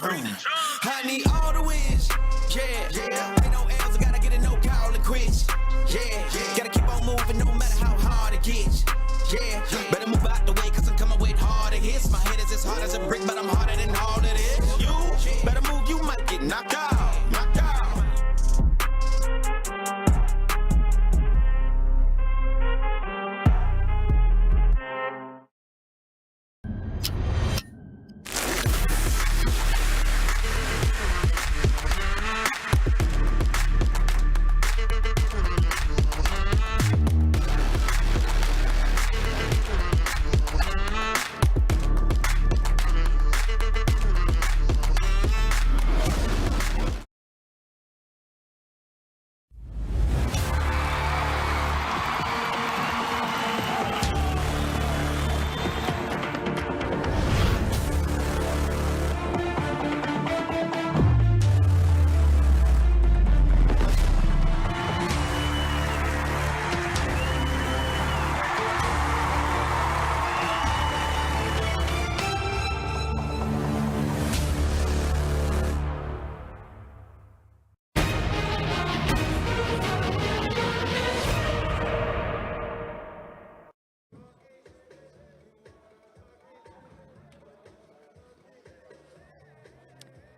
I need all the wins, yeah. Ain't no L's, I gotta get it, no call it quits, yeah. Gotta keep on moving no matter how hard it gets, yeah. Better move out the way, cause I'm coming with harder hits. My head is as hard as a brick, but I'm harder than all of this. You better move, you might get knocked out, knocked out.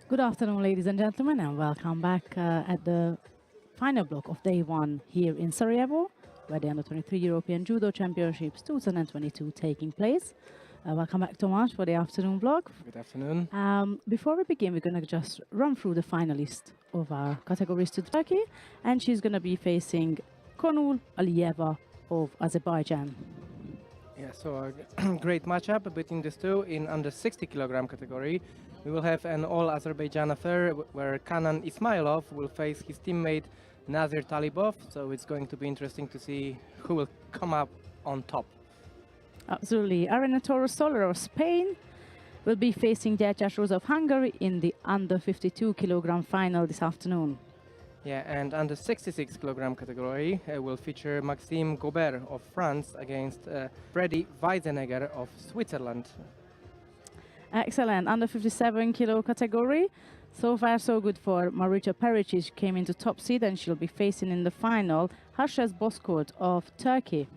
Good afternoon, ladies and gentlemen, and welcome back at the final block of day one here in Sarajevo, where the Under-23 European Judo Championships 2022 taking place. Welcome back, Tomas, for the afternoon block. Good afternoon. Before we begin, we're going to just run through the finalists of our categories to Turkey, and she's going to be facing Konul Aliyeva of Azerbaijan. Yeah, so a great matchup between these two in under 60 kilogram category. We will have an all-Azerbaijan affair where Kanan Ismailov will face his teammate Nazir Talibov, so it's going to be interesting to see who will come up on top. Absolutely. Arena Toro Soler of Spain will be facing Gyertyás Rosa of Hungary in the under 52 kilogram final this afternoon. Yeah, and under 66 kilogram category will feature Maxime Gobert of France against Freddy Weisenegger of Switzerland. Excellent. Under 57 kilo category. So far, so good for Maruja Pericic. Came into top seed and she'll be facing in the final Harshes Bozkurt of Turkey.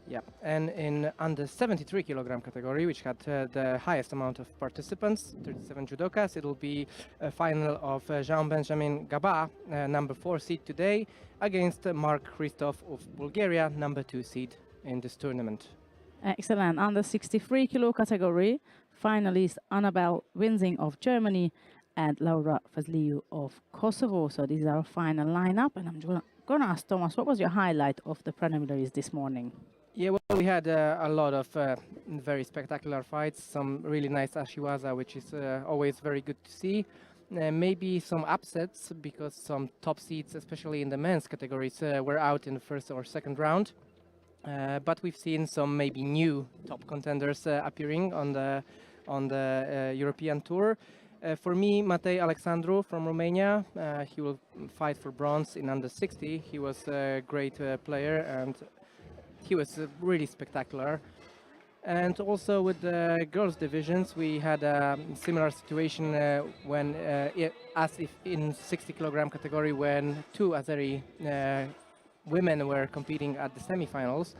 Yeah, and in under 73 kilogram category, which had the highest amount of participants, 37 judokas, it will be a final of Jean-Benjamin Gaba, number 4 seed today, against Mark Christoph of Bulgaria, number 2 seed in this tournament. Excellent. Under 63 kilo category, finalist Annabelle Winzing of Germany and Laura Fazliu of Kosovo. So these are our final lineup, and I'm going to ask Thomas, what was your highlight of the preliminaries this morning? Yeah, well, we had a lot of very spectacular fights, some really nice ashiwaza, which is always very good to see. Maybe some upsets, because some top seeds, especially in the men's categories, were out in the first or second round. But we've seen some maybe new top contenders appearing on the European tour. For me, Matei Alexandru from Romania, he will fight for bronze in under 60. He was a great player and he was really spectacular. And also with the girls divisions, we had a similar situation when, as if in 60 kilogram category, when two Azeri women were competing at the semifinals.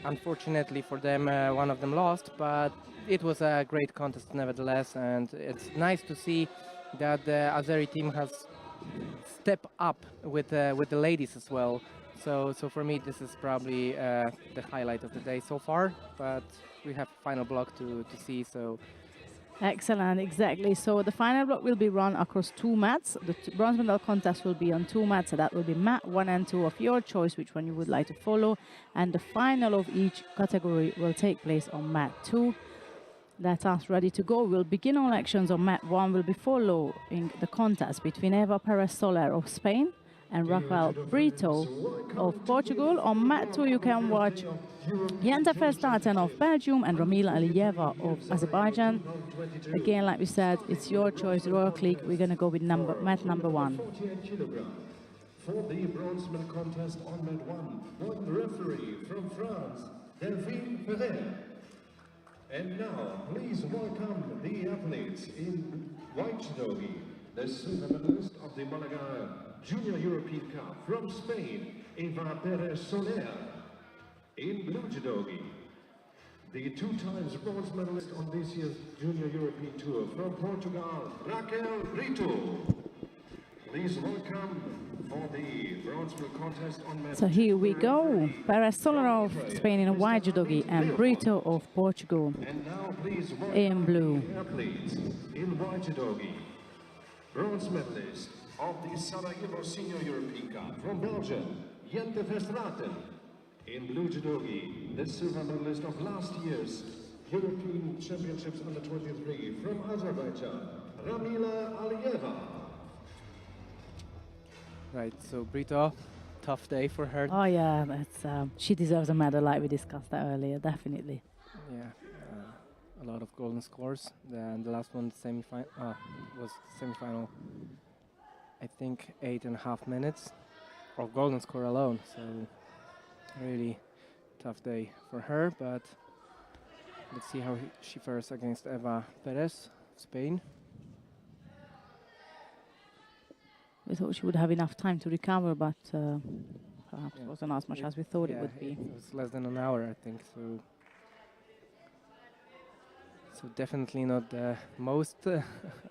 Unfortunately for them, one of them lost, but it was a great contest nevertheless, and it's nice to see that the Azeri team has stepped up with the ladies as well. So for me, this is probably the highlight of the day so far, but we have final block to see. So excellent, exactly. So the final block will be run across two mats. The bronze medal contest will be on two mats, so that will be mat 1 and 2 of your choice, which one you would like to follow. And the final of each category will take place on mat 2. That's us ready to go. We'll begin all actions on mat 1. We'll be following the contest between Eva Perez Soler of Spain and Rafael Brito of Portugal. On mat 2, you can watch Jente Verstaeten of Belgium and Ramila Aliyeva of Azerbaijan. Again, like we said, it's your choice, Royal Click. We're going to go with mat number 1. For the bronze medal contest on mat 1, one referee from France, Delphine Ferrer. And now, please welcome the athletes in white judogi, the silver medalist of the Malaga Junior European Cup from Spain, Eva Perez Soler. In blue judogi, the 2 times bronze medalist on this year's Junior European Tour from Portugal, Raquel Brito. Please welcome for the bronze medal contest on mat. So here we go. Perez Soler of Spain in white judogi and Brito of Portugal And now please in blue. the athletes in white judogi. Bronze medalist of the Sarajevo Senior European Cup from Belgium, Jente Verstraeten. In blue judogi, the silver medalist of last year's European Championships under 23 from Azerbaijan, Ramila Aliyeva. Right, so Brito, tough day for her. Oh yeah, that's she deserves a medal, like we discussed that earlier, definitely. Yeah, a lot of golden scores. And the last one, was semi-final. I think 8.5 minutes of golden score alone. So really tough day for her. But let's see how she fares against Eva Perez, Spain. We thought she would have enough time to recover, but perhaps Yeah. it wasn't as much as we thought it Yeah, would be. It was less than an hour, I think. So definitely not the most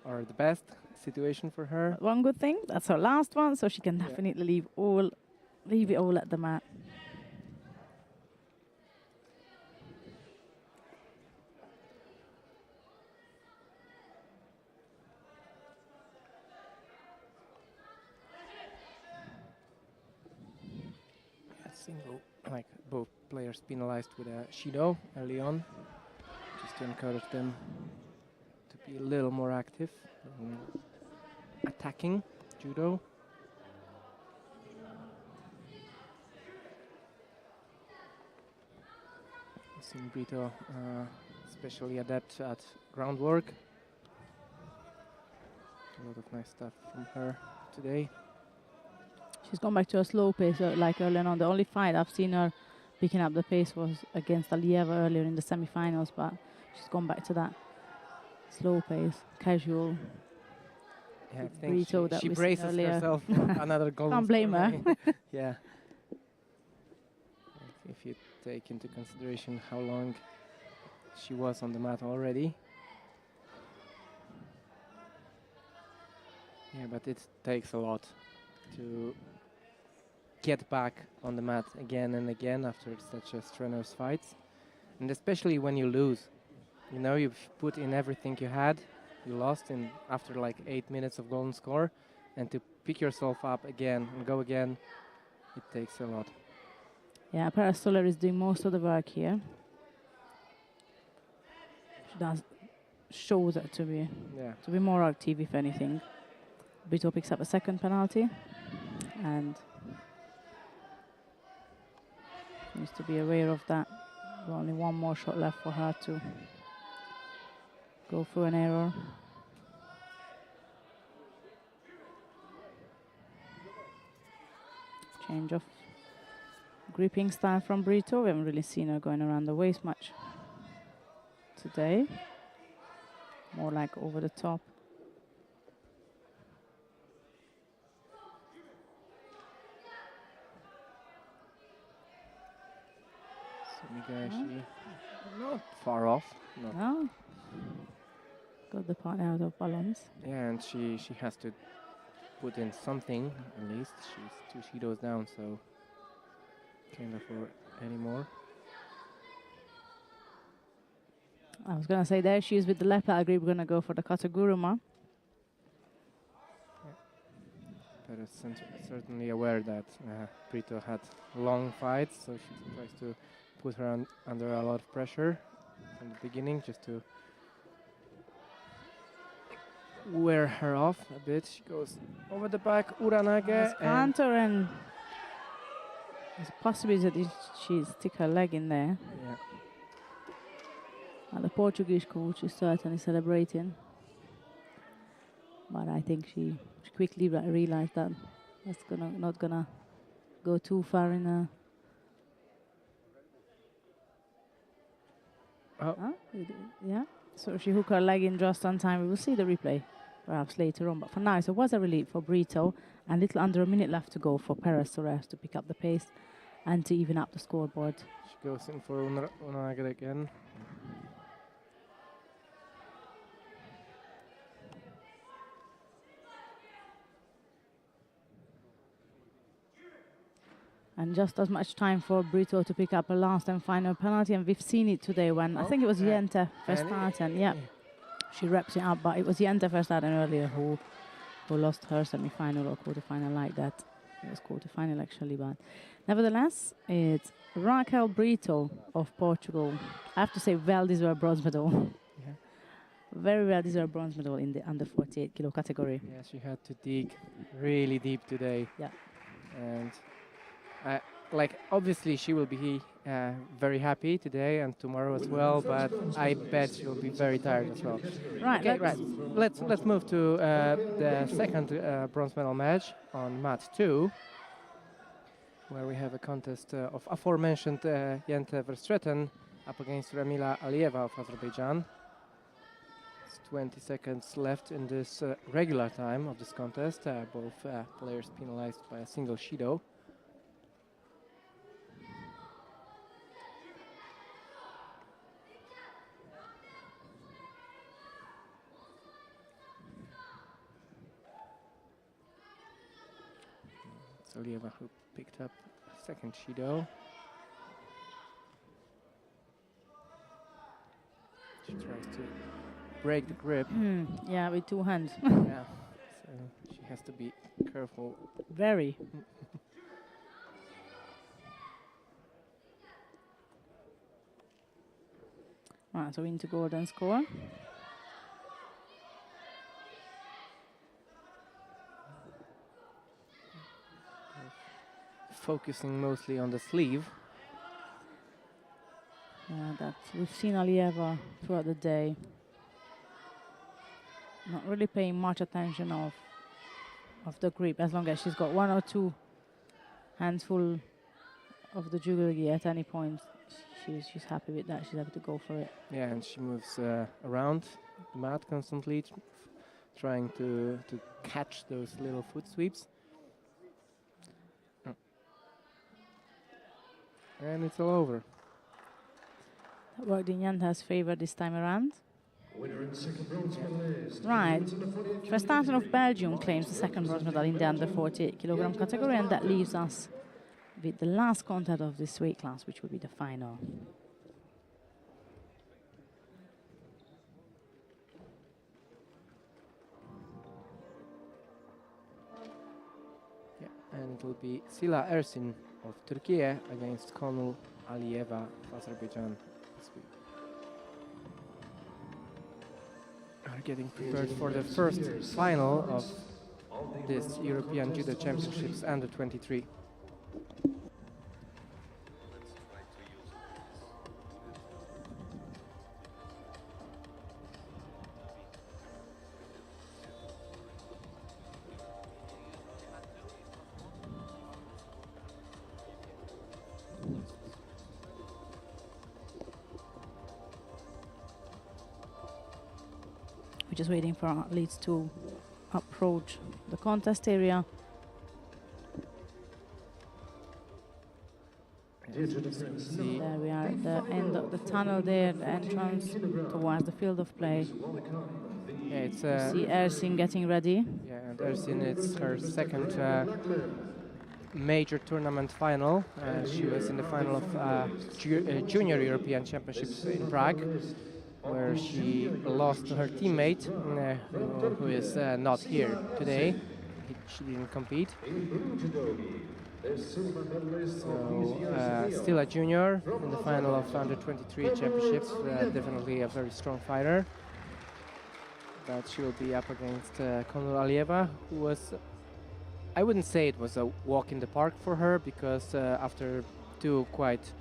or the best situation for her. But one good thing, that's her last one, so she can Yeah. definitely leave it all at the mat. Single, like both players penalized with a Judo early on, just to encourage them to be a little more active, attacking Judo. I've seen Brito especially adept at groundwork. A lot of nice stuff from her today. She's gone back to a slow pace, like earlier on. The only fight I've seen her picking up the pace was against Aliyeva earlier in the semi-finals, but she's gone back to that slow pace, casual. Yeah, I With think Brito that she we seen braces earlier. herself for another golden Can't blame score, her. right? Yeah. If you take into consideration how long she was on the mat already. Yeah, but it takes a lot to get back on the mat again and again after such a strenuous fight. And especially when you lose. You know, you've put in everything you had, you lost in after like 8 minutes of golden score, and to pick yourself up again and go again, it takes a lot. Yeah, Perez Soler is doing most of the work here. She does show that to be more active, if anything. Brito picks up a second penalty, and needs to be aware of that. There's only one more shot left for her to go through an error. Change of gripping style from Brito. We haven't really seen her going around the waist much today. More like over the top. Sumigaeshi, not far off. Not. No. Got the partner out of balance. Yeah, and she has to put in something at least. She's 2 Judos down, so can't afford anymore. I was going to say there she is with the left leg grip. We're going to go for the Kataguruma. But is certainly aware that Brito had long fights, so she tries to put her under a lot of pressure from the beginning, just to wear her off a bit. She goes over the back, Uranage, and Counter, and there's a possibility that she stick her leg in there. yeah. And the Portuguese coach is certainly celebrating. But I think she quickly realized that that's not gonna go too far in a. Oh, Huh? Yeah. So she hooked her leg in just on time. We will see the replay perhaps later on. But for now, it was a relief for Brito. And little under a minute left to go for Perez Soares to pick up the pace and to even up the scoreboard. She goes in for Unagre again. And just as much time for Brito to pick up a last and final penalty. And we've seen it today when I think it was Jente Verstappen. Yeah, she wraps it up. But it was Jente Verstappen earlier who lost her semi-final or quarter-final like that. It was quarter-final actually, but nevertheless, it's Raquel Brito of Portugal. I have to say, well-deserved bronze medal. Yeah. Very well-deserved bronze medal in the under 48 kilo category. Yeah, she had to dig really deep today. Yeah. And obviously she will be very happy today and tomorrow as well, but I bet she'll be very tired as well. Right, okay, right. Let's move to the second bronze medal match on mat 2, where we have a contest of aforementioned Jente Verstraeten up against Ramila Alieva of Azerbaijan. It's 20 seconds left in this regular time of this contest. Both players penalized by a single Shido. Alieva who picked up second Shido. She tries to break the grip. Yeah, with two hands. Yeah, so she has to be careful. Very. Right, so into golden score. Focusing mostly on the sleeve. That we've seen Alieva throughout the day. Not really paying much attention of the grip, as long as she's got one or two hands full of the judo gi at any point. She's happy with that. She's happy to go for it. Yeah, and she moves around the mat constantly, trying to catch those little foot sweeps. And it's all over. That worked in Jante's favor this time around. Right. Verstappen of Belgium claims the second bronze medal in the under 48 kilogram category, and that leaves us with the last contest of this weight class, which will be the final. Yeah, and it will be Sila Ersin of Turkey against Konul Alieva of Azerbaijan this week. Are getting prepared for the first final of this European Judo Championships under 23. We're just waiting for our athletes to approach the contest area. There we are at the end of the tunnel there, the entrance towards the field of play. Yeah, it's See Ersin getting ready. yeah, and Ersin, it's her second major tournament final. She was in the final of Junior European Championships in Prague, where she lost to her teammate, who is not here today. She didn't compete. So, still a junior in the final of under 23 championships. Definitely a very strong fighter. But she will be up against Konul Alieva, who was, I wouldn't say it was a walk in the park for her, because after two quite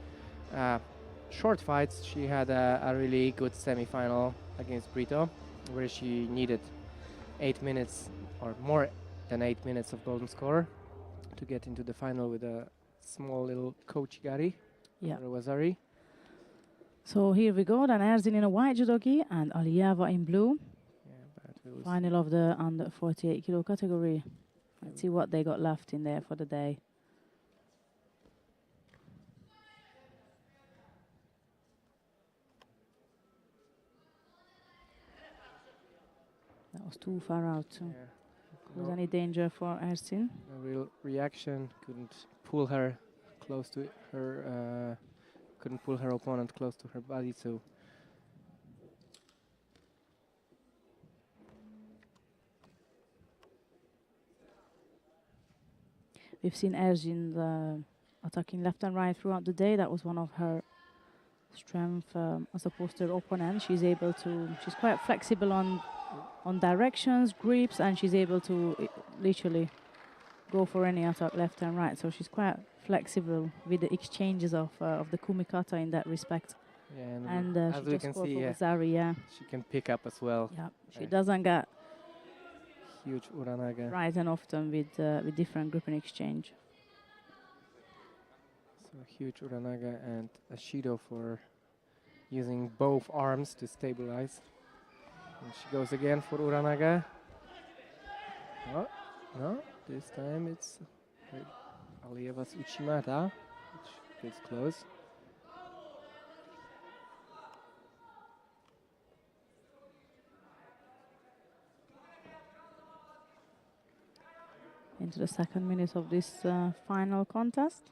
short fights, she had a really good semi-final against Brito, where she needed 8 minutes or more than 8 minutes of golden score to get into the final with a small little Kochigari, Yeah. or Wazari. So here we go, then Erzin in a white judogi and Alieva in blue. Yeah, but we'll Final of the under 48 kilo category. Let's see what they got left in there for the day. That was too far out to cause any danger for Erzin. No real reaction. Couldn't pull her close to her. Couldn't pull her opponent close to her body. So we've seen Erzin attacking left and right throughout the day. That was one of her strengths as opposed to her opponent. She's able to. She's quite flexible on directions, grips, and she's able to literally go for any attack left and right. So she's quite flexible with the exchanges of the kumikata in that respect. yeah, And as she we just can scored see, for Vasari, yeah. she can pick up as well. Yeah, she Yeah. doesn't get Huge uranaga. right and often with different grouping exchange. So huge uranaga and a shido for using both arms to stabilize. And she goes again for uranaga. Oh, no, this time it's Alieva's uchimata, which gets close. Into the second minute of this final contest.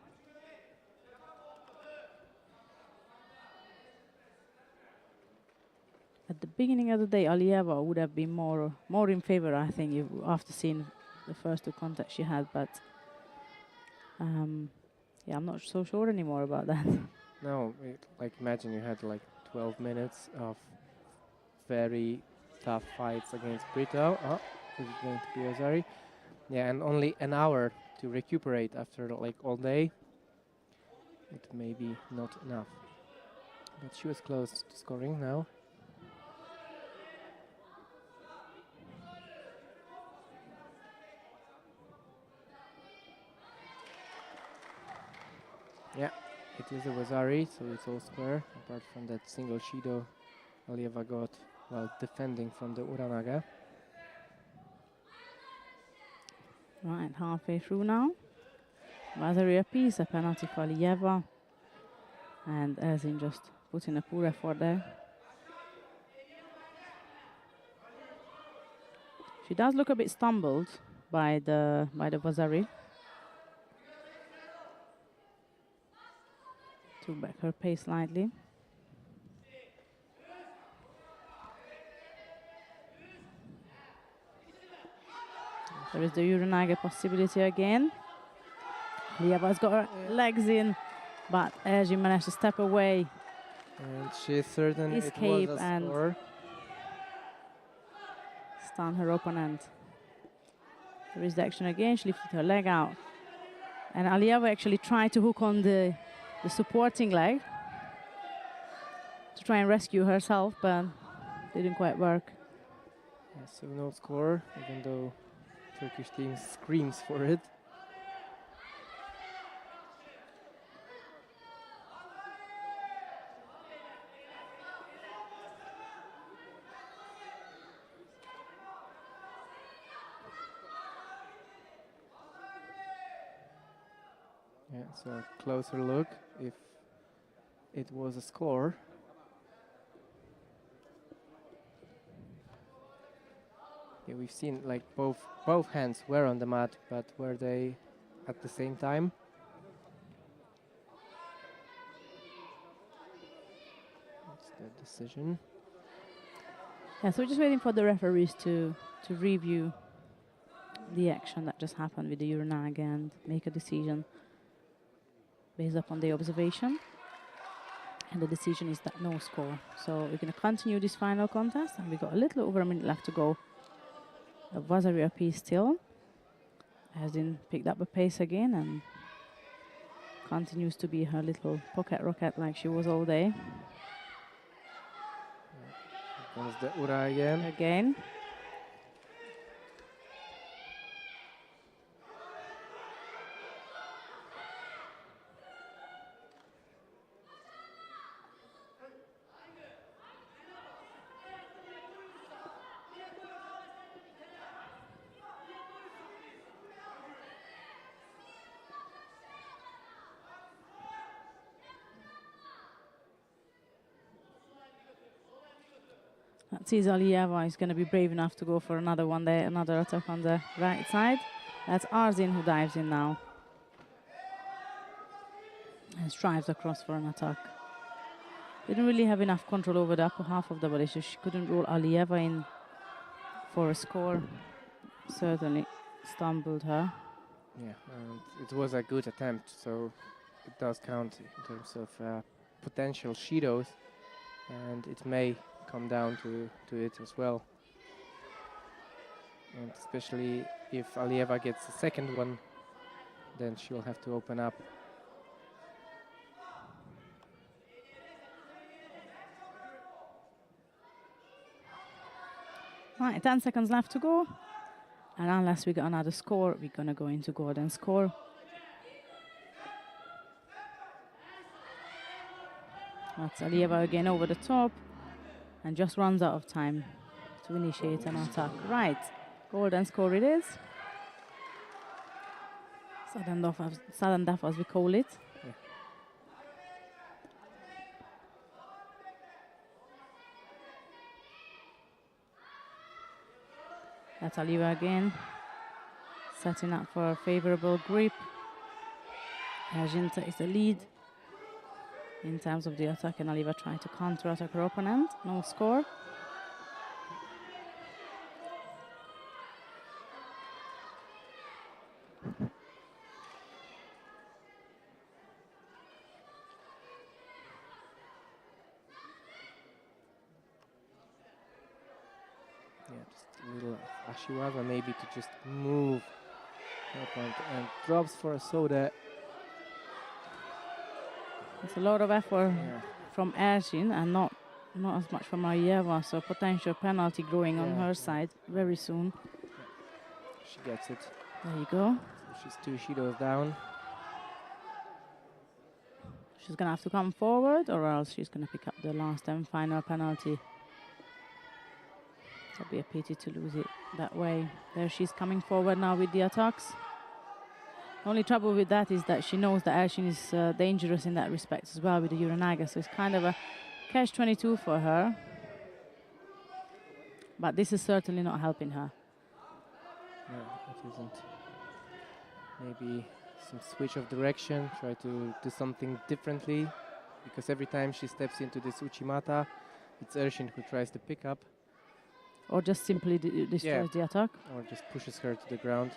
At the beginning of the day, Alieva would have been more in favor, I think, after seeing the first two contests she had. But yeah, I'm not so sure anymore about that. No, like imagine you had like 12 minutes of very tough fights against Brito. Oh, this is going to be Azari. Yeah, and only an hour to recuperate after like all day. It may be not enough. But she was close to scoring now. Yeah, it is a Wazari, so it's all square, apart from that single Shido Alieva got while defending from the Uranaga. Right, halfway through now. Vasari a piece, a penalty for Alieva. And Erzin just put in a poor effort there. She does look a bit stumbled by the Vasari. Took back her pace slightly. There is the Uranaga possibility again. Lieva's got her legs in, but Erzin managed to step away. And she's certain Escape it was a and score. Stun her opponent. There is the action again. She lifted her leg out. And Alieva actually tried to hook on the supporting leg to try and rescue herself, but didn't quite work. Yeah, so no score, even though Turkish team screams for it. Yeah, so a closer look if it was a score. Yeah, we've seen like both hands were on the mat, but were they at the same time? That's the decision. Yeah, so we're just waiting for the referees to review the action that just happened with the Uranaga and make a decision based upon the observation. And the decision is that no score. So we're going to continue this final contest, and we got a little over a minute left to go. Vasari piece still. Erzin picked up the pace again and continues to be her little pocket rocket like she was all day. Here comes the Ura again. Again. Let's see if Alieva is going to be brave enough to go for another one there, another attack on the right side. That's Arzin who dives in now. And strives across for an attack. Didn't really have enough control over the upper half of the body, so she couldn't roll Alieva in for a score. Certainly stumbled her. Yeah, and it was a good attempt, so it does count in terms of potential Shidos, and it may come down to it as well. And especially if Alieva gets the second one, then she'll have to open up. Right, 10 seconds left to go. And unless we get another score, we're going to go into golden score. That's Alieva again over the top and just runs out of time to initiate an attack. Right, golden score it is. Sudden death as we call it. Yeah. That's Alieva again, setting up for a favorable grip. Ergin takes the lead in terms of the attack, and Alieva trying to counter-attack her opponent. No score. Yeah, just a little Ashiwaza maybe to just move up and drops for a soda. It's a lot of effort Yeah. from Ergin and not as much from Alieva, so potential penalty growing on Yeah. her side very soon. She gets it. There you go. So she's 2 Shidos down. She's going to have to come forward, or else she's going to pick up the last and final penalty. It'll be a pity to lose it that way. There she's coming forward now with the attacks. Only trouble with that is that she knows that Ergin is dangerous in that respect as well with the Uranaga, so it's kind of a catch-22 for her. But this is certainly not helping her. No, it isn't. Maybe some switch of direction, try to do something differently, because every time she steps into this Uchimata, it's Ergin who tries to pick up. Or just simply destroys the attack. Or just pushes her to the ground.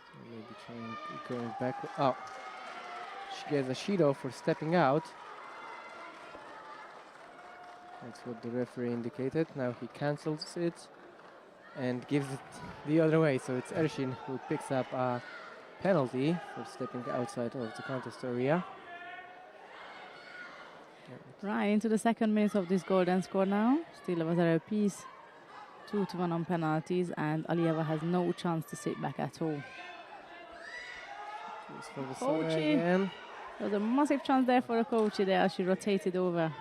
So maybe trying going back. Oh, she gets a Shido for stepping out. That's what the referee indicated. Now he cancels it and gives it the other way. So it's Ergin who picks up a penalty for stepping outside of the contest area. Right, into the second minute of this golden score now. Still a Vasarelo piece. 2-1 on penalties, and Alieva has no chance to sit back at all. Goes for the Soda Kochi. again. There was a massive chance there for a Kochi there as she rotated over.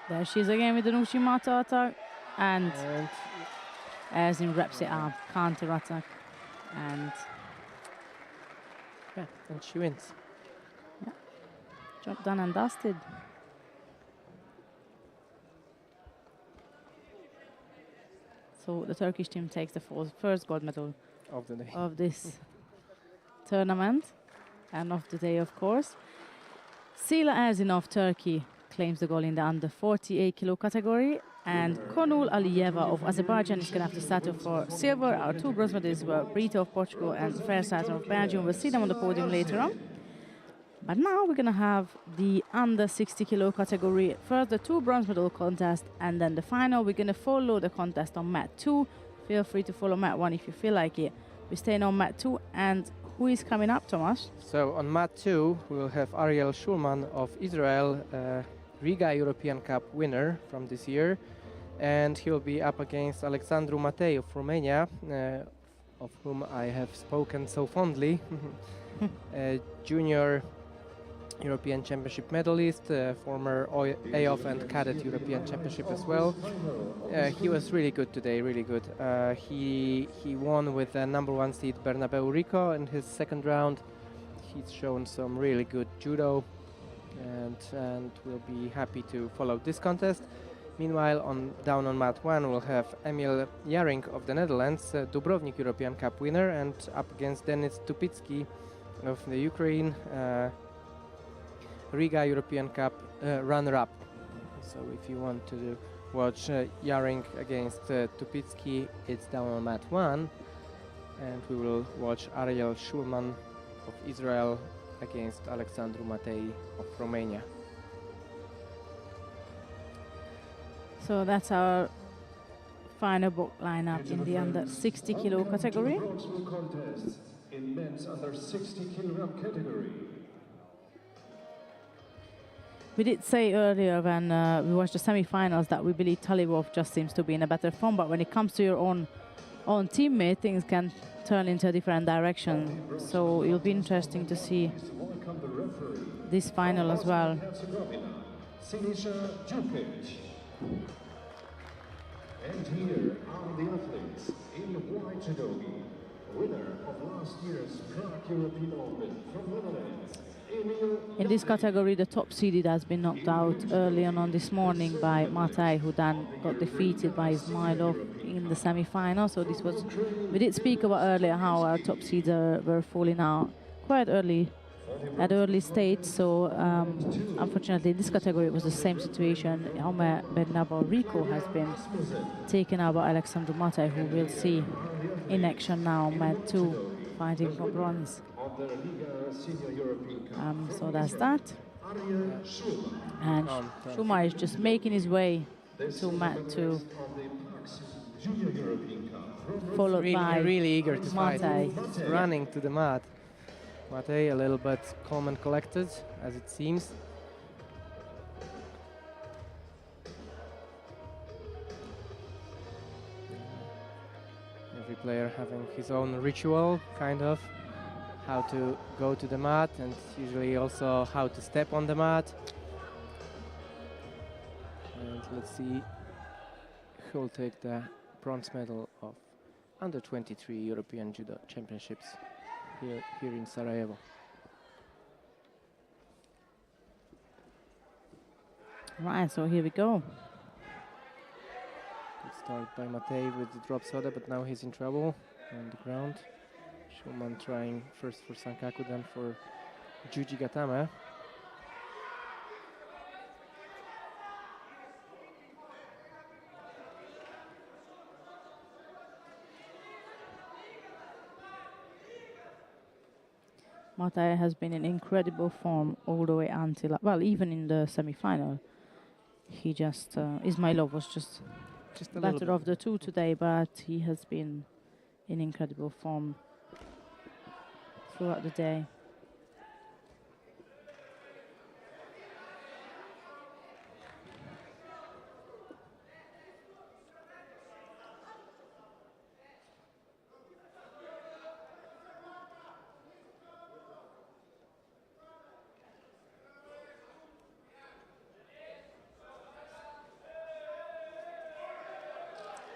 There she is again with the Nushimata attack, and Ergin wraps it up, counter attack, and yeah, and she wins. job done and dusted. So the Turkish team takes the first gold medal Of the day. of this tournament and of the day, of course. Sila Ergin of Turkey claims the gold in the under 48 kilo category, and Konul Alieva of Azerbaijan is going to have to settle for silver. Our 2 bronze medalists were Brito of Portugal and Versailles of Belgium. We'll see them on the podium later on. But now we're going to have the under 60 kilo category. First the 2 bronze medal contest, and then the final. We're going to follow the contest on mat 2. Feel free to follow mat 1 if you feel like it. We're staying on mat 2, and who is coming up, Tomasz? So on mat 2, we'll have Ariel Schulman of Israel, Riga European Cup winner from this year, and he'll be up against Alexandru Matei of Romania, of whom I have spoken so fondly, junior European Championship medalist, former AOF and Cadet European Championship as well. He was really good today, really good. He won with the #1 seed Bernabeu Rico in his second round. He's shown some really good judo, and we'll be happy to follow this contest. Meanwhile, down on mat 1, we'll have Emil Jaring of the Netherlands, Dubrovnik European Cup winner, and up against Denis Tupitsky of the Ukraine, Riga European Cup runner-up. So if you want to watch Jaring against Tupitsky, it's down on mat 1, and we will watch Ariel Schulman of Israel against Alexandru Matei of Romania. So that's our final book lineup in the under 60 kilo category. Bronze contest in men's under 60 kilogram category. We did say earlier when we watched the semi-finals that we believe Talibov just seems to be in a better form, but when it comes to your own teammate, things can turn into a different direction. So it'll be interesting to see this final as well. And here are the athletes in white judogi, winner of last year's Prague European Open from Netherlands. In this category, the top seeded has been knocked out early on this morning by Matei, who then got defeated by Ismailov in the semi-final. So this was, we did speak about earlier how our top seeds were falling out quite early, at early stage. So unfortunately, in this category, it was the same situation. Omer Bernabeu Rico has been taken out by Alexandru Matei, who we'll see in action now, mat 2, fighting for bronze. So that's that. And Shuma is just making his way to mat 2, followed by really eager to fight. Matei. He's running to the mat. Matei a little bit calm and collected, as it seems. Every player having his own ritual, kind of. How to go to the mat, and usually also how to step on the mat. And let's see who will take the bronze medal of under 23 European Judo Championships here in Sarajevo. Right, so here we go. Good start by Matei with the drop soda, but now he's in trouble on the ground. Schulman trying first for Sankaku, then for Juji Gatame. Matei has been in incredible form all the way until, well, even in the semi-final. He just, Ismailov was just a better of the two today, but he has been in incredible form throughout the day.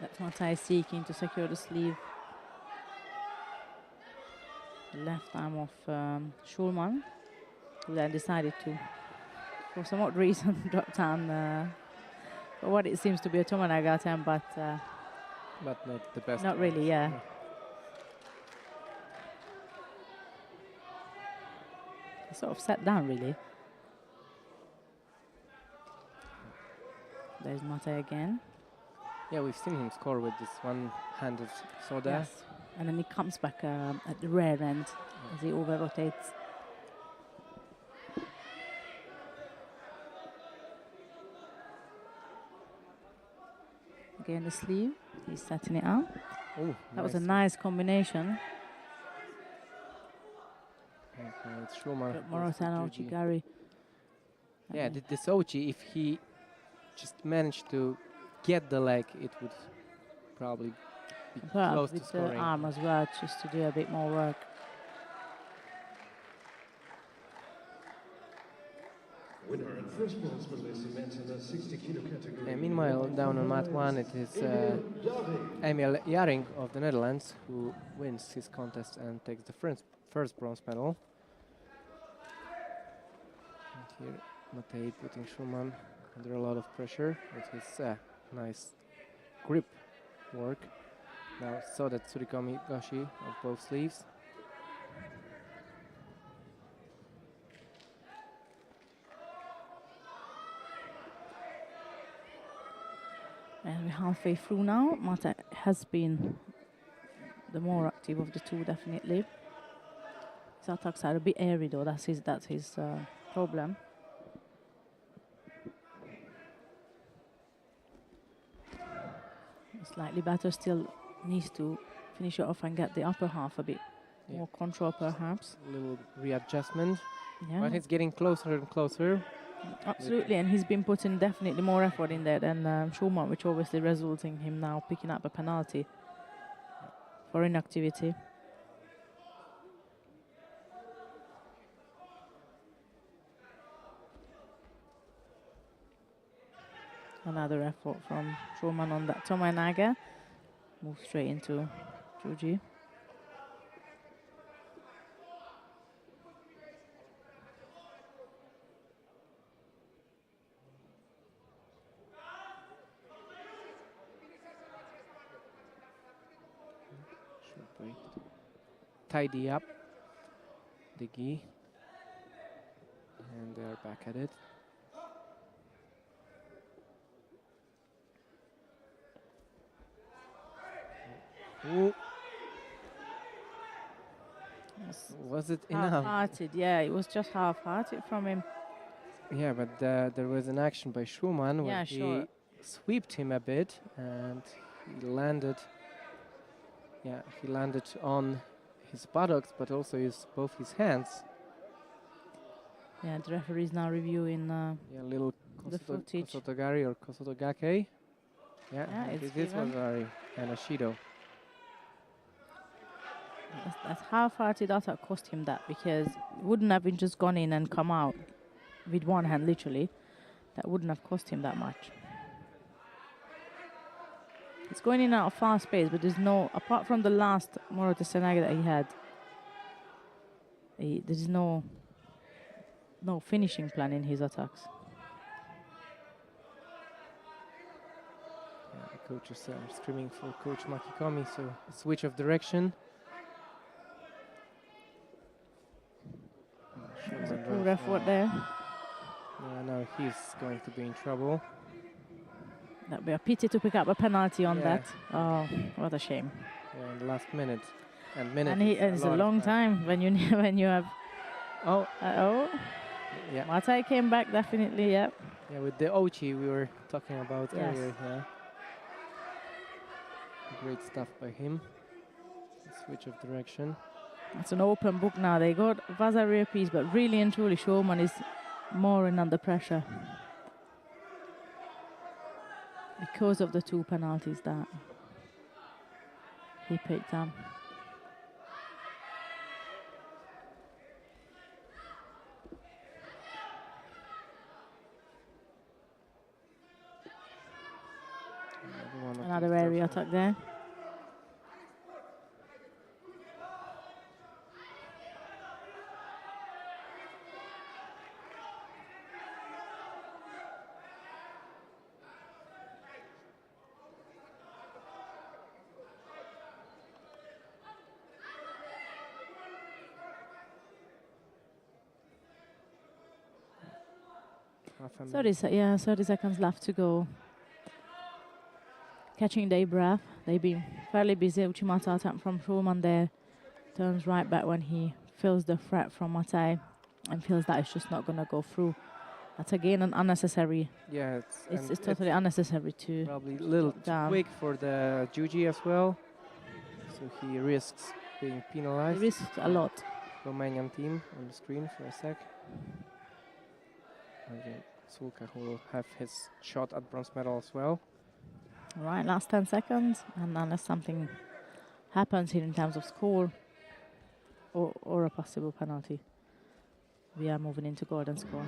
That's Matei seeking to secure the sleeve. Left arm of Schulman, who then decided to, for some odd reason, drop down for what it seems to be a Tomonaga attempt, but not the best. Not really, yeah. He sort of sat down, really. There's Matei again. Yeah, we've seen him score with this one-handed soda. Yes. And then he comes back at the rear end as he over-rotates. Again, the sleeve, he's setting it up. Oh, that was a nice combination. Okay, it's Schulman. Morotano, Chigari. Yeah, the Sochi, if he just managed to get the leg, it would probably be close to scoring. With the arm as well, just to do a bit more work. first bronze medalist in men's in the 60 kilo category. And meanwhile, down on mat 1, it is Emil Jaring of the Netherlands who wins his contest and takes the first bronze medal. And here, Matej putting Schumann under a lot of pressure with his nice grip work. Now saw that Tsurikomi Gashi of both sleeves. And we're halfway through now. Mata has been the more active of the two, definitely. His attacks are a bit airy though, that's his problem. Slightly better, still needs to finish it off and get the upper half a bit more control perhaps. A little readjustment, Yeah. but it's getting closer and closer. Absolutely, and he's been putting definitely more effort in there than Schumann, which obviously results in him now picking up a penalty for inactivity. Another effort from Schumann on that Tomoenaga. Move straight into Juji. Should break. Tidy up the gi. And they're back at it. Ooh. Was it enough? Half-hearted, yeah, it was just half-hearted from him. Yeah, but there was an action by Schumann where he swept him a bit and he landed. Yeah, he landed on his buttocks, but also both his hands. Yeah, the referee is now reviewing Little the footage. Kosotogari or Kosotogake. Yeah, it's this was given. Ari and a Shido. That half-hearted attack cost him that, because it wouldn't have been just gone in and come out with one hand, literally. That wouldn't have cost him that much. It's going in and out of fast pace, but there's no, apart from the last Morata Senaga that he had, there's no finishing plan in his attacks. Yeah, the coaches are screaming for Coach Makikomi, so a switch of direction. There's a poor effort there. Yeah, now he's going to be in trouble. That'd be a pity to pick up a penalty on that. Oh, what a shame. Yeah, in the last minute. And It's a long time when you when you have. Oh. Yeah. Matai came back definitely. Yeah. Yeah, with the Ochi we were talking about earlier. Yeah. Great stuff by him. Switch of direction. It's an open book now. They got Vazar piece, but really and truly, Schumann is more in under pressure because of the two penalties that he picked up. Another area attack there. Half 30 seconds left to go. Catching their breath. They've been fairly busy. Uchimata attack from Schumann there. Turns right back when he feels the threat from Matai and feels that it's just not going to go through. That's again an unnecessary. Yeah, it's totally unnecessary to. Probably a little too quick for the Juji as well. So he risks being penalized. He risks a lot. Romanian team on the screen for a sec. Okay, Sulka who will have his shot at bronze medal as well. All right, last 10 seconds, and unless something happens here in terms of score or a possible penalty, we are moving into golden score.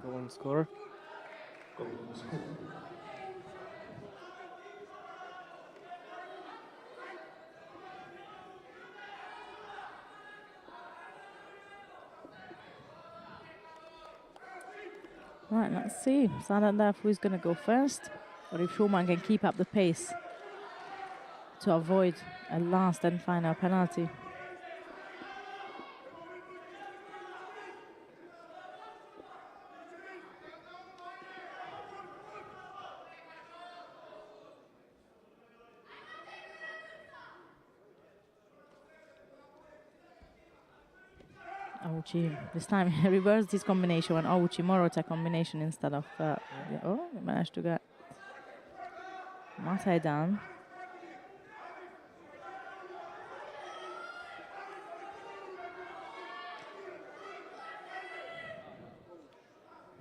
go and score. Right, let's see. Santander, who's going to go first, or if Schumann can keep up the pace to avoid a last and final penalty. Auchi, this time he reversed his combination, and Auchi Morota combination instead of. Oh, he managed to get Matai down.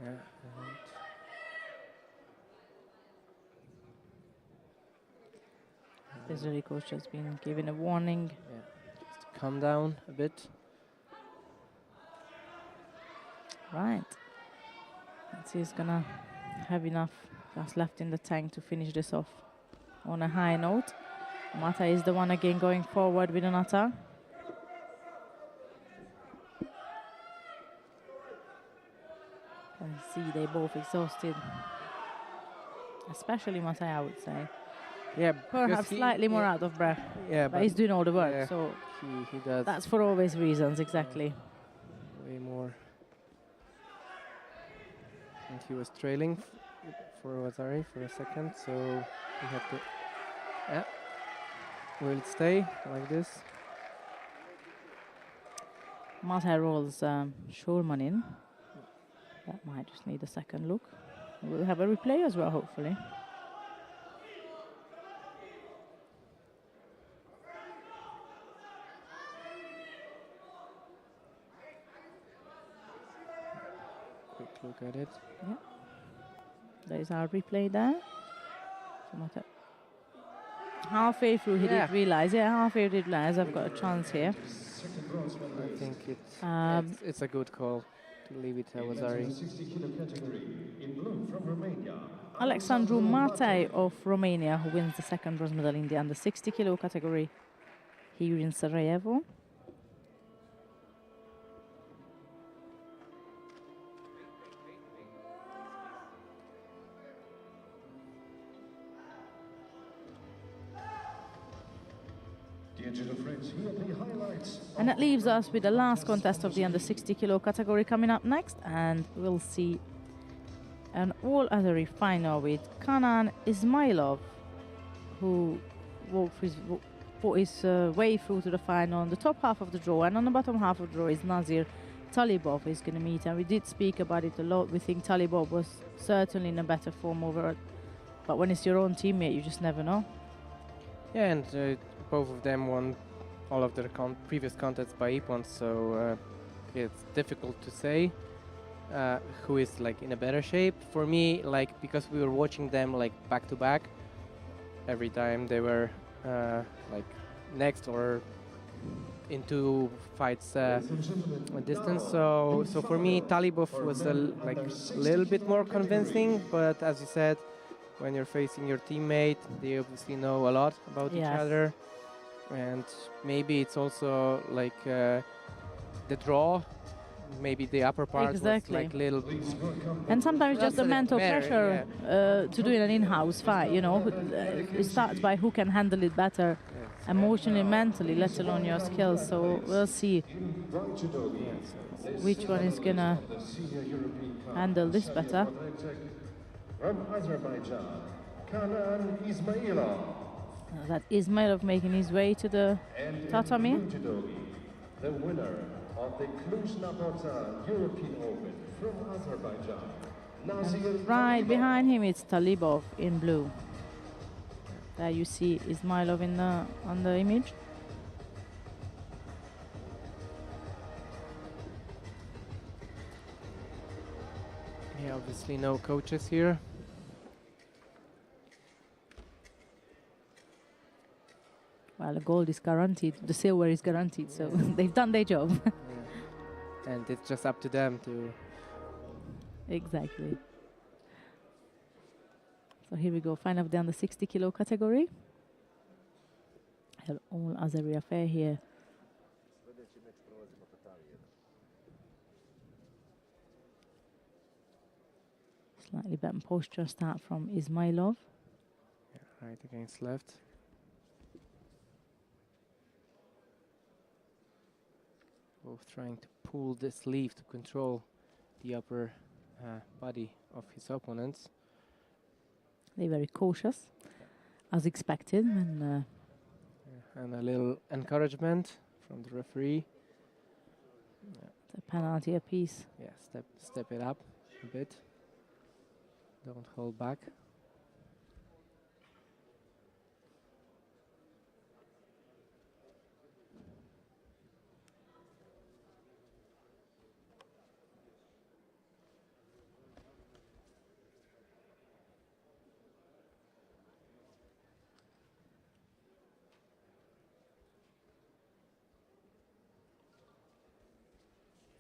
Yeah. Visary coach has been given a warning. Yeah. Just calm down a bit. Right. Let's see, he's gonna have enough gas left in the tank to finish this off on a high note. Mata is the one again going forward with an attack. Can see they both exhausted, especially Mata, I would say. Yeah, Perhaps slightly more out of breath. Yeah, but he's doing all the work, yeah, so he does. that's for obvious reasons, exactly. Way more. And he was trailing for Wazari for a second, so we have to. Yeah. Will it stay like this? Mata rolls Schulman in. That might just need a second look. We'll have a replay as well, hopefully. Quick look at it. Yeah. There's our replay there. So Mata halfway through he did realize, halfway did realize I've got a chance here. I think it's a good call to leave it to Wazari. Alexandru Matei of Romania, who wins the second bronze medal in the under 60 kilo category here in Sarajevo. And that leaves us with the last contest of the under 60 kilo category coming up next, and we'll see an all-other final with Kanan Ismailov, who fought his way through to the final on the top half of the draw, and on the bottom half of the draw is Nazir Talibov is going to meet, and we did speak about it a lot. We think Talibov was certainly in a better form overall, but when it's your own teammate, you just never know. Yeah, and both of them won all of their previous contests by Ippon, so it's difficult to say who is like in a better shape. For me, like, because we were watching them like back to back every time they were like next or in two fights distance. So for me, Talibov was a little bit more convincing, but as you said, when you're facing your teammate, they obviously know a lot about each other. And maybe it's also like the draw, maybe the upper part was like little. And sometimes just the mental pressure to do an in-house fight, you know. It starts by who can handle it better, emotionally, mentally, let alone your skills. So we'll see which one is gonna handle this better. From Azerbaijan, Kanan Ismailov. That Ismailov making his way to the tatami. The winner of the Cluj-Napoca European Open from Azerbaijan. Right behind him it's Talibov in blue. There you see Ismailov on the image. Yeah, obviously no coaches here. Well, the gold is guaranteed, the silver is guaranteed, so they've done their job. And it's just up to them to Exactly. So here we go, final of the under 60 kilo category. Have all Azeri affair here. Slightly better posture start from Ismailov. Yeah, right against left. Both trying to pull the sleeve to control the upper body of his opponents. They're very cautious, as expected. And And a little encouragement from the referee. the penalty apiece. Yeah, step it up a bit. Don't hold back.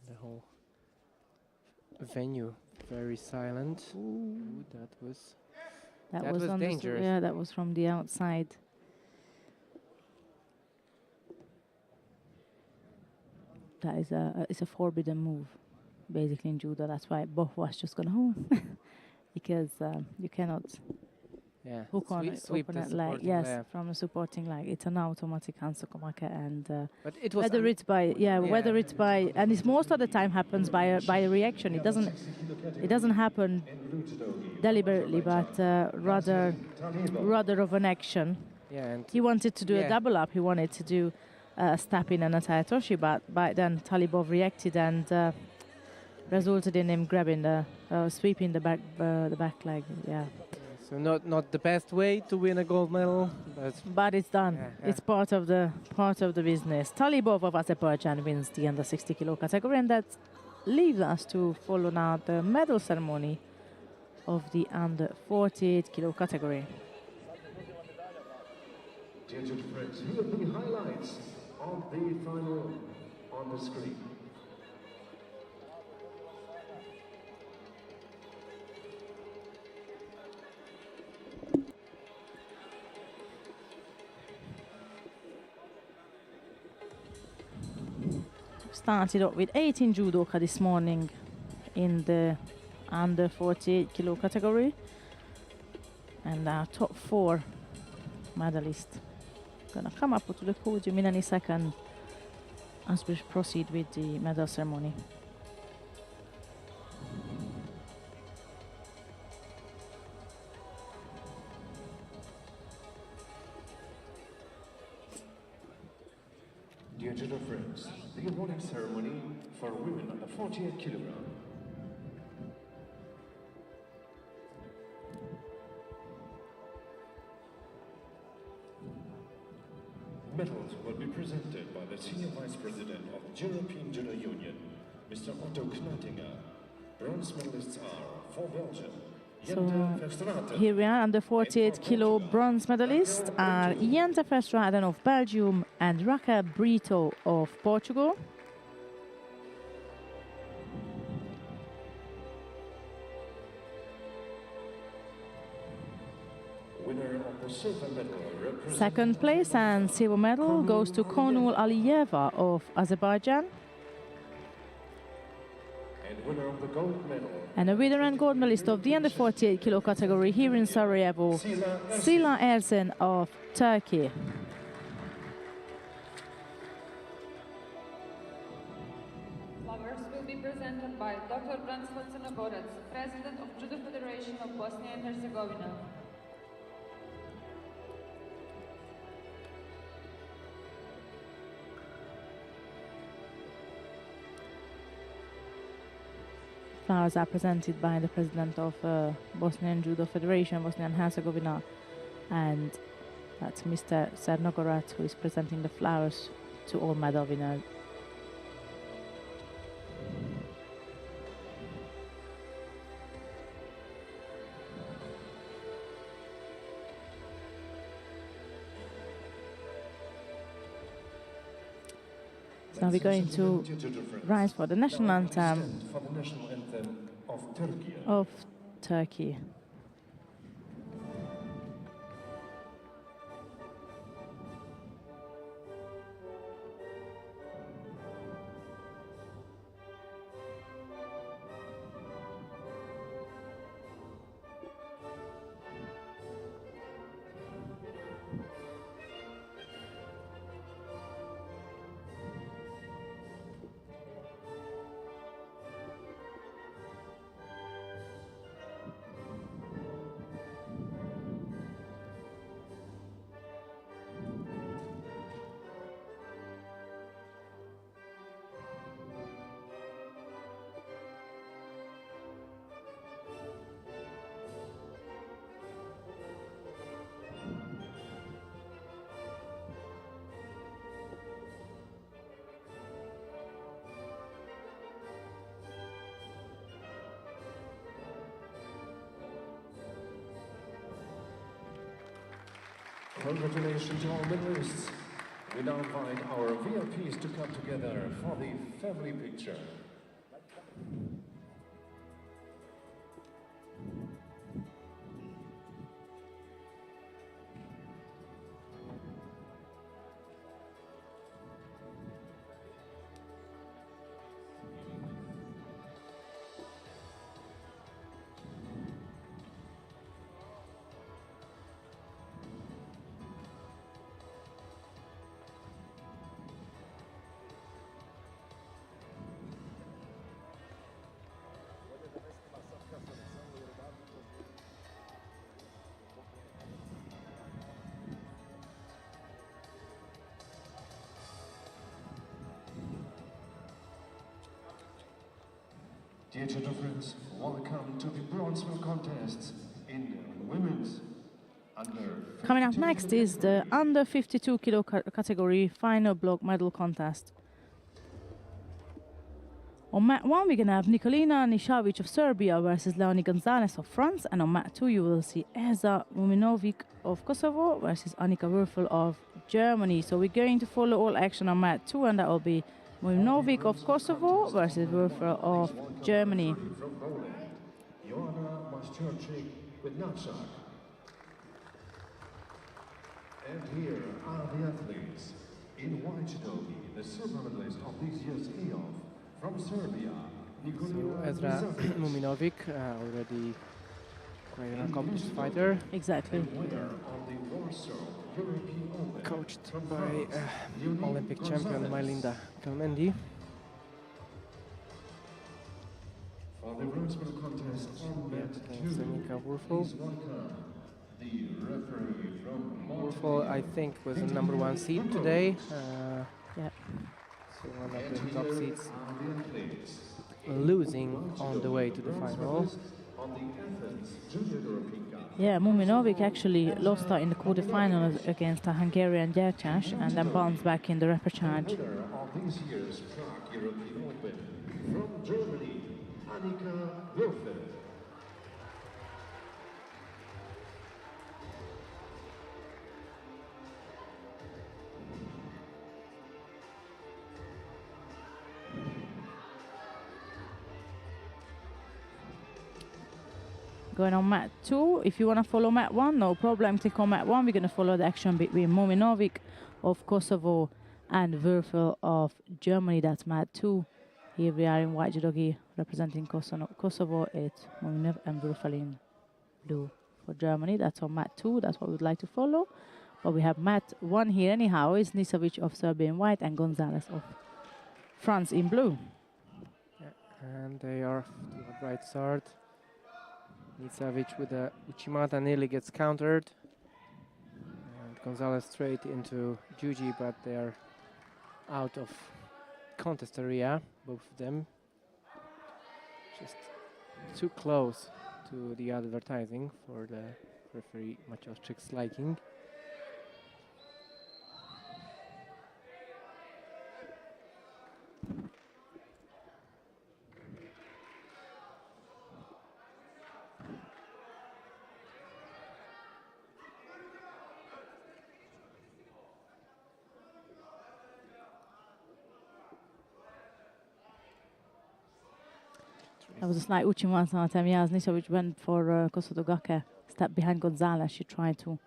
The whole venue very silent. Ooh, that was on dangerous. Yeah, that was from the outside. That is it's a forbidden move, basically in judo. That's why Boh was just gonna because you cannot hook on sweep the opponent leg. supporting Yes, leg. from the supporting leg. It's an automatic hansokomake, and But it was whether it's by whether it's by, and it's most of the time happens by a reaction. It doesn't happen deliberately, but rather of an action. yeah, and He wanted to do a Yeah. double up. He wanted to do a step in and a Tayatoshi, but by then Talibov reacted and resulted in him grabbing sweeping the back leg. Yeah, so not the best way to win a gold medal, but it's done. Yeah, It's part of the business. Talibov of Azerbaijan wins the under 60 kilo category, and that leaves us to follow now the medal ceremony of the under 48 kilo category. Dear judge friends, here are the highlights of the final on the screen. Started up with 18 judoka this morning in the under 48 kilo category, and our top 4 medalists gonna come up to the podium in any second as we proceed with the medal ceremony. Dear judo friends, the awarding ceremony for women under 48 kilogram. Medals will be presented by the Senior Vice President of the European Judo Union, Mr. Otto Knatinger. Bronze medalists are for Belgium. So here we are, under 48 kilo bronze medalists are Jente Verstraeten of Belgium and Raquel Brito of Portugal. Winner of the silver medal. Second place and silver medal goes to Konul Aliyeva of Azerbaijan. And winner of the gold medal. And a winner and gold medalist of the under 48 kilo category here in Sarajevo, Sila Ersen of Turkey. Flowers will be presented by Dr. Branislav Crnogorac, President of Judo Federation of Bosnia and Herzegovina. Flowers are presented by the president of Bosnian Judo Federation, Bosnia and Herzegovina, and that's Mr. Crnogorac, who is presenting the flowers to all medal winners. So we're going to rise for the national anthem. For the national anthem of of Turkey. of Turkey. Congratulations to all medalists. We now invite our VIPs to come together for the family picture. Dear judo friends, welcome to the bronze medal contests in women's under. Coming up next is the under 52 kilo category final block medal contest. On mat 1, we're going to have Nikolina Nishavic of Serbia versus Leonie Gonzalez of France. And on mat 2, you will see Eza Muminovic of Kosovo versus Annika Würfel of Germany. So we're going to follow all action on mat 2, and that will be Muminovic of Kosovo versus Würfel of Germany. From Poland, Joanna Masterczyk with Natsak. And here are the athletes. In white judogi, the silver medalist of this year's playoff from Serbia, So Nikolina Ezra Nishavic. Muminovic, already quite an accomplished fighter, Exactly. Winner of the Warsaw European Open. coached From by France, Leonie Olympic champion Gonzalez. Mylinda Kalmendi. For the bronze medal contest on mat Against 2, Annika Würfel. please welcome the referee from Würfel, I think, was the number 1 seed today. Yeah. So one of And the top here seeds are the athletes. losing on the way to the Bronze final. medalist on the Athens Junior European Cup. Yeah, Muminovic actually lost out in the quarterfinals against a Hungarian Gyertyás and then bounced back in the repechage. Winner of this year's Prague European Open from Germany, Annika Würfel. Going on mat 2, if you want to follow mat 1, no problem, click on mat 1. We're going to follow the action between Muminovic of Kosovo and Würfel of Germany. That's mat 2. Here we are in white judogi representing Kosovo. It's Muminov and Würfel in blue for Germany. That's on mat 2. That's what we'd like to follow. But we have mat 1 here anyhow. It's Nisavic of Serbia in white and Gonzalez of France in blue. And they are to the right start. Nisavic with a Uchimata nearly gets countered. And Gonzalez straight into Juji, but they are out of contest area, both of them. Just too close to the advertising for the referee Maciosczyk's liking. That was a slight Uchimata attempt. Yeah, as Nisovic went for Kosodogake, step behind Gonzalez. She tried to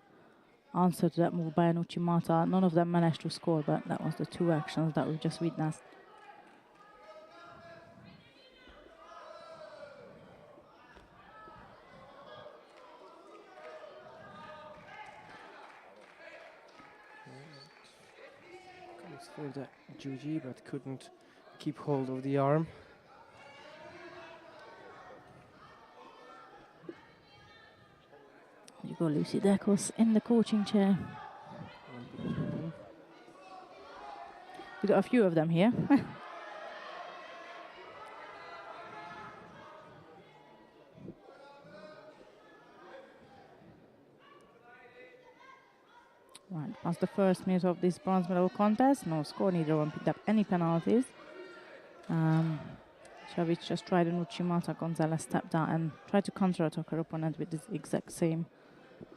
answer to that move by an Uchimata. None of them managed to score, but that was the two actions that we just witnessed. Comes for the Juji, but couldn't keep hold of the arm. You go Lucy Dekos in the coaching chair. We got a few of them here. Right, past the first minute of this bronze medal contest. No score, neither one picked up any penalties. Shavic just tried an Uchimata. Gonzalez stepped out and tried to counter-attack her opponent with this exact same.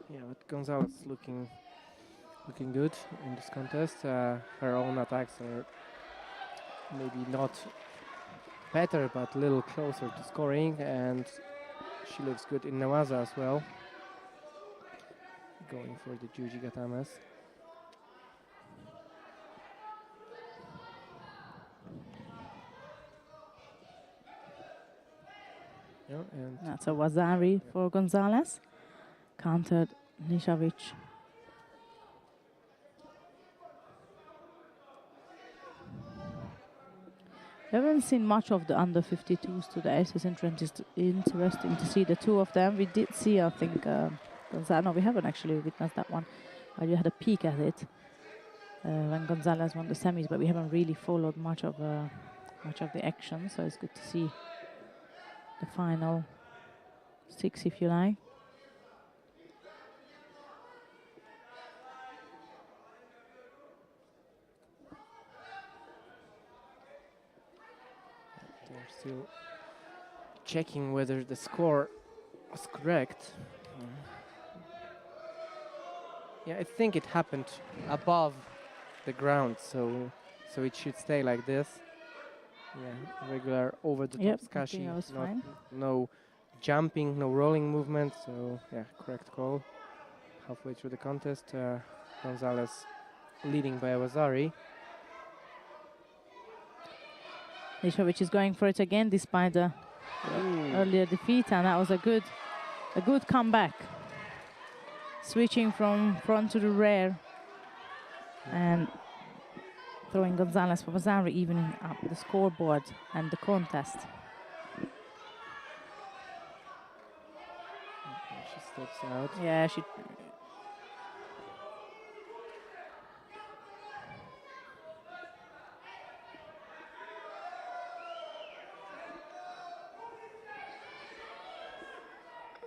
Yeah, but Gonzalez looking good in this contest. Her own attacks are maybe not better, but a little closer to scoring, and she looks good in Nawaza as well. Going for the Juji Gatamas. Yeah, and That's a Wazari for Gonzalez. Countered Nishavic. We haven't seen much of the under 52s today, so it's interesting to see the two of them. We did see, I think, Gonzalez. No, we haven't actually witnessed that one. But you had a peek at it when Gonzalez won the semis, but we haven't really followed much of the action. So it's good to see the final six, if you like. they're still checking whether the score was correct. Yeah, I think it happened above the ground, so it should stay like this. Yeah, regular over-the-top skashi, no jumping, no rolling movement. So yeah, correct call. Halfway through the contest, Gonzalez leading by Awazari. Nishavic is going for it again despite the earlier defeat, and that was a good comeback. Switching from front to the rear and throwing Gonzalez for Awazari, evening up the scoreboard and the contest. She steps out. Yeah, she.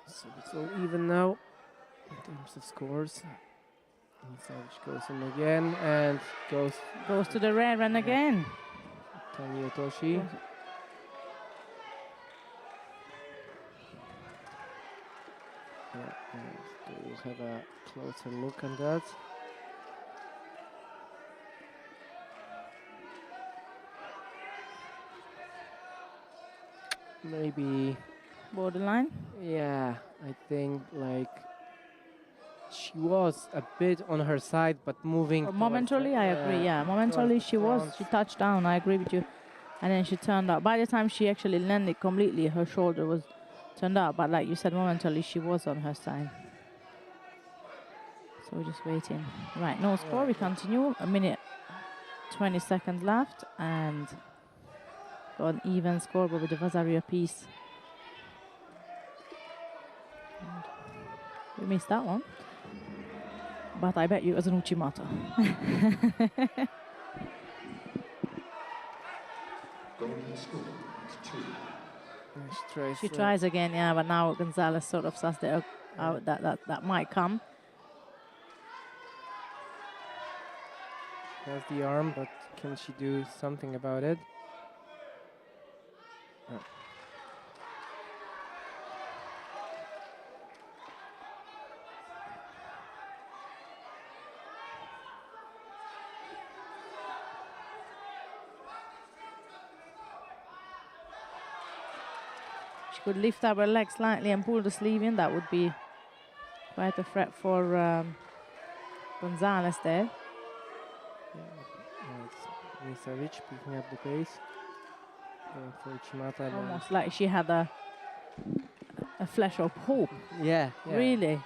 So it's all even now in terms of scores. Savage goes in again and goes to the rear and again. Tanya Otoshi. Yeah, and we'll have a closer look on that. Maybe borderline. Yeah, I think like she was a bit on her side, but moving. Momentarily, I agree. Yeah, momentarily she touched down. I agree with you, and then she turned up. By the time she actually landed completely, her shoulder was turned up. But like you said, momentarily she was on her side. So we're just waiting. Right, no score. We continue. A minute, 20 seconds left, and got an even score, but with the Awazari piece. We missed that one. But I bet you it was an Uchimata. She tries again, yeah, but now Gonzalez sort of sussed it out that might come. Has the arm, but can she do something about it? No. could lift up her leg slightly and pull the sleeve in, that would be quite a threat for Gonzalez there. It's Misavic picking up the pace. Going for Chimata. Almost like she had a flash of hope, Yeah. really.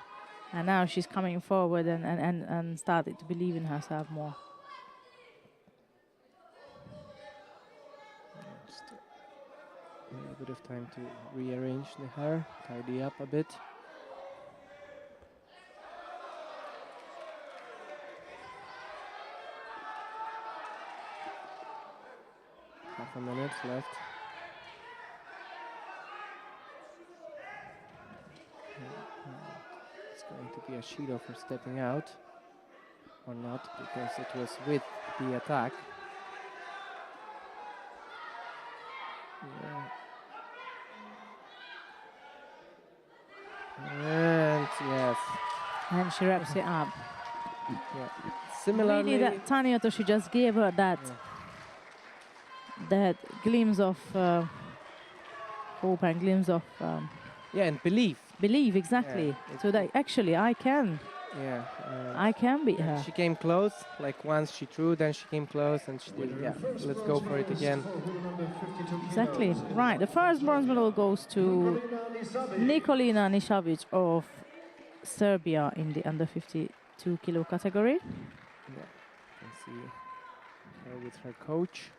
And now she's coming forward and started to believe in herself more. Just a bit of time to rearrange the hair, tidy up a bit. Half a minute left. It's going to be a Shido for stepping out or not, because it was with the attack. And yes. And she wraps it up. Yeah. Similarly, Really, that Tanioto, she just gave her that that glimpse of hope and glimpse of and belief. belief, exactly. Yeah, So that actually I can beat her. She came close, like once she threw, then she came close and she did, let's go for it again. Exactly, right. The first bronze medal goes to Nikolina Nishavic of Serbia in the under 52 kilo category. Yeah, you can see her with her coach.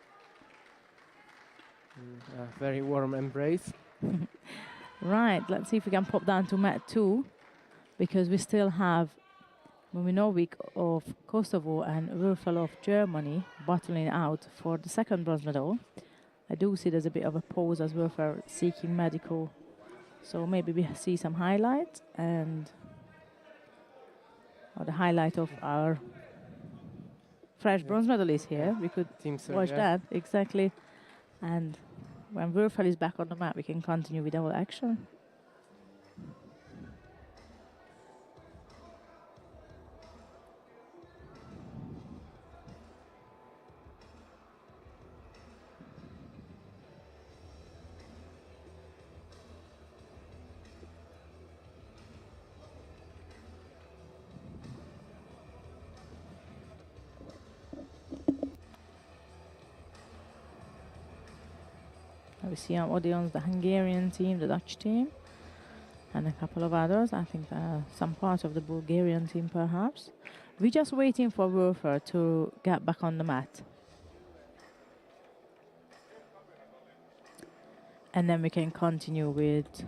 A very warm embrace. Right, let's see if we can pop down to mat 2, because we still have Muminovic of Kosovo and Würfel of Germany battling out for the second bronze medal. I do see there's a bit of a pause as Würfel seeking medical, so maybe we see some highlights and the highlight of our fresh bronze medalist here. We could watch that, exactly. And when Würfel is back on the mat, we can continue with our action. We see our audience, the Hungarian team, the Dutch team, and a couple of others. I think some part of the Bulgarian team, perhaps. We're just waiting for Würfel to get back on the mat. And then we can continue with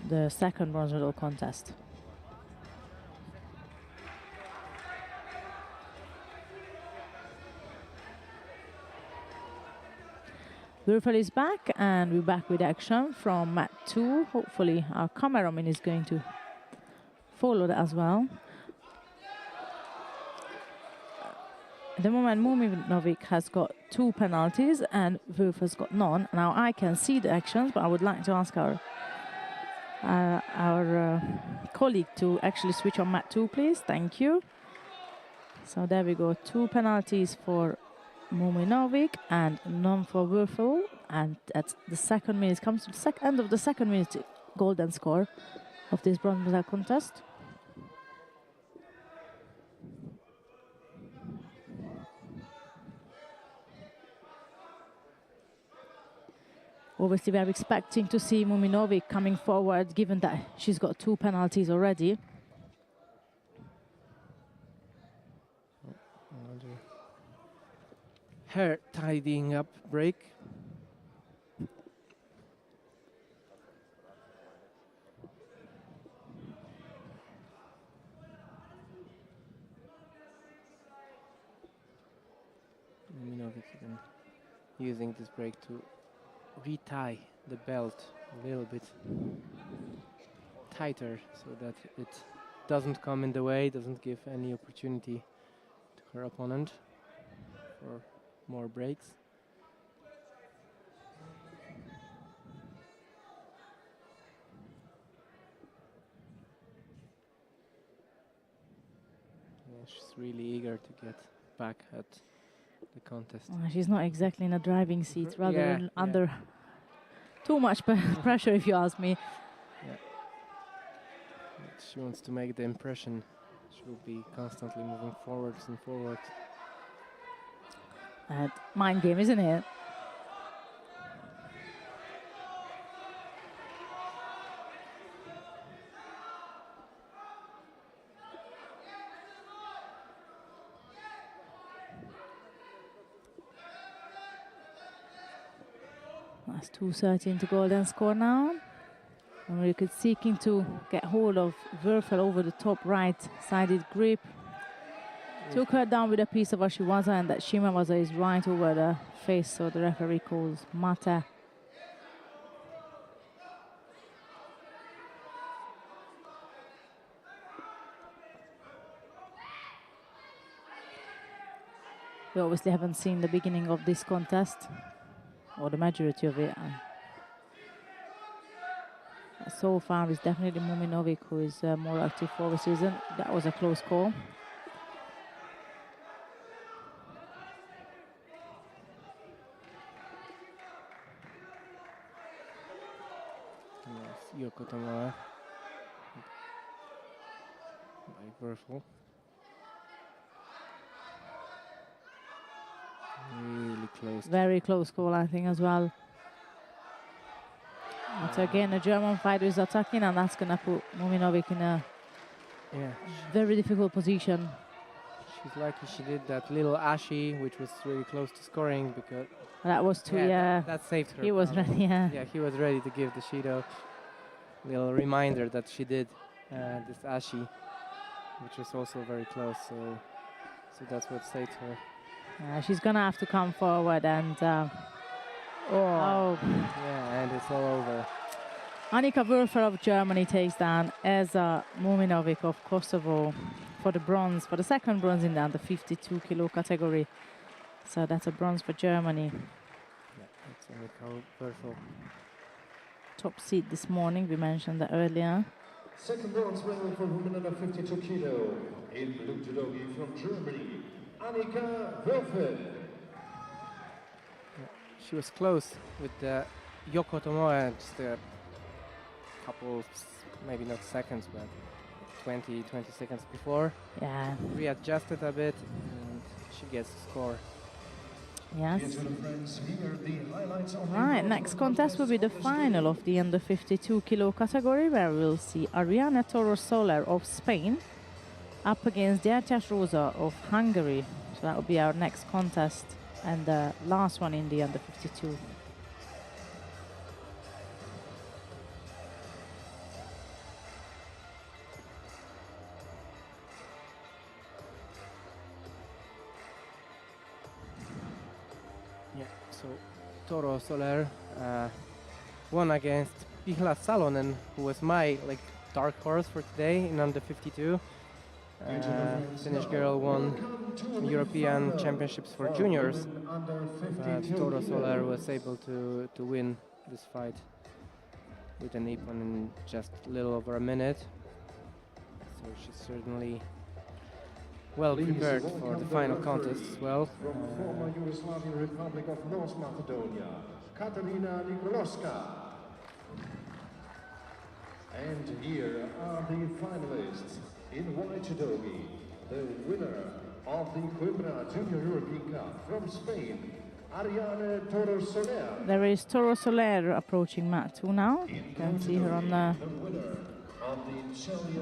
the second bronze medal contest. Würfel is back, and we're back with action from mat 2. Hopefully our cameraman is going to follow that as well. At the moment, Muminovic has got 2 penalties and Würfel's got none. Now I can see the actions, but I would like to ask our colleague to actually switch on mat 2, please. Thank you. So there we go, 2 penalties for Muminovic and none for Würfel, and at the second minute comes to the end of the second minute golden score of this bronze medal contest. Obviously, we are expecting to see Muminovic coming forward, given that she's got 2 penalties already. Hair tidying up break. Muminovic even using this break to retie the belt a little bit tighter so that it doesn't come in the way, doesn't give any opportunity to her opponent for more breaks. Yeah, she's really eager to get back at the contest. She's not exactly in a driving seat, rather under Too much pressure, if you ask me. Yeah. But she wants to make the impression. She will be constantly moving forwards and forwards. Mind game, isn't it? That's 2:13 to golden score now. And we could seeking to get hold of Werfel over the top right-sided grip. Took her down with a piece of Ashiwaza, and that Shimawaza is right over the face, so the referee calls mata. We obviously haven't seen the beginning of this contest, or the majority of it. So far, it's definitely Muminovic who is more active for the season. That was a close call. Yes, Yoko Tomoe by Werfel. Really close. Very close call, I think, as well. But again, a German fighter is attacking, and that's going to put Muminovic in a very difficult position. She's lucky she did that little ashi, which was really close to scoring, because That was too, that saved her. he was ready, yeah. Yeah, he was ready to give the Shido little reminder that she did this ashi, which was also very close. So that's what saved her. She's going to have to come forward and... Yeah, and it's all over. Annika Werfel of Germany takes down Eza Muminovic of Kosovo for the bronze, for the second bronze in the under 52 kilo category. So that's a bronze for Germany. Yeah, that's Annika Werfel. Top seed this morning, we mentioned that earlier. Second bronze medal for women under 52 kilo in blue judogi from Germany, Annika Werfel. She was close with Yoko Tomoe, just a couple, maybe not seconds, but 20 seconds before. Yeah. Readjusted a bit, and she gets the score. Yes. Right, next contest will be the final of the under 52 kilo category, where we'll see Ariane Toro Soler of Spain up against Gyertyás Rosa of Hungary. So that will be our next contest and the last one in the under 52. Yeah, so Toro Soler won against Pihla Salonen, who was my dark horse for today in under 52. Finnish girl won European Championships for juniors, but Toro Soler was able to win this fight with an Ippon in just a little over a minute. So she's certainly well prepared for the final contest as well. From former Yugoslavian Republic of North Macedonia, Katarina Nikolowska. And here are the finalists in white judogi, the winner of the Coimbra Junior European Cup from Spain, Ariane Toro Soler. There is Toro Soler approaching mat 2 now. You can see her on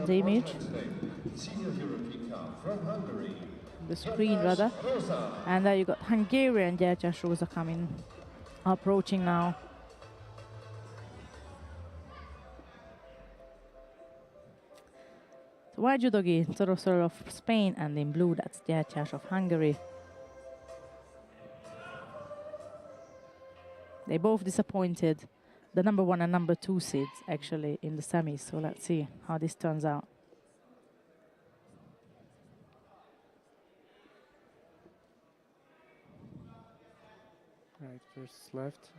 the image. Senior European Cup from Hungary. The screen rather. And there you got Hungarian Gyertyás Rosa coming, approaching now. So white judogi, Toro Soler of Spain, and in blue that's Gyertyás of Hungary. They both disappointed the number 1 and number 2 seeds actually in the semis. So let's see how this turns out. Right versus left.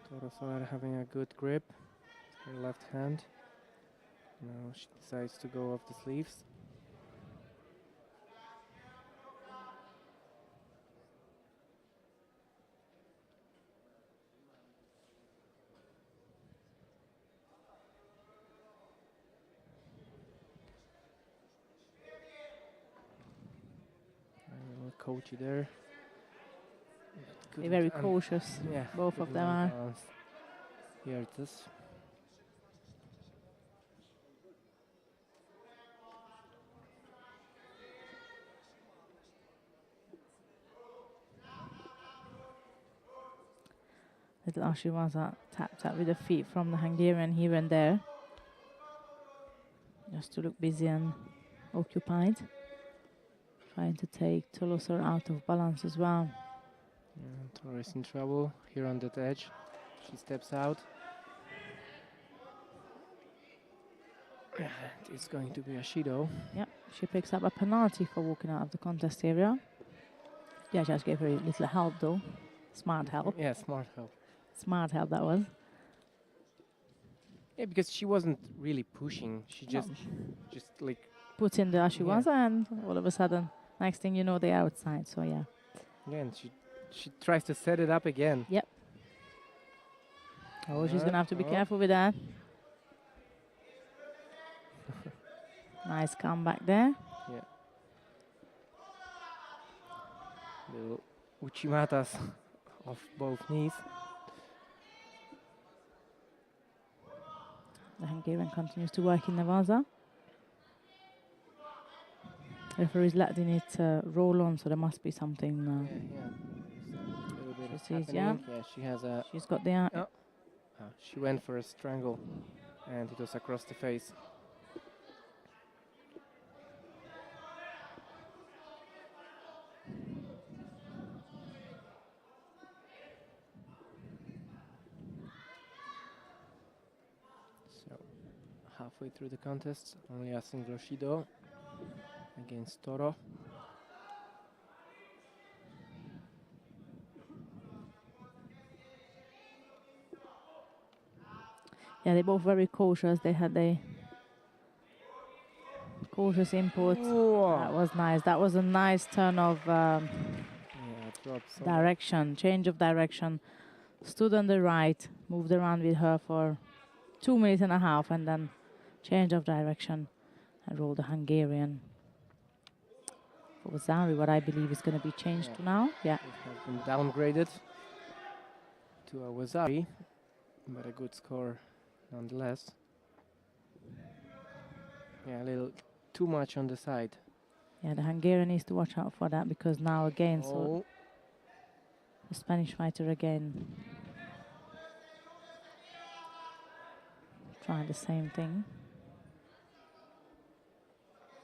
Toro Soler having a good grip, her left hand. Now she decides to go off the sleeves. coachy there. They're very cautious. Yeah, Both of couldn't them well are. balance. Here it is. Little Ashiwaza tap with the feet from the Hungarian here and there. Just to look busy and occupied. Trying to take Tolosar out of balance as well. Yeah, Toro is in trouble here on that edge. She steps out. Yeah, it's going to be a Shido. Yep, she picks up a penalty for walking out of the contest area. Yeah, just gave her a little help though. Smart help. Yeah, smart help. Smart help that was. Yeah, because she wasn't really pushing. She just like Put in the Ashiwaza and all of a sudden, next thing you know, they're outside. So yeah. again she tries to set it up again. Yep. Oh, she's gonna have to be careful with that. Nice comeback there. Yeah. Little Uchimatas off both knees. The Hungarian continues to work in Navaza. Referee's letting it roll on, so there must be something. Yeah. A little bit She sees, happening. Yeah, she has a. She's got the. She went for a strangle, and it was across the face. So, halfway through the contest, only a single Shido against Toro. Yeah, they're both very cautious. They had a cautious input. Whoa. That was nice. That was a nice turn of Yeah, dropped so direction, change of direction. Stood on the right, moved around with her for 2.5 minutes, and then change of direction and rolled the Hungarian. For Zari, what I believe is going to be changed to now. Yeah. It has been downgraded to a Wazari, but a good score nonetheless. Yeah, a little too much on the side. Yeah, the Hungarian needs to watch out for that because now again, so the Spanish fighter again trying the same thing.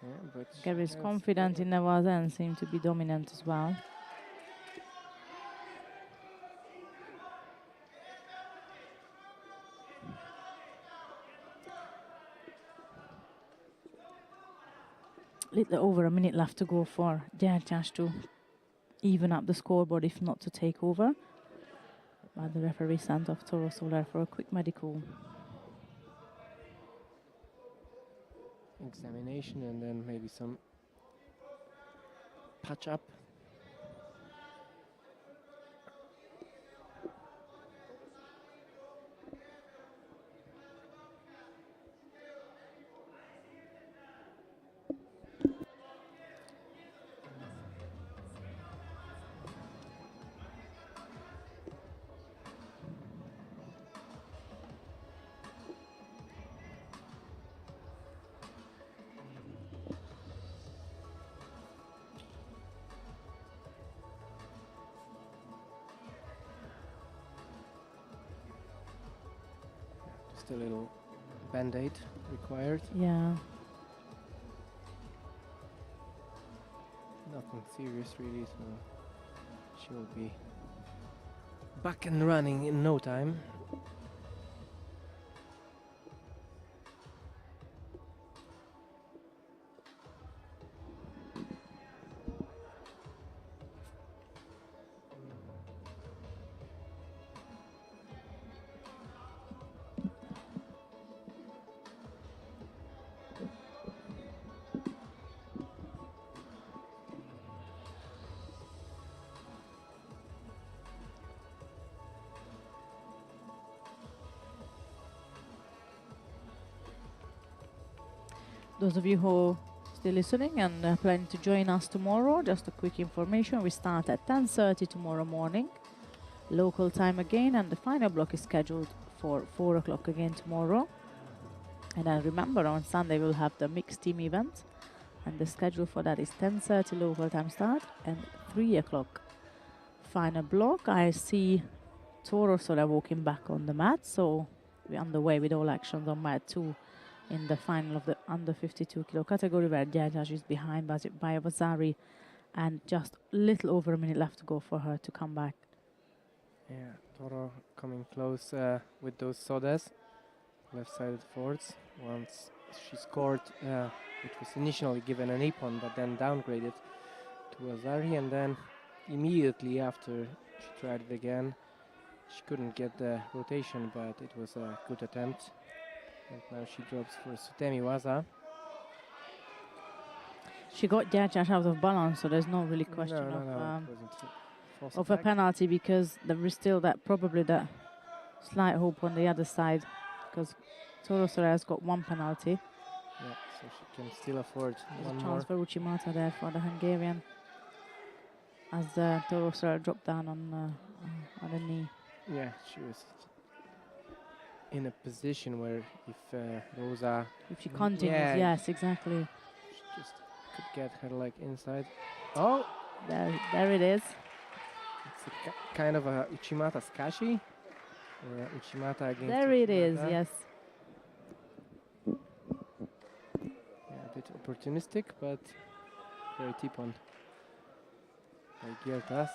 Yeah, but Gary is confident in Navaza and seemed to be dominant as well. Little over a minute left to go for Derchash to even up the scoreboard, if not to take over. But the referee sent off Toro Soler for a quick medical. Examination and then maybe some patch up. Just a little band-aid required. Yeah. Nothing serious really, so she will be back and running in no time. Those of you who still listening and planning to join us tomorrow, just a quick information. We start at 10:30 tomorrow morning, local time again, and the final block is scheduled for 4 o'clock again tomorrow. And then remember, on Sunday we'll have the mixed team event, and the schedule for that is 10:30 local time start and 3 o'clock final block. I see Toro Sora walking back on the mat, so we're underway with all actions on mat 2 in the final of the under 52 kilo category, where Gyergyás is behind by Vasari, and just a little over a minute left to go for her to come back. Yeah, Toro coming close with those sodas, left-sided forwards. Once she scored, it was initially given an Ippon, but then downgraded to Vasari, and then immediately after she tried it again, she couldn't get the rotation, but it was a good attempt. And now she drops for Sutemi Waza. She got Gyergyás out of balance, so there's no really question No, it wasn't false of a attack. penalty, because there is still probably that slight hope on the other side, because Toro Sora has got 1 penalty. Yeah, so she can still afford There's one a more. chance for Uchimata there for the Hungarian, as Toro Sora dropped down on the knee. Yeah, she was in a position where if Rosa, If she continues, Yeah. yes, exactly. she just could get her leg inside. Oh, There it is. it's a kind of a Uchimata Skashi. Or Uchimata against There it is, Uchimata. yes. Yeah, a bit opportunistic, but very tip-on by Gyergyás.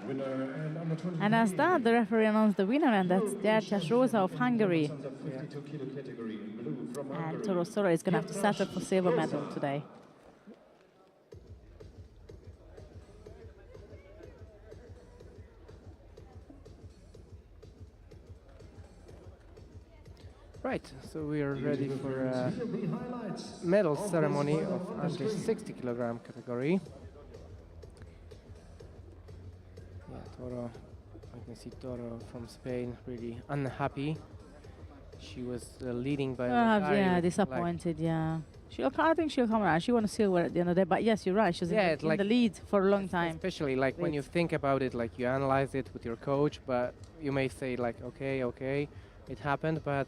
Winner and under 20. And as that, the referee announced the winner, and that's Gyergyás Rosa of Hungary. Under 52 kilo category in blue from And Hungary. Toro Sora is going to have to settle for silver medal today. Right, so we are ready for Here the highlights medal of this ceremony final of of under this game. 60 kilogram category. Yeah, Toro, I can see Toro from Spain really unhappy. She was leading by Vasari Yeah, with, disappointed, yeah. I think she'll come around. She won a silver at the end of the day, but yes, you're right. She's Yeah, in, it's in like- the lead for a long time. especially like when you Wait. think about it, like you analyze it with your coach, but you may say like, okay, it happened, but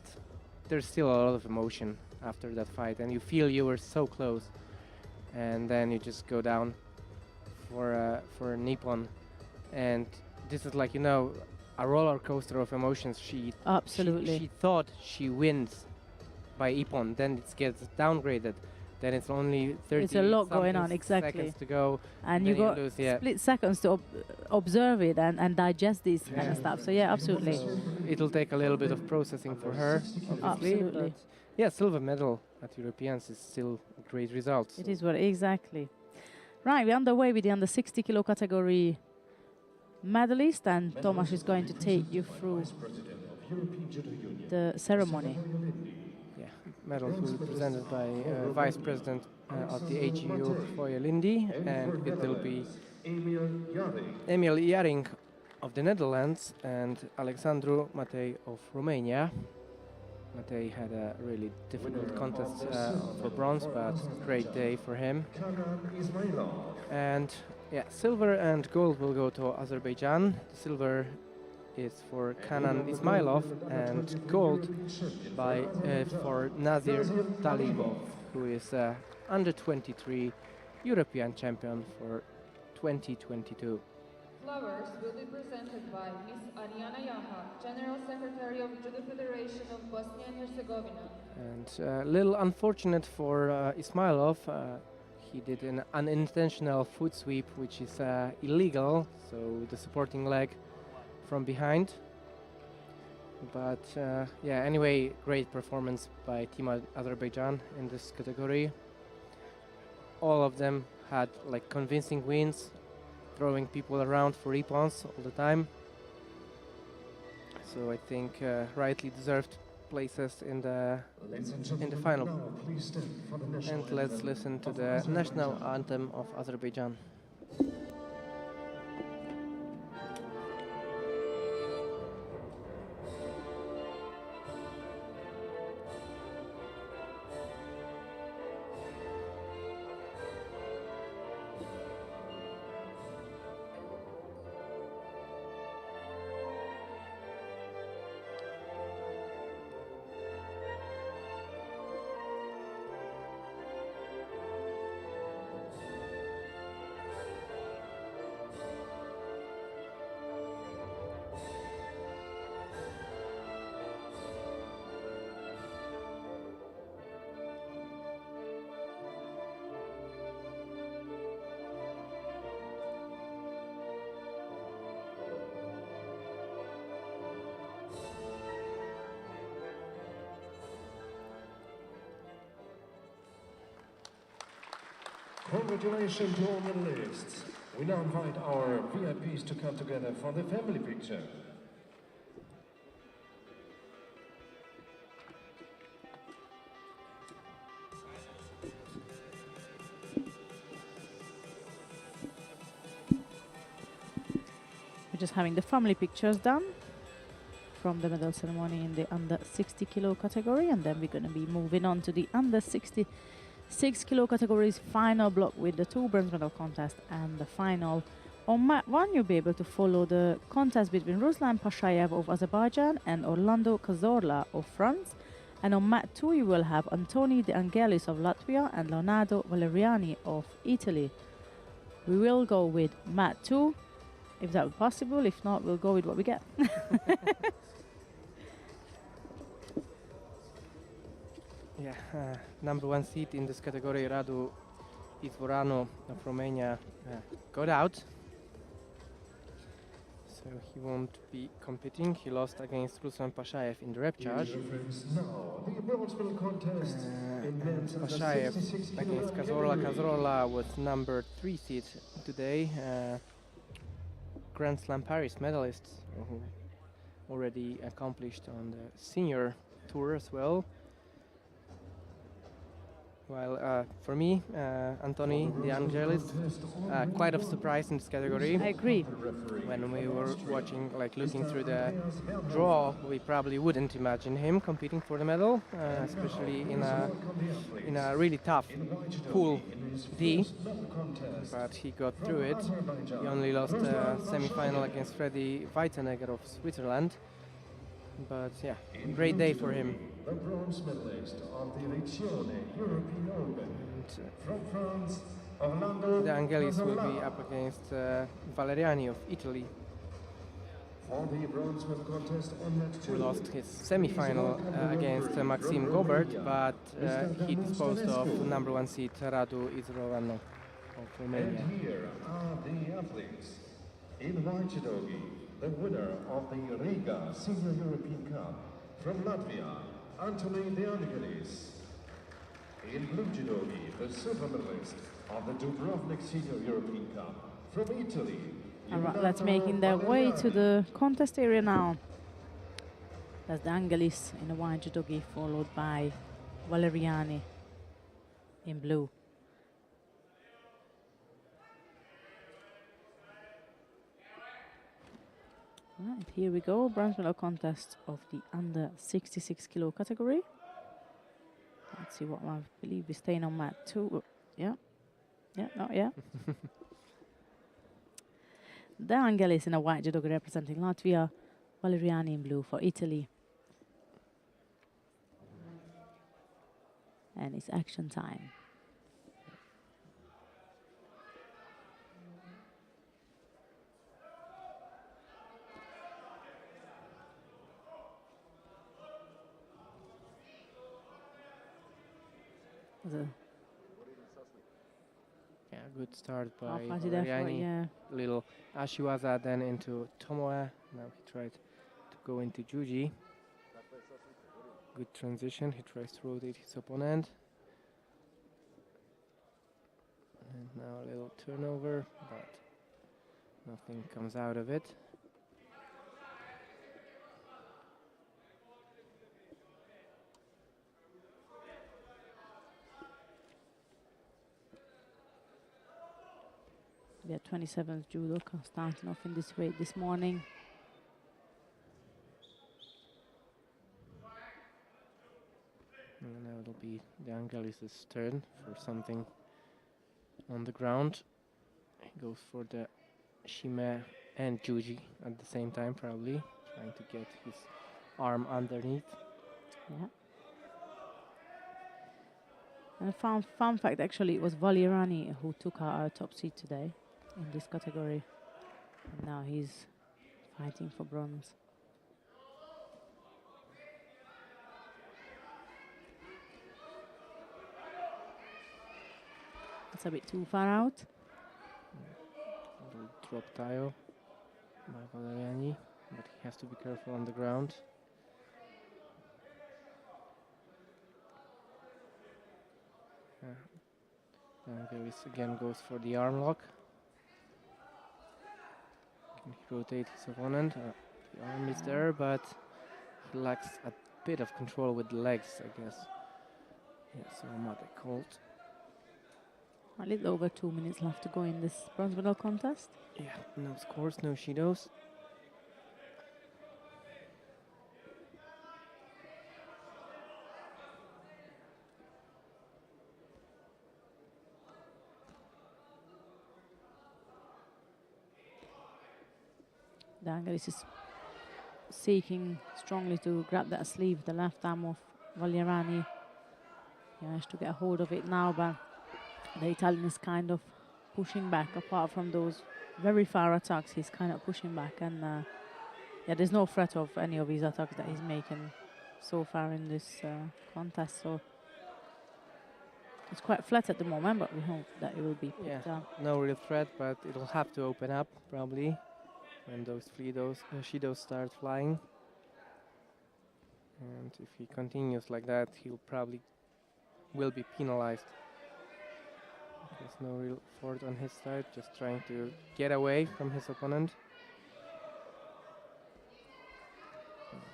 there's still a lot of emotion after that fight, and you feel you were so close, and then you just go down for a Nippon, and this is like, you know, a roller coaster of emotions. Absolutely. She thought she wins by Ippon, then it gets downgraded, then it's only 30 It's a lot going on, something exactly. seconds to go, And then you got lose, yeah. split seconds to observe it and digest this kind of stuff. So yeah, absolutely. So it'll take a little bit of processing for her, obviously. Absolutely. But yeah, silver medal at Europeans is still a great result. It is what exactly. Right, we're underway with the under 60 kilo category medalist, and Tomasz is going to take you through Vice President of European Judo Union. the ceremony. Yeah, medals will be presented by Vice President of the AGU, Foye Lindy, and it will be Emil Jaring. Emil Jaring of the Netherlands and Alexandru Matei of Romania. Matei had a really difficult contest for bronze, but great day for him. Karan Ismailov. And yeah, silver and gold will go to Azerbaijan. Silver is for Kanan Ismailov, and gold for Nazir Talibov, who is under 23 European champion for 2022. Flowers will be presented by Ms. Ariana Yaha, General Secretary of Judo Federation of Bosnia and Herzegovina. And a little unfortunate for Ismailov, he did an unintentional foot sweep, which is illegal, so the supporting leg from behind. But yeah, anyway, great performance by Team Azerbaijan in this category. All of them had like convincing wins, throwing people around for Ippons all the time. So I think rightly deserved places in the Ladies and gentlemen, final. now please stand for the national And let's anthem listen to of the Azerbaijan. national anthem of Azerbaijan. Congratulations to all medalists. We now invite our VIPs to come together for the family picture. We're just having the family pictures done from the medal ceremony in the under 60 kilo category, and then we're going to be moving on to the under 66 kilo categories final block with the 2 bronze medal contest and the final. On mat 1 you'll be able to follow the contest between Ruslan Pashayev of Azerbaijan and Orlando Cazorla of France, and on mat 2 you will have Antoni De Angelis of Latvia and Leonardo Valeriani of Italy. We will go with mat 2 if that was possible. If not, we'll go with what we get. Yeah, number 1 seat in this category, Radu Izvorano of Romania, got out. So he won't be competing. He lost against Ruslan Pashayev in the rep charge. Now, the bronze medal contest in And men's under Pashayev 66 kilo against category. Cazorla. Cazorla was number 3 seed today. Grand Slam Paris medalist who already accomplished on the senior tour as well. While for me, Antoni De Angelis, quite of surprise in this category. I agree. When we were watching, like looking through the draw, we probably wouldn't imagine him competing for the medal, especially in a really tough pool D. But he got through it. He only lost a semi-final against Freddy Weitenegger of Switzerland. But yeah, great day for him. The bronze medalist of the Edizione European Open from France, Orlando De Angelis will be Cazorla. up against Valeriani of Italy, For the bronze medal contest on that who two. lost his semi-final against Maxime Gobert, but he disposed of number 1 seed Radu Izvorano of Romania. And here are the athletes. In white judogi, the winner of the Riga Senior European Cup from Latvia, Antoni De Angelis. In blue judogi, the silver medalist of the Dubrovnik Senior European Cup from Italy. All right, that's making their way to the contest area now. That's De Angelis in the white judogi, followed by Valeriani in blue. Right, here we go, bronze medal contest of the under 66 kilo category. Let's see what I believe we're staying on mat 2. Yeah, yeah. De Angelis in a white judogi representing Latvia, Valeriani in blue for Italy. And it's action time. Yeah, good start by How far is he there for? Valeriani. Yeah. Little Ashiwaza, then into Tomoe. Now he tried to go into Juji. Good transition. He tries to rotate his opponent. And now a little turnover, but nothing comes out of it. We had 27th judoka starting off in this weight this morning. And now it'll be De Angelis' turn for something on the ground. He goes for the Shime and Juji at the same time, probably trying to get his arm underneath. Yeah. And a fun fact, actually, it was Valeriani who took our top seed today in this category. And now he's fighting for bronze. It's a bit too far out. Little drop tile by Valeriani, but he has to be careful on the ground. Dangelis again goes for the arm lock. Can he rotate his opponent? The arm is there, but he lacks a bit of control with the legs, I guess. Yeah, so what they called. A little over 2 minutes left to go in this bronze medal contest. Yeah, no scores, no shidos. Dangelis is seeking strongly to grab that sleeve, the left arm of Vagliarani. He has to get a hold of it now, but the Italian is kind of pushing back. Apart from those very far attacks, he's kind of pushing back, and yeah, there's no threat of any of his attacks that he's making so far in this contest. So it's quite flat at the moment, but we hope that it will be picked up. No real threat, but it'll have to open up probably when those shidos start flying. And if he continues like that, he'll probably will be penalized. There's no real effort on his side, just trying to get away from his opponent.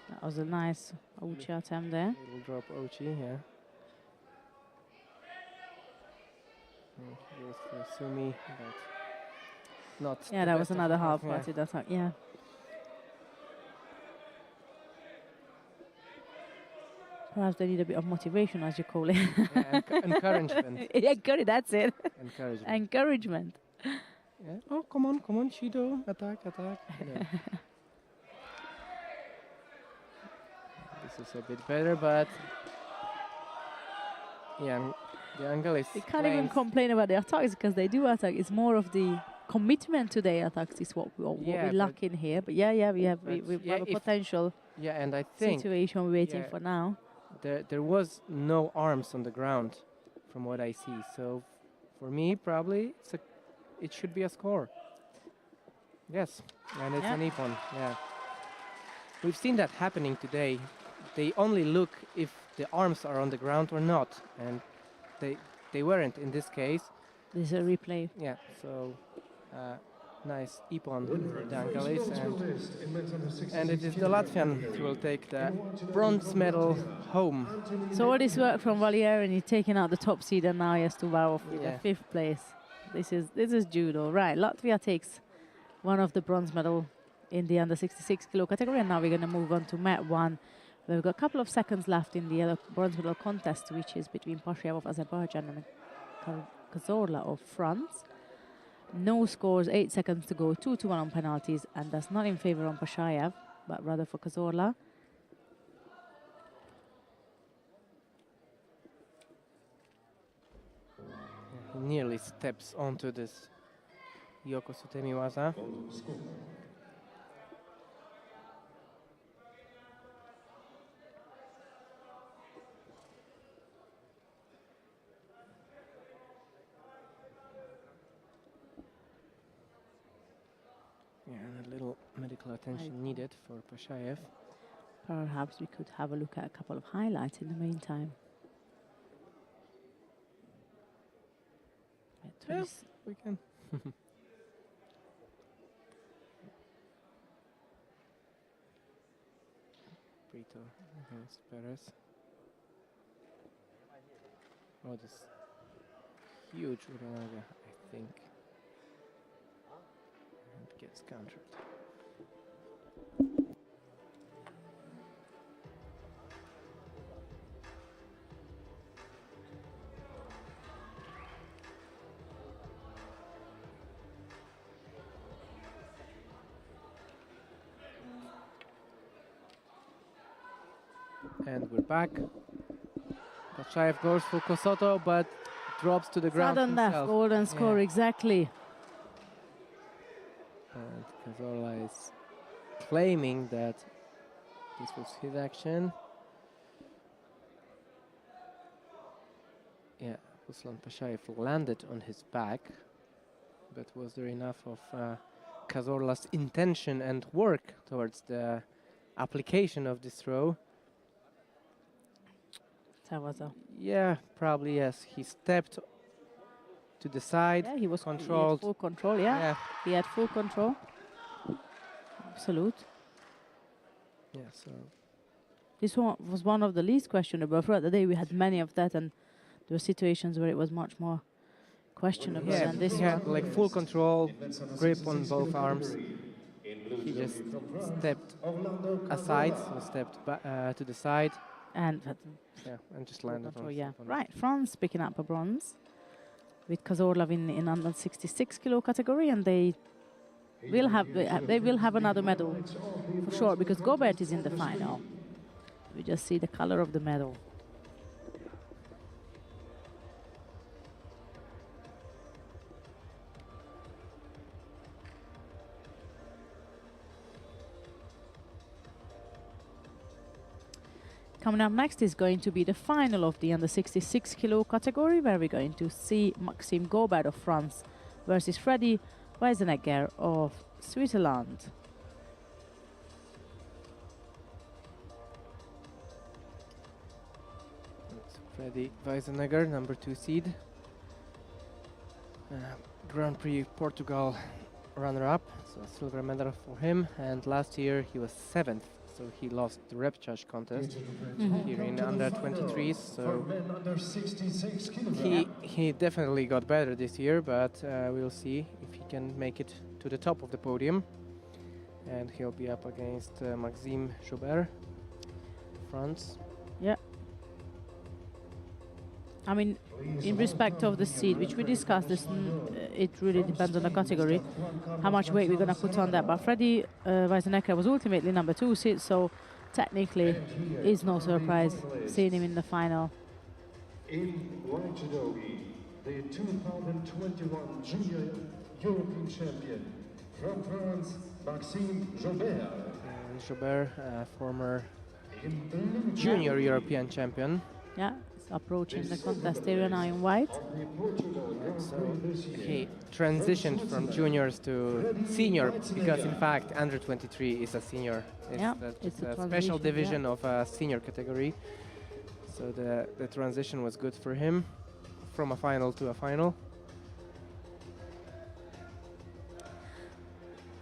That was a nice Uchi attempt there. Little drop Ochi, yeah. And he goes for Sumi, but not. Yeah, the that was best of another luck, half-hearted attack, yeah. Perhaps they need a bit of motivation, as you call it. Yeah, encouragement. Yeah, that's it. Encouragement. Encouragement. Yeah. Oh, come on, Shido, attack. Yeah. This is a bit better, but yeah, the Angelis. They can't even complain about the attacks because they do attack. It's more of the commitment to their attacks is what we lack in here. But yeah, we have a potential and I think situation we're waiting for now. There was no arms on the ground, from what I see. So for me, probably it should be a score. Yes, and it's an Ippon. Yeah, we've seen that happening today. They only look if the arms are on the ground or not, and they weren't in this case. This is a replay. Yeah, so nice Ippon for Dangelis, and it is the Latvian who will take the bronze medal home. So all this work from Vagliarani, taking out the top seed, and now he has to vow off with the 5th place. This is judo, right? Latvia takes one of the bronze medal in the under 66 kilo category, and now we're going to move on to mat 1. We've got a couple of seconds left in the other bronze medal contest, which is between Pashayev of Azerbaijan and Cazorla of France. No scores, 8 seconds to go, 2-1 on penalties, and that's not in favor on Pashayev, but rather for Cazorla. He nearly steps onto this Yoko Sutemi waza. And a little medical attention needed for Pashayev. Perhaps we could have a look at a couple of highlights in the meantime. Yes, we can. Brito against Perez. Oh, this huge Uranaga, I think. And gets countered. And we're back. Pashayev goes for Kosoto, but drops to the ground Sudden death, himself. golden score, exactly. And Cazorla is claiming that this was his action. Yeah, Ruslan Pashayev landed on his back, but was there enough of Cazorla's intention and work towards the application of this throw? That was a Yeah, probably yes. He stepped to the side. Yeah, he was controlled. He had full control. Yeah. Yeah. He had full control. Absolute. Yeah. So This one was one of the least questionable. Throughout the day, we had many of that, and there were situations where it was much more questionable yeah, than this he had one. like full control, grip on both arms. He just stepped aside, so stepped to the side. And Yeah, and just full landed control, on. yeah. on Right, France picking up a bronze with Kazorlav in under 66 kilo category, and they will have another medal for sure, because Gobert is in the final. We just see the color of the medal. Coming up next is going to be the final of the under 66 kilo category, where we're going to see Maxime Gobert of France versus Freddy Weisenegger of Switzerland. It's Freddy Weisenegger, number 2 seed. Grand Prix Portugal runner-up, so a silver medal for him. And last year he was 7th, so he lost the repechage contest here in under 23s. So he definitely got better this year, but we'll see if he can make it to the top of the podium. And he'll be up against Maxime Gobert, France. Yeah. I mean, in respect of the seed, which we discussed, it really depends on the category, how much weight we're going to put on that. But Freddy Weisenegger was ultimately number 2 seed, so technically is no surprise seeing him in the final. In white judo, the 2021 Junior European Champion from France, Maxime Gobert. Gobert, former Junior European Champion. Yeah, it's approaching the contest area now in white. So he transitioned from juniors to senior, because in fact under 23 is a senior. It's a special division of a senior category. So the transition was good for him, from a final to a final.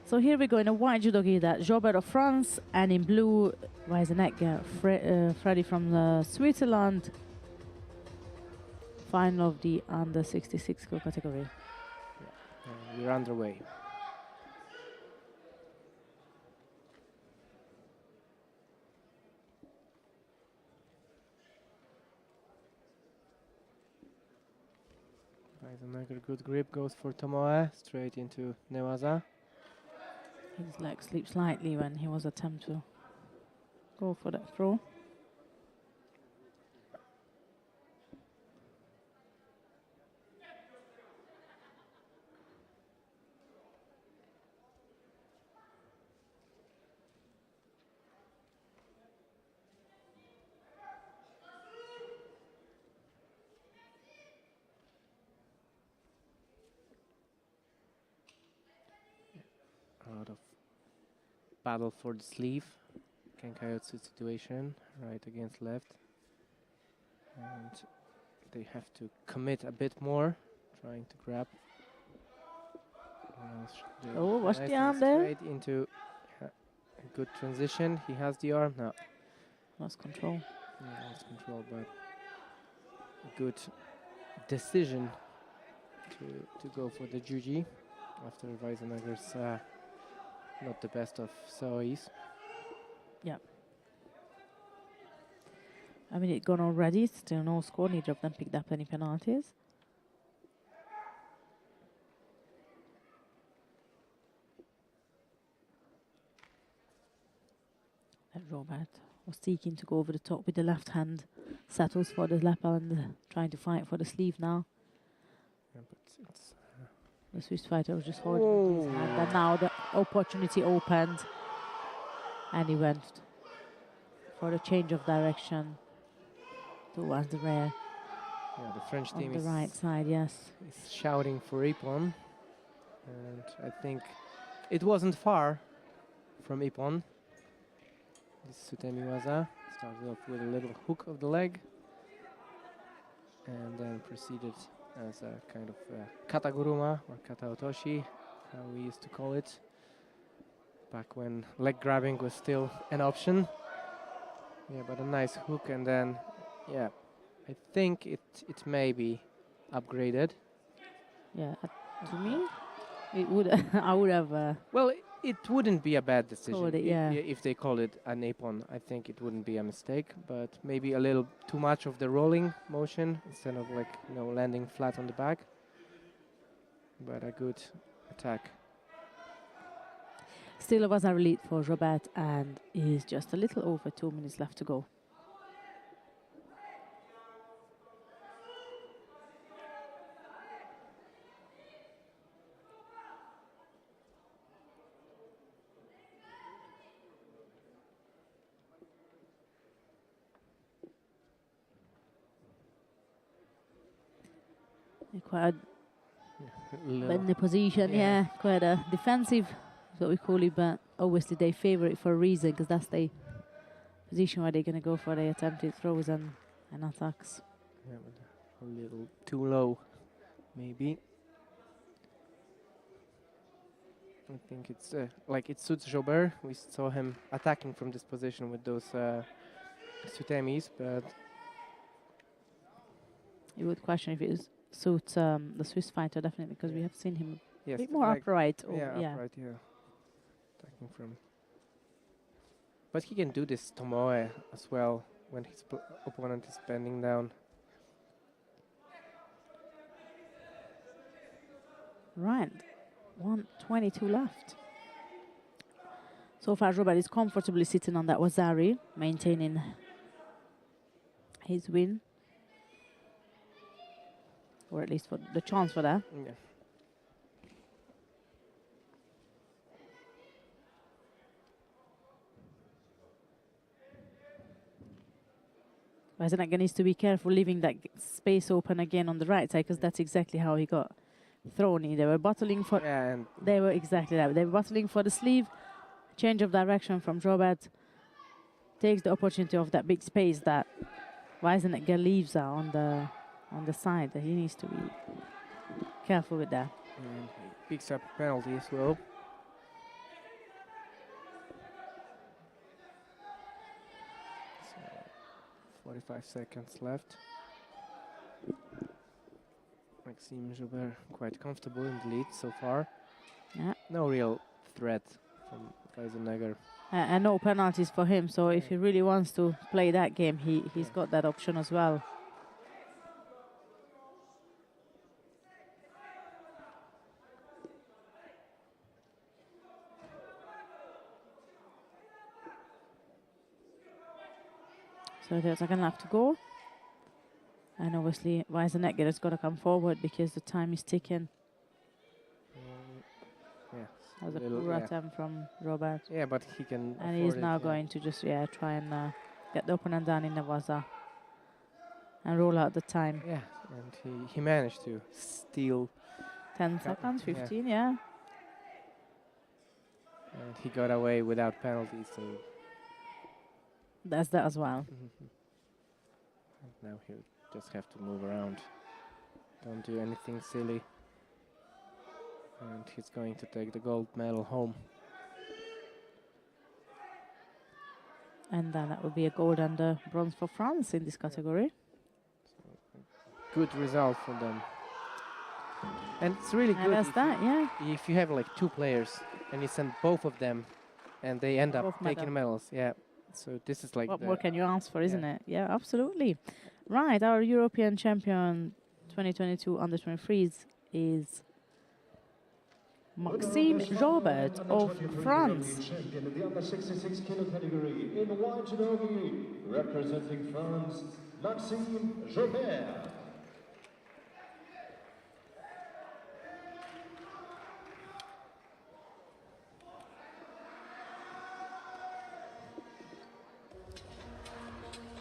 So here we go in a white judogi, that Gobert of France, and in blue Weisenegger, Freddy from Switzerland. Final of the under 66 kilo category. Yeah, we're underway. Weisenegger, good grip, goes for Tomoe, straight into Newaza. His leg slipped slightly when he was attempting to go for that throw. A lot of battle for the sleeve. Kenkaiotsu situation, right against left. And they have to commit a bit more, trying to grab. Oh, watch nice the arm and there. straight into a good transition. He has the arm now. Lost control. Yeah, lost control, but a good decision to go for the juji after Weisenegger's not the best of Sois. Yeah. I mean, it gone already. Still no score. Neither of them picked up any penalties. And Robert was seeking to go over the top with the left hand. Settles for the lapel and trying to fight for the sleeve now. Yeah, but it's The Swiss fighter was just holding his hand, and now the opportunity opened, and he went for a change of direction towards the rear. yeah, the French On team the is right side, yes. shouting for Ippon, and I think it wasn't far from Ippon. This Sutemi Waza started off with a little hook of the leg, and then proceeded as a kind of kataguruma or kata otoshi, how we used to call it back when leg grabbing was still an option. Yeah, but a nice hook, and then, yeah, I think it may be upgraded. Yeah, to me, it would. I would have. Well, it wouldn't be a bad decision Called it, yeah. if they call it a nippon. I think it wouldn't be a mistake, but maybe a little too much of the rolling motion instead of like, you know, landing flat on the back. But a good attack. Still a was a lead for Robert, and is just a little over 2 minutes left to go. Quite in the position, yeah, quite a defensive, is what we call it, but obviously they favor it for a reason, because that's the position where they're going to go for the attempted throws and attacks. Yeah, but a little too low, maybe. I think it's like it suits Jobert. We saw him attacking from this position with those sutemis, but You would question if it suits the Swiss fighter, definitely, because we have seen him yes, a bit more like upright. yeah, upright, yeah, attacking from. But he can do this tomoe as well when his opponent is bending down. Right, 1:22 left. So far, Robert is comfortably sitting on that Wazari, maintaining his win, or at least for the chance for that. Yeah. Weisenegger needs to be careful leaving that space open again on the right side, because that's exactly how he got thrown in. They were battling for. Yeah, and They were exactly that. They were battling for the sleeve. Change of direction from Robert takes the opportunity of that big space that Weisenegger leaves on the side. He needs to be careful with that. and he picks up a penalty as well. So 45 seconds left. Maxime Jobert quite comfortable in the lead so far. Yeah. No real threat from Weisenegger. And no penalties for him. So if he really wants to play that game, he's got that option as well. So there's a second lap to go. And obviously Weisenegger has got to come forward because the time is ticking. Yes. That was a little- poor yeah. attempt from Robert. Yeah, but he can. And he's afford it, now yeah. going to just try and get the opponent down in the waza and roll out the time. Yeah, and he managed to steal, 10 seconds, yeah. 15, yeah. and he got away without penalties. So That's that as well. now he'll just have to move around. Don't do anything silly. And he's going to take the gold medal home. And then that would be a gold and a bronze for France in this category. Good result for them. And it's really And good that's that, yeah. if you have like two players and you send both of them and they end up Both taking medals. Yeah. So this is like What the more can you ask for, isn't yeah. it? Yeah, absolutely. Right, our European champion 2022 under 23s is Maxime Jobert of France. Champion in the under 66 kilo category in white judogi, representing France, Maxime Jobert.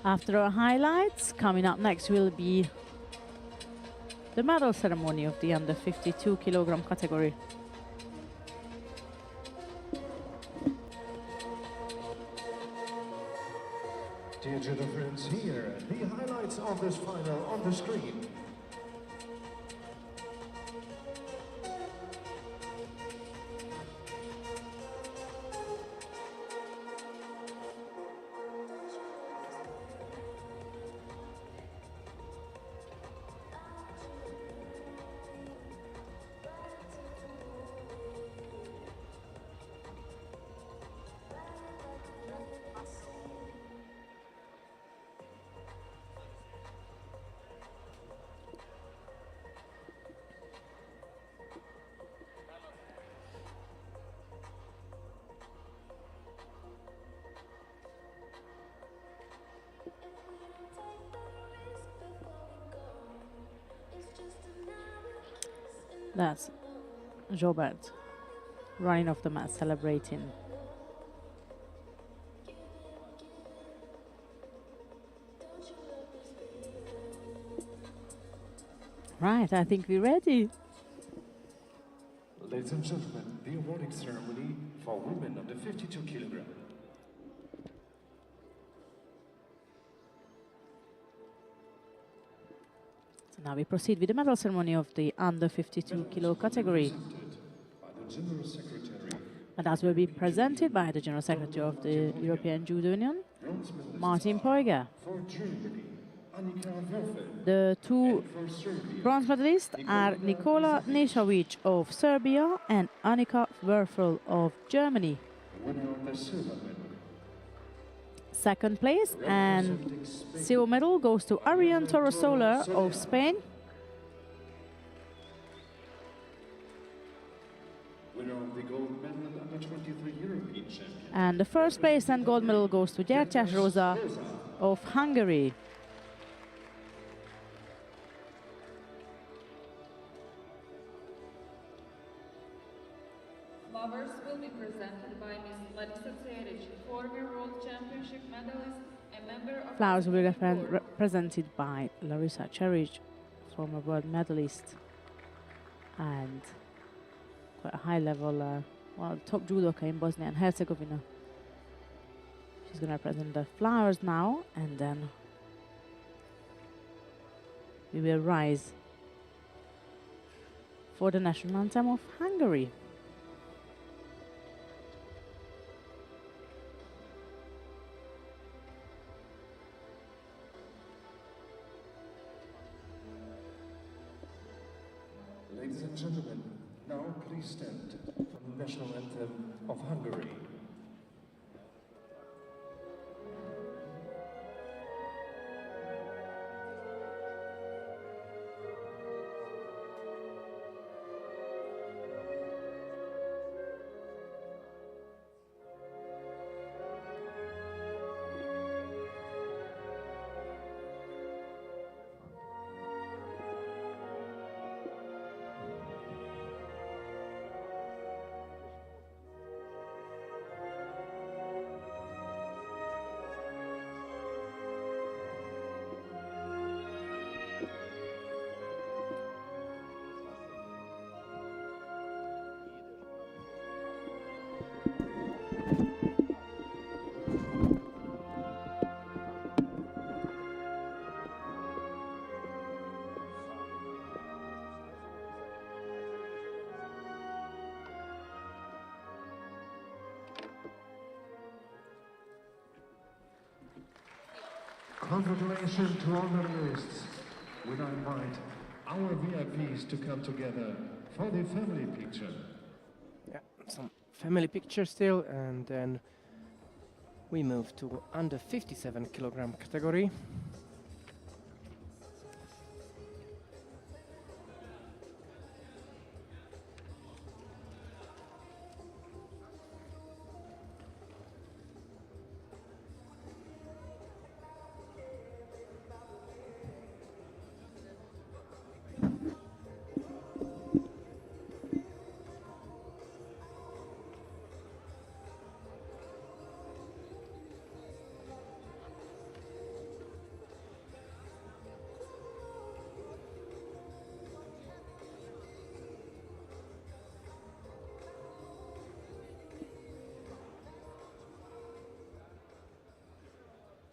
After our highlights, coming up next will be the medal ceremony of the under 52 kilogram category. Dear judo friends, here the highlights of this final on the screen. That's Jobert running off the mat, celebrating. Right, I think we're ready. Ladies and gentlemen, the awarding ceremony for women under 52 kilogram. So now we proceed with the medal ceremony of the under 52 kilo category. By the General Secretary, And that will be presented by the General Secretary of the European Judo Union, bronze medalist Martin Poiger. for Germany, Annika Würfel, The two and for Serbia, bronze medalists are Nikola Nešović of Serbia and Annika Würfel of Germany. the winner of the silver medal. Second place and Representing Spain, silver medal goes to Ariane Torresola of Spain. winner of the gold medal under 23 European champion. And the first place and gold medal goes to Gyertyás Rosa of Hungary. Flowers will be presented by Ms. Larisa Ceric, former World Championship medalist and member of Flowers will be the board. represented by Larisa Ceric, former world medalist and quite a high level, top judoka in Bosnia and Herzegovina. She's going to represent the Flowers now, and then we will rise for the national anthem of Hungary. Ladies and gentlemen, now please stand for the national anthem of Hungary. Congratulations to all medalists. We now invite our VIPs to come together for the family picture. Yeah, some family picture still, and then we move to under 57 kilogram category.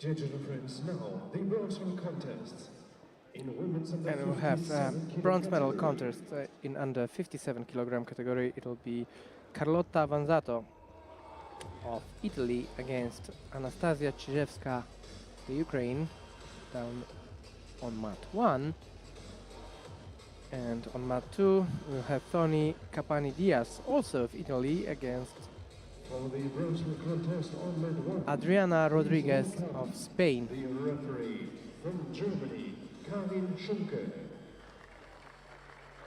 Dear children friends, now the bronze medal contests in women's under And we'll have 57 kilo bronze medal category. contest in under 57 kilogram category. It'll be Carlotta Vanzato of Italy against Anastasia Czyżewska, the Ukraine, down on mat 1. And on mat 2, we'll have Tony Capani Diaz, also of Italy, against For the bronze medal contest on mat 1. Adriana Rodriguez of Spain. The referee from Germany, Karin Schunke.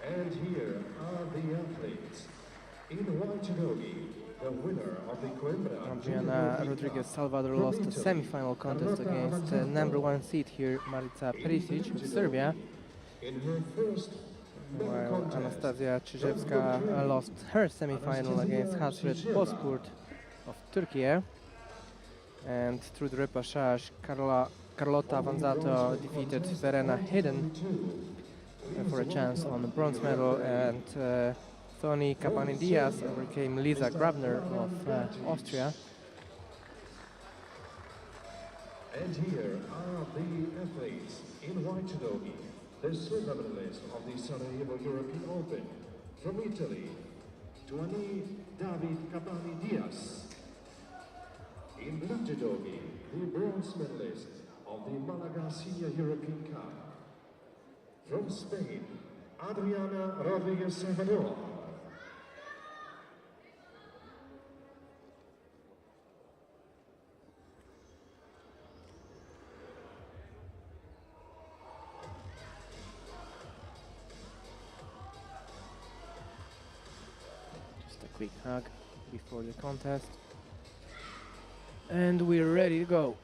And here are the athletes. In white judogi, the winner of the Coimbra Adriana Rodriguez Salvador lost a semi-final contest against number 1 seed here, Marica Perisic of Serbia. In her first while Anastasia Czyżewska lost her semi-final against Hasret Bozkurt of Turkey. And through the repechage, Carlota Vanzato defeated Verena Hidden for a chance on the bronze medal, and Toni Kapani-Diaz overcame Lisa Grabner of Austria. And here are the athletes in white judo. The silver medalist of the Sarajevo European Open from Italy, Toni David Kapani-Diaz. In blue judo, the bronze medalist of the Malaga Senior European Cup from Spain, Adriana Rodriguez Salvador. Just a quick hug before the contest. And we're ready to go.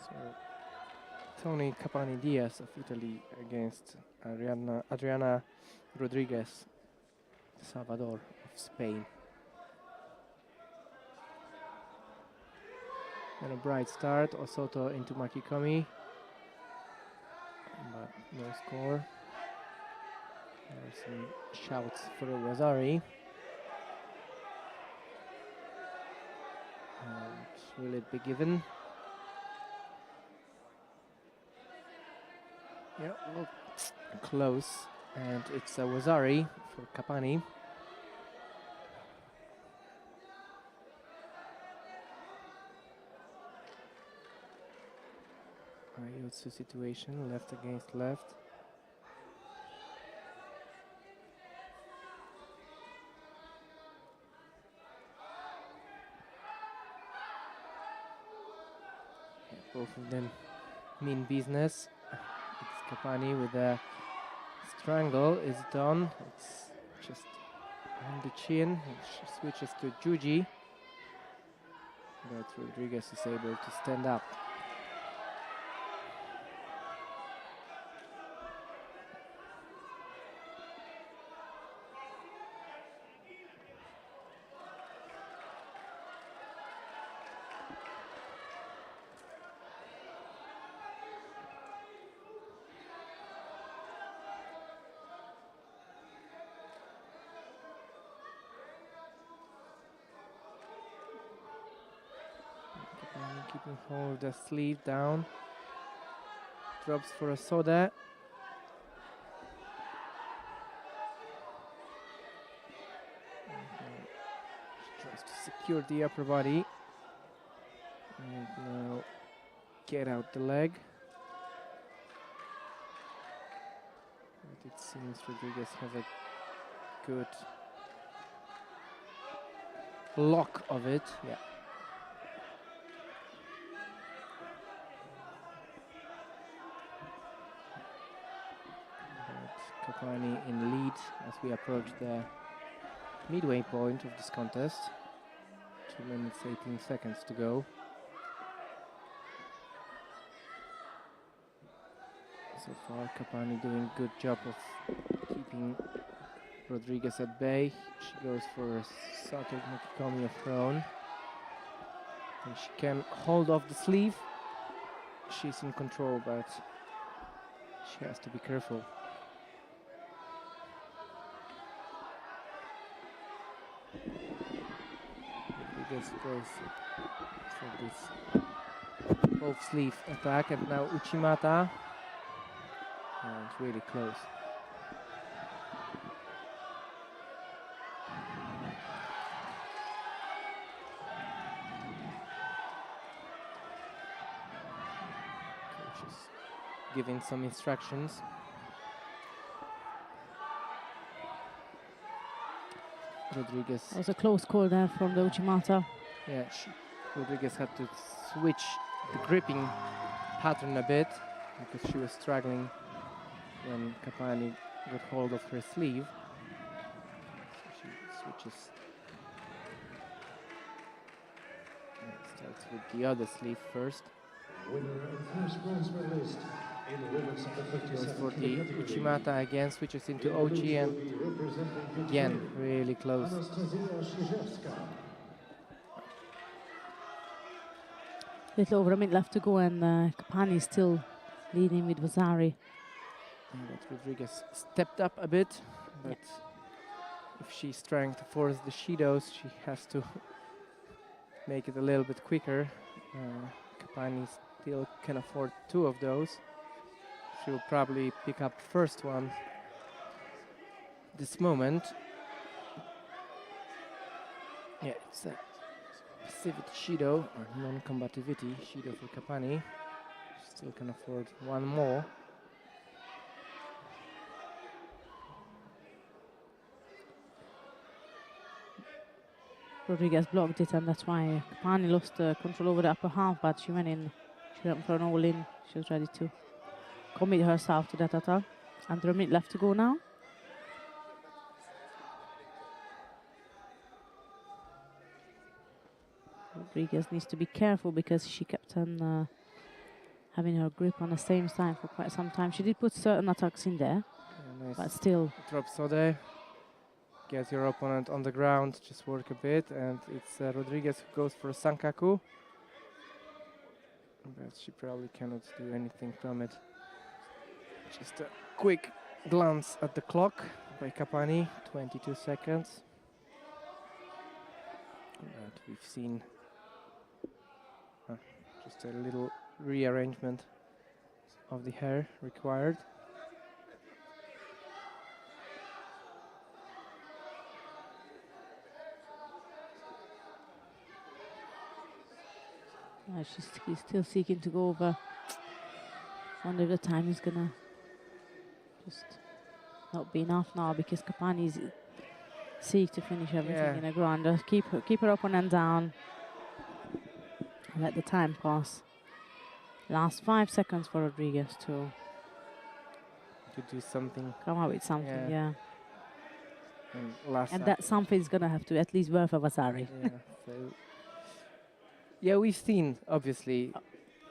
So, Toni Kapani-Diaz of Italy against Adriana Rodriguez Salvador of Spain. And a bright start, Osoto into Makikomi, but no score. There's some shouts for Wazari. And will it be given? Yeah, well, close. And it's a Wazari for Kapani. Ayotsu situation, left against left. Both of them mean business. It's Kapani with a strangle. Is done. It's just on the chin. She switches to Juji, but Rodriguez is able to stand up. Keeping hold of the sleeve down. Drops for a soda. She tries to secure the upper body. And now get out the leg. But it seems Rodriguez has a good lock of it. Yeah. Kapani in lead as we approach the midway point of this contest. 2 minutes 18 seconds to go. So far Kapani doing a good job of keeping Rodriguez at bay. She goes for a Sato Makikomi of her own. And she can hold off the sleeve. She's in control, but she has to be careful. Rodriguez goes for this both sleeve attack, and now Uchimata, and it's really close. Coach is giving some instructions. Rodriguez. That was a close call there from the Uchimata. Yeah, Rodriguez had to switch the gripping pattern a bit because she was struggling when Kapani got hold of her sleeve. So she switches. Starts with the other sleeve first. Winner and first bronze medalist in the women's under Goes 57 for kilo the category. Uchimata again, switches into In blue, OG, she and will be representing again, Ukraine, really close. Anastasia Szyzewska. Little over a minute left to go, and Kapani is still leading with Vasari. But Rodriguez stepped up a bit, but if she's trying to force the Shidos, she has to make it a little bit quicker. Kapani still can afford 2 of those. She'll probably pick up first one this moment. Yeah, it's a passivity Shido, or non-combativity Shido for Kapani. Still can afford 1 more. Rodriguez blocked it, and that's why Kapani lost control over the upper half, but she went in. She went for an all-in. She was ready to commit herself to that attack. Under a minute left to go now. Rodriguez needs to be careful because she kept on having her grip on the same side for quite some time. She did put certain attacks in there, Nice but still. drop Sode. Get your opponent on the ground, just work a bit, and it's Rodriguez who goes for a Sankaku. But she probably cannot do anything from it. Just a quick glance at the clock by Kapani, 22 seconds. And we've seen just a little rearrangement of the hair required. He's still seeking to go over. Wonder if the time is gonna just not be enough now, because Kapani's seek to finish everything in a ground. Keep her opponent down. Let the time pass. Last 5 seconds for Rodriguez to do something. come up with something, yeah. And that something's gonna have to at least work for Vasari. Yeah, so yeah, we've seen obviously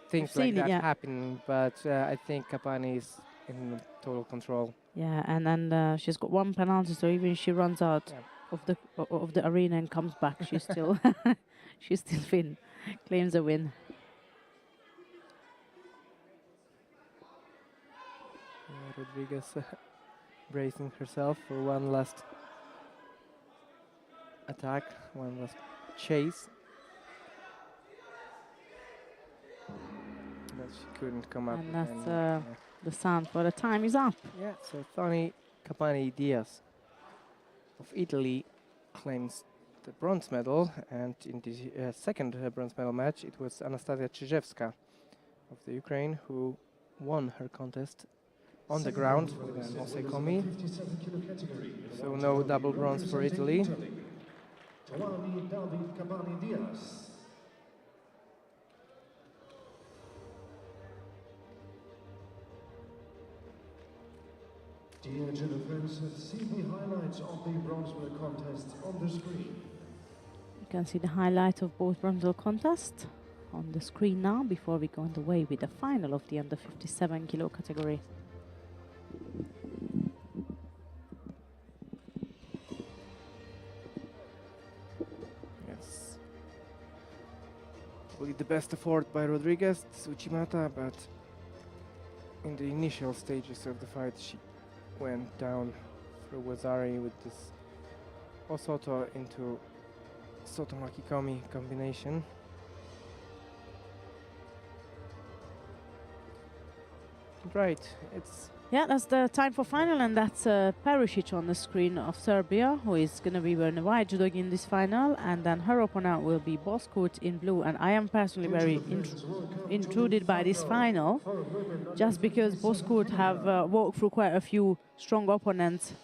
things like that happening, but I think Kapani is in total control. Yeah, and then she's got 1 penalty, so even if she runs out of the arena and comes back, she's still she's still claims a win. Rodriguez bracing herself for 1 last attack, 1 last chase. But she couldn't come up. And that's the sound for the time is up. Yeah, so Thani Kapani Diaz of Italy claims the bronze medal, and in the second bronze medal match it was Anastasia Szyzewska of the Ukraine who won her contest on the ground with an osekomi. So no double bronze for Italy. Dear Judo friends, see the highlights of the bronze medal contest on the screen. You can see the highlight of both bronze medal contests on the screen now before we go underway with the final of the under 57 kilo category. Yes. Probably the best effort by Rodriguez, Tsuchimata, but in the initial stages of the fight she went down through Wazari with this Osoto into Sotomaki Komi combination. Right, it's... Yeah, that's the time for final, and that's Perisic on the screen of Serbia, who is going to be wearing a white judo in this final, and then her opponent will be Boskurt in blue. And I am personally very intruded by this final, just because Boskurt have walked through quite a few strong opponents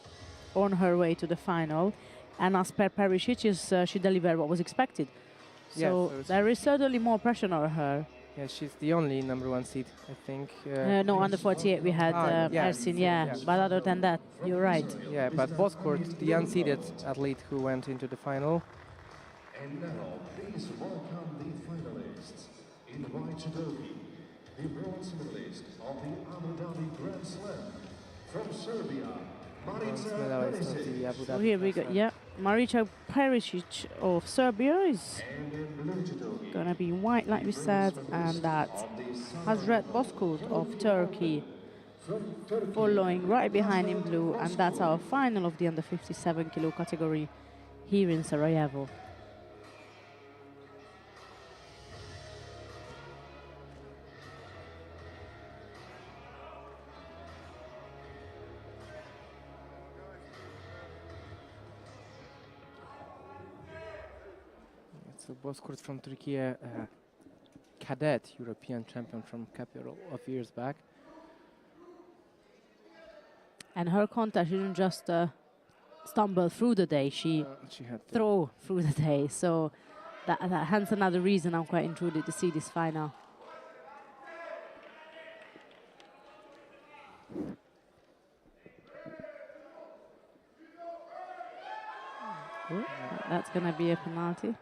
on her way to the final, and as per Perisic, she delivered what was expected. So there is certainly more pressure on her. Yeah, she's the only #1 seed, I think. No, under 48 we had Ersin, but other than that, you're right. Yeah, but Boskurt, the unseeded athlete who went into the final. And now, please welcome the finalists. In white judogi, the bronze medalist of the Abu Dhabi Grand Slam from Serbia, Bronze Marica medalist of the Perisic. Abu So Dhabi here we Grand go. Slam. Yeah, Marica Perisic of Serbia is And in blue judogi, gonna be white, like we the said, bronze and medalist that of the Hazret Sarajevo Bozkurt of European Turkey Open. From Turkey, following right behind in Hazret blue, and that's our Bozkurt. final of the under 57 kilo category here in Sarajevo. So Bozkurt from Turkey, cadet European champion from a couple of years back. And her contest, she didn't just stumble through the day, she She had to throw through the day. So hence another reason I'm quite intrigued to see this final. That's going to be a penalty.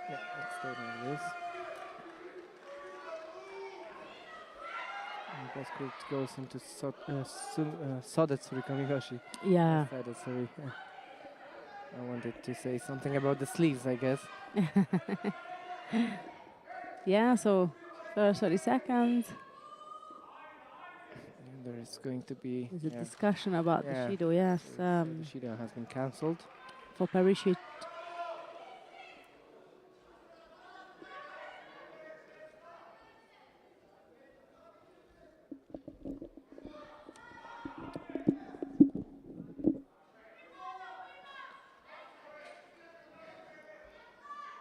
yeah, let's stay like this. And Bozkurt goes into Sodetsuri Kamigoshi. Yeah. Sorry. I wanted to say something about the sleeves, I guess. Yeah, so first 30 seconds. And there is going to be There's a discussion about the Shido, yes. the Shido has been cancelled. For Perisic.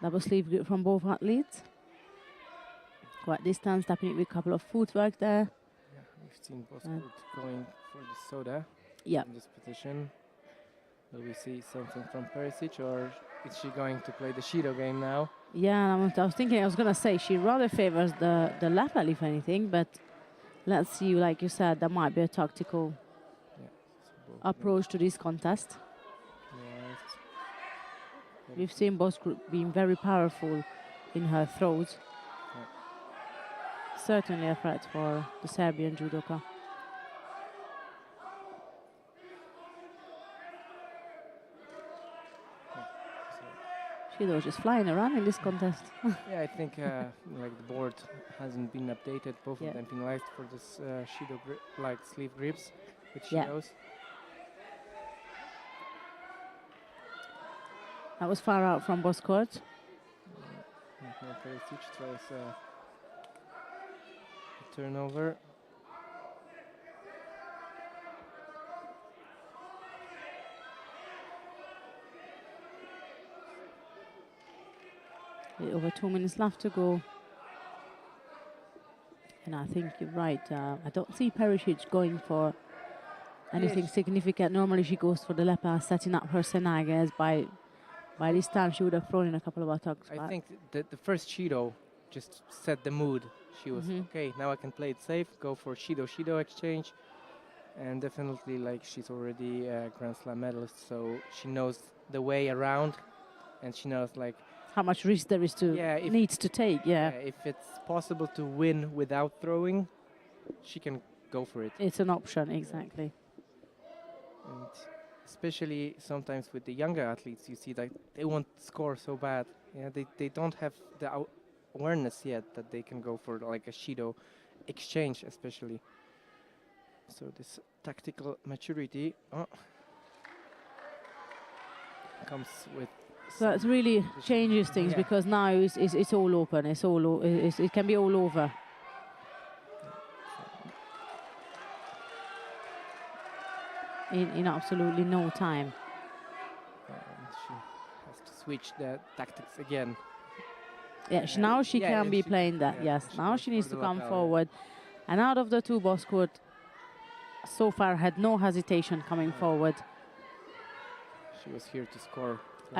Double sleeve grip from both athletes. Quite distance, tapping it with a couple of footwork there. Yeah, we've seen Bozkurt going for the soda Yeah. in this position. Will we see something from Perisic, or is she going to play the Shido game now? Yeah, I was thinking, I was going to say, she rather favors the left, if anything, but let's see, like you said, there might be a tactical Yeah, so both approach to this contest. left. We've seen Bozkurt being very powerful in her throws. Certainly a threat for the Serbian judoka. Shido just flying around in this contest. Yeah, I think like the board hasn't been updated. Both Yeah. of them penalized for this Shido like sleeve grips, which Yeah. shows. That was far out from Bozkurt. Now Perisic tries a turnover. Over 2 minutes left to go. And I think you're right. I don't see Perisic going for anything significant. Normally she goes for the lepa, setting up her senagas. By this time she would have thrown in a couple of attacks. I think the first Shido just set the mood. She was okay. Now I can play it safe. Go for Shido exchange, and definitely like she's already a Grand Slam medalist, so she knows the way around, and she knows like how much risk there is to needs to take. Yeah, if it's possible to win without throwing, she can go for it. It's an option, exactly. And especially sometimes with the younger athletes, you see that they want to score so bad. Yeah, they don't have the awareness yet that they can go for like a Shido exchange, especially. So this tactical maturity comes with. So it really changes things because now it's all open. It can be all over. In absolutely no time. She has to switch the tactics again. Yeah, now she can be playing that. Yes, now she needs to come forward. And out of the two, Bozkurt so far had no hesitation coming forward. She was here to score.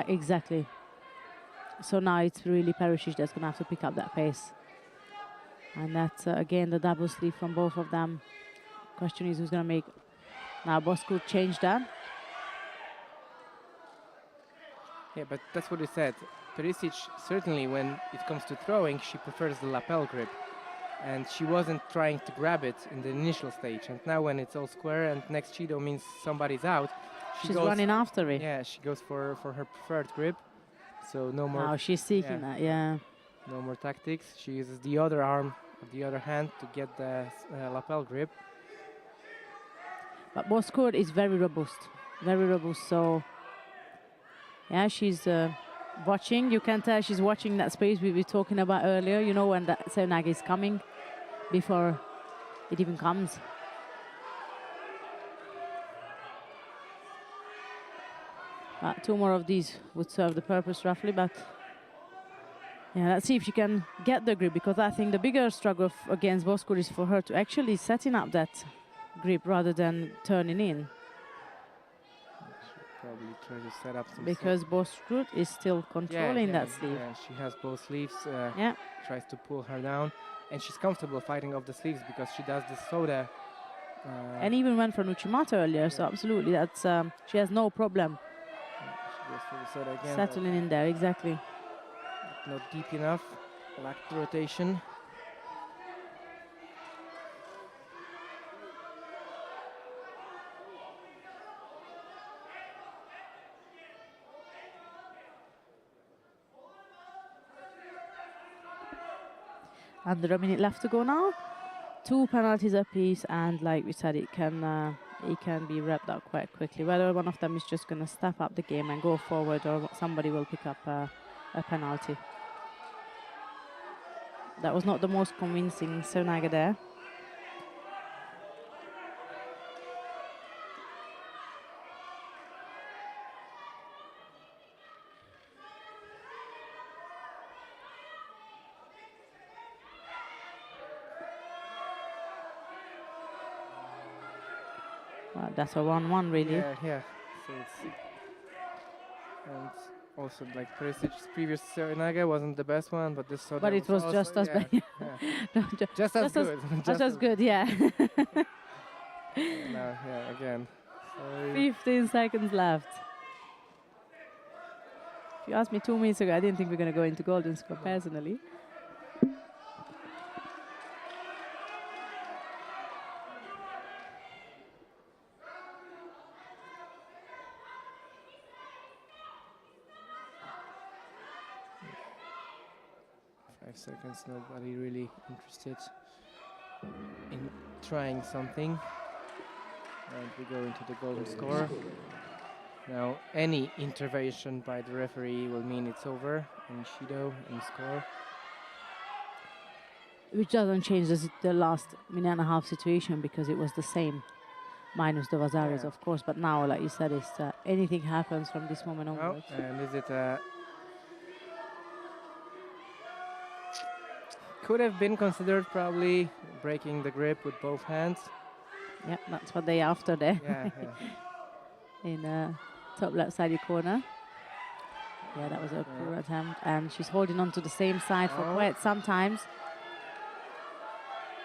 Exactly. So now it's really Perisic that's going to have to pick up that pace. And that's, again, the double sleeve from both of them. Question is who's going to make... Now Bosco change that. Yeah, but that's what we said. Perisic, certainly when it comes to throwing, she prefers the lapel grip. And she wasn't trying to grab it in the initial stage. And now when it's all square and next Judo means somebody's out, She's running after it. Yeah, she goes for her preferred grip. So no more... Now she's seeking that, yeah. No more tactics. She uses the other arm of the other hand to get the lapel grip. But Bosco is very robust, so yeah, she's watching. You can tell she's watching that space we were talking about earlier, you know, when that Seonaga is coming before it even comes. Two more of these would serve the purpose roughly, but yeah, let's see if she can get the grip, because I think the bigger struggle against Bosco is for her to actually setting up that grip rather than turning in. Probably try to set up some... Because Bosco is still controlling that sleeve. Yeah, she has both sleeves. Yeah. Tries to pull her down. And she's comfortable fighting off the sleeves because she does the soda. And even went for Nuchimata earlier, so absolutely, that's she has no problem she goes for the soda again. settling in there, exactly. Not deep enough. Lacked rotation. Under a minute left to go now. 2 penalties apiece, and like we said, it can be wrapped up quite quickly. Whether one of them is just going to step up the game and go forward, or somebody will pick up a penalty. That was not the most convincing Seonaga there. That's a 1-1 really. Yeah. So it's, and also like Perisic's previous Seonaga wasn't the best one, but this. But it was just as bad. No, just as good. Just as good, yeah. Now, again. So 15 seconds left. If you asked me 2 minutes ago, I didn't think we were going to go into golden score personally. Seconds, nobody really interested in trying something. And we go into the golden score. Now, any intervention by the referee will mean it's over in Judo in score. Which doesn't change the last minute and a half situation, because it was the same, minus the Vazares, of course. But now, like you said, it's anything happens from this moment onwards. And is it could have been considered probably breaking the grip with both hands. Yeah, that's what they after there. Yeah. In top left side corner. Yeah, that was a poor attempt. And she's holding on to the same side for quite some times.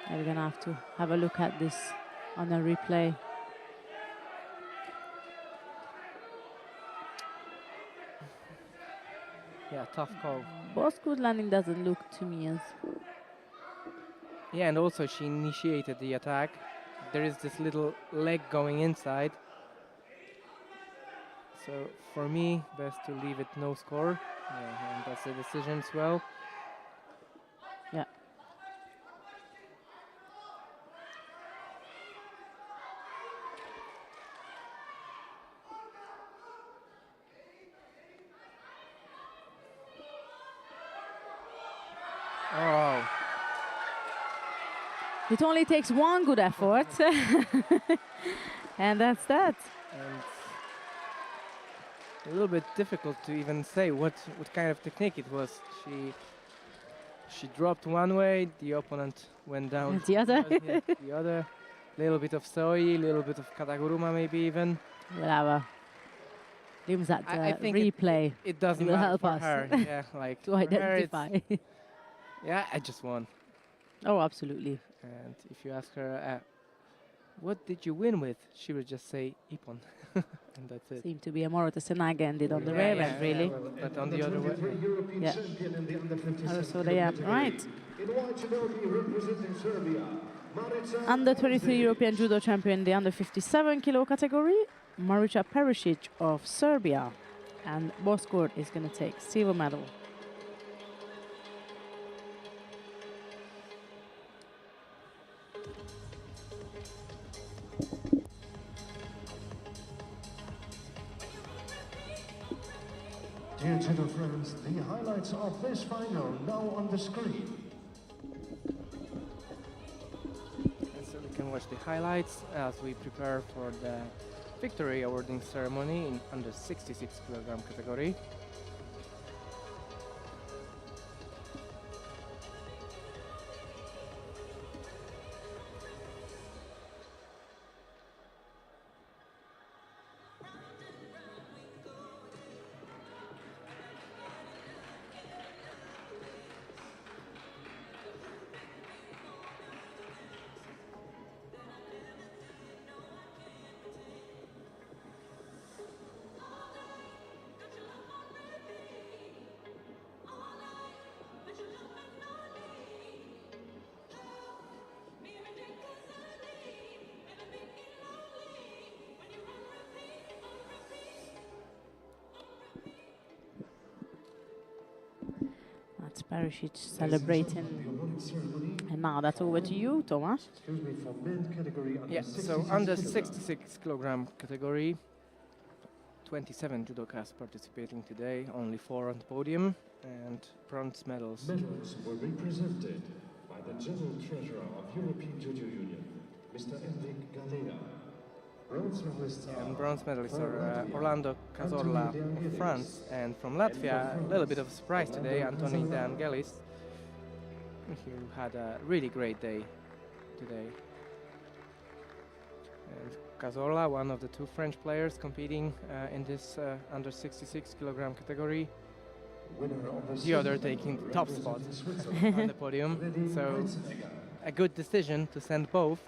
And we're going to have a look at this on a replay. Yeah, tough call. Bosco's landing doesn't look to me as... Yeah, and also she initiated the attack. There is this little leg going inside. So for me, best to leave it no score. Yeah, and that's the decision as well. Yeah. Oh. It only takes one good effort. And that's that. And a little bit difficult to even say what kind of technique it was. She dropped one way, the opponent went down the other. The other. Little bit of soi, little bit of kataguruma maybe even. Brava. Liam's that I think replay it doesn't will matter help for us her. Yeah, like to for her it's- identify. yeah, I just won. Oh, absolutely. And if you ask her, what did you win with? She would just say Ipon, and that's it. Seemed to be a more of the Senaga ended on the Yeah, rear yeah, end, really. But on the other way, European Yeah. champion in the under 57 So they are right. In white judogi representing Serbia, Marica Under 23 Perisic. European judo champion in the under 57 kilo category, Marica Perisic of Serbia. And Boskor is going to take silver medal. Dear judo friends, the highlights of this final now on the screen. so we can watch the highlights as we prepare for the victory awarding ceremony in under 66 kilogram category. That's Perisic celebrating. And now that's over to you, Tomasz. Excuse me, for men's category under Yeah, 66 so under kilograms. 66 kilogram category, 27 judokas participating today, only 4 on the podium, and bronze medals. Medals will be presented by the General Treasurer of European Judo Union, Mr. Enric Galea. Bronze medalists are And bronze medalists from are Latvia, Orlando Cazorla Anthony De of Angelis. France, and from Latvia, a little bit of a surprise today, Anthony De Angelis, who had a really great day today. And Cazorla, one of the 2 French players competing in this under 66 kilogram category, Winner of the silver other medal taking the top spot representing Switzerland, on the podium. Freddy So Weizenegger. a good decision to send both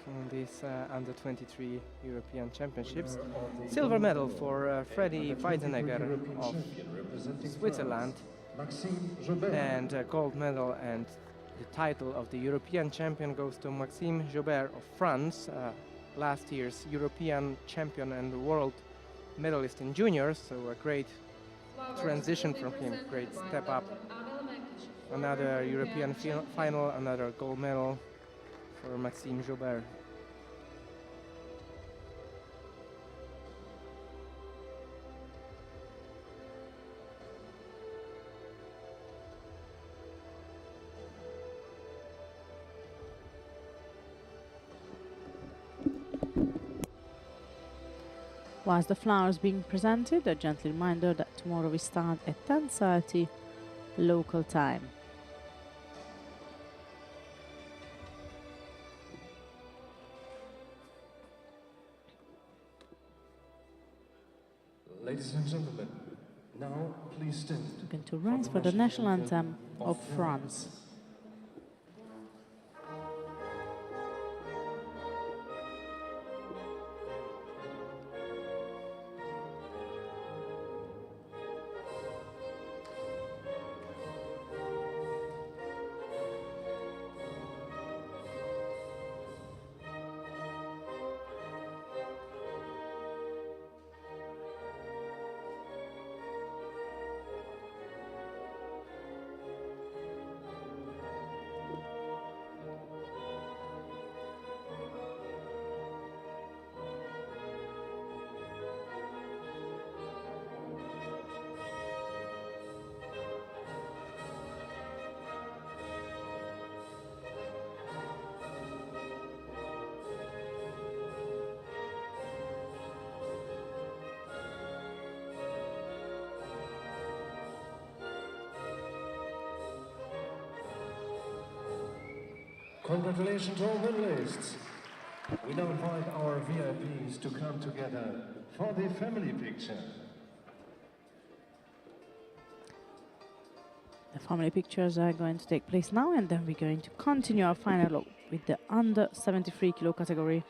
on these under 23 European Championships. Winner of the Silver gold medal for Under Freddy 23 Weizenegger European of champion representing Switzerland, France, Maxime Jobert. and a gold medal, and the title of the European champion goes to Maxime Jobert of France, last year's European champion and world medalist in juniors, so a great transition from him, great step up. Another European final, another gold medal for Maxime Jobert. Whilst the flowers being presented, a gentle reminder that tomorrow we start at 10:30 local time. Ladies and gentlemen, now please stand. Going to rise for the national anthem of France. Congratulations to all medalists. We now invite our VIPs to come together for the family picture. The family pictures are going to take place now, and then we're going to continue our final look with the under 73 kilo category.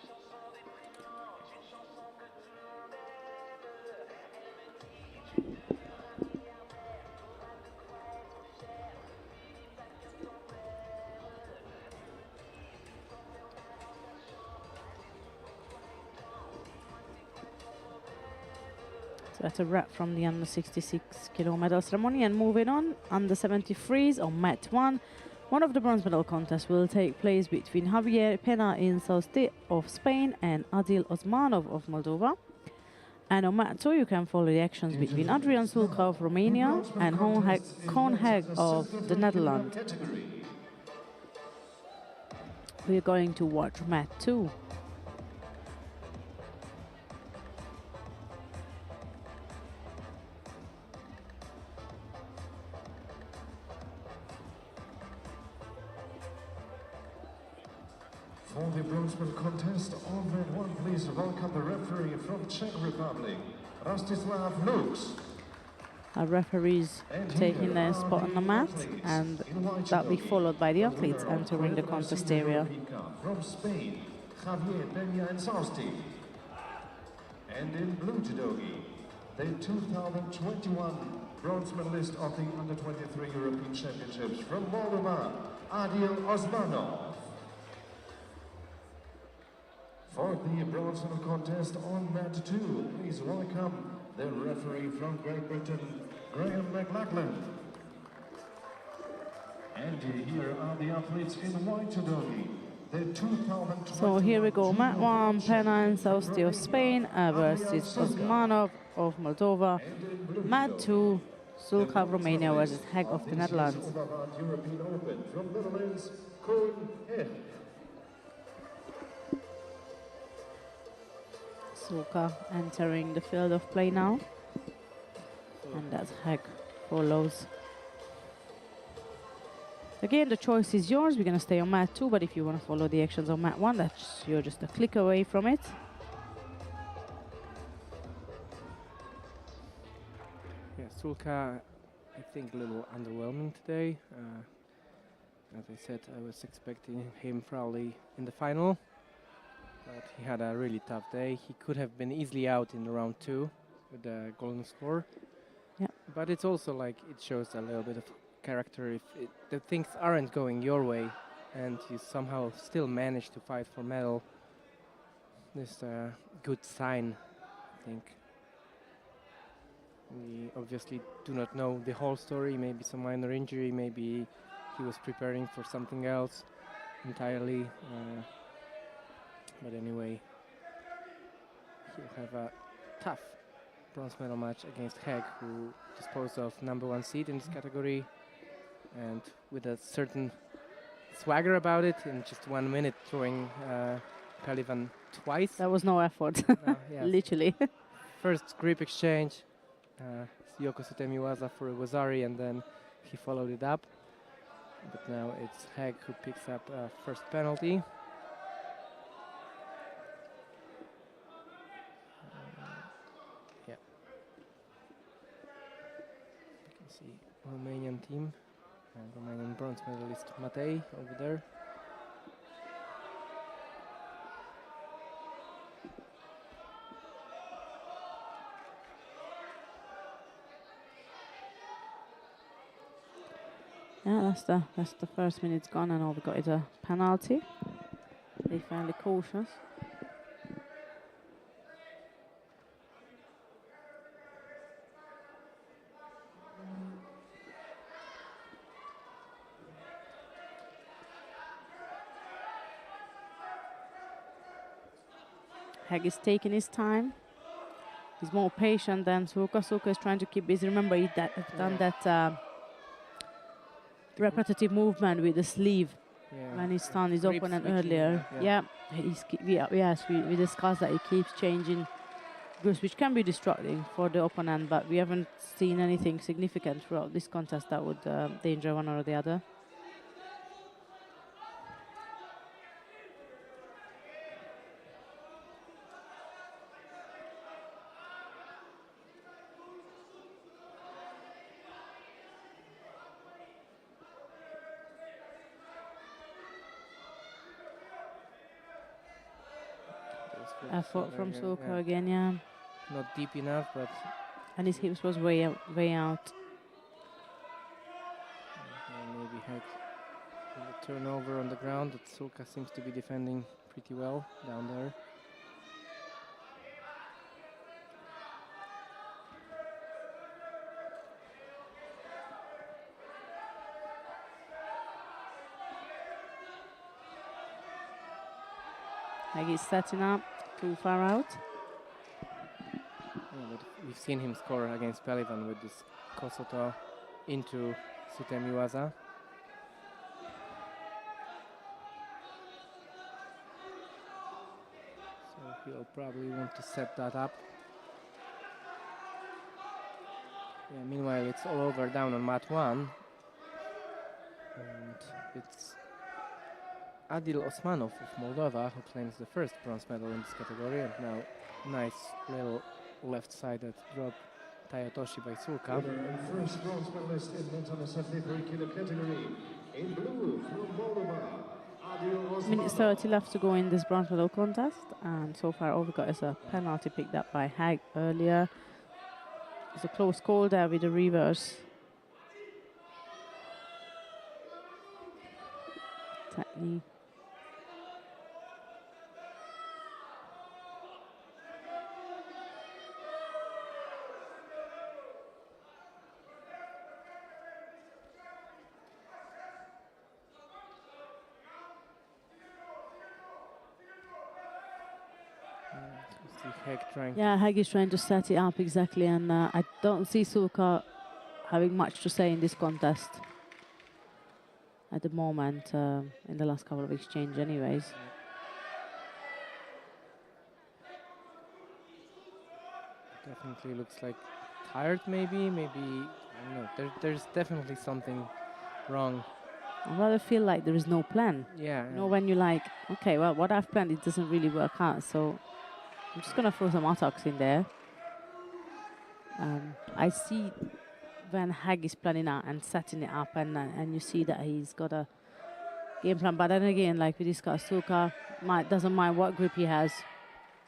That's a wrap from the under 66 kilo medal ceremony. And moving on, under 73s on mat 1. One of the bronze medal contests will take place between Javier Pena in Sauste of Spain and Adil Osmanov of Moldova. And on mat 2, you can follow the actions between Adrian Sulka of Romania and Koen Heg of the Netherlands. We're going to watch mat 2. For the bronze medal contest on mat 1, please welcome the referee from Czech Republic, Rastislav Lux. Our referees taking their spot on the mat, and that'll be followed by the athletes entering the contest area. From Spain, Javier Peña and Sausti. And in blue judogi, the 2021 bronze medalist of the Under-23 European Championships from Moldova, Adil Osmanov. For the bronze medal contest on mat 2, please welcome the referee from Great Britain, Graham McLachlan. And here are the athletes in white judogi. So here we go, mat 1, Pena and Sausti of Spain versus Osmanov of Moldova. Mat 2, Sulka of Romania versus Heg of the Netherlands. European Open from Netherlands, Koen Heg. Sulka entering the field of play now, and that's Heg follows. Again, the choice is yours. We're going to stay on mat 2, but if you want to follow the actions on mat 1, you're just a click away from it. Yeah, Sulka, I think a little underwhelming today. As I said, I was expecting him probably in the final. But he had a really tough day. He could have been easily out in round 2 with the golden score. Yeah. But it's also like it shows a little bit of character if the things aren't going your way and you somehow still manage to fight for medal. This is a good sign, I think. We obviously do not know the whole story. Maybe some minor injury, maybe he was preparing for something else entirely. But anyway, he'll have a tough bronze medal match against Heg, who disposed of #1 seed in this category, and with a certain swagger about it, in just 1 minute throwing Pelivan twice. That was no effort, Yes. literally. First grip exchange, Yoko Sutemiwaza for Wazari, and then he followed it up. But now it's Heg who picks up first penalty. Romanian team, and Romanian bronze medalist Matei over there. Yeah, that's the first minute's gone, and all we got is a penalty. Be fairly cautious. Heg is taking his time. He's more patient than Sulka. Sulka is trying to keep busy. Remember, he's done that repetitive movement with the sleeve when he stunned his opponent earlier. We discussed that he keeps changing grips, which can be distracting for the opponent, but we haven't seen anything significant throughout this contest that would danger one or the other. effort from again, Suka yeah. again, yeah. Not deep enough, but And his hips was way out, way out. maybe had a turnover on the ground. But Suka seems to be defending pretty well down there. Like he's setting up too far out. Yeah, but we've seen him score against Pelivan with this Kosoto into Sutemiwaza. So he'll probably want to set that up. Yeah, meanwhile, it's all over down on mat 1. And it's Adil Osmanov of Moldova who claims the first bronze medal in this category. And now, nice little left-sided drop Tayatoshi by Sulka. Winner and first bronze medalist in men's under 73 kilo category. In blue from Moldova, Adil Minute Osmanov. 30 left to go in this bronze medal contest, and so far all we got is a penalty picked up by Hag earlier. It's a close call there with the reverse. Technique. See Heg trying Yeah, Hag is trying to set it up exactly, and I don't see Sulka having much to say in this contest at the moment, in the last couple of exchanges anyways. definitely looks like tired maybe, I don't know, there's definitely something wrong. I rather feel like there is no plan. Yeah, You know, when you're like, okay, well, what I've planned, it doesn't really work out, so I'm just going to throw some attacks in there. I see when Hag is planning out and setting it up, and you see that he's got a game plan. But then again, like we discussed, Suka doesn't mind what grip he has.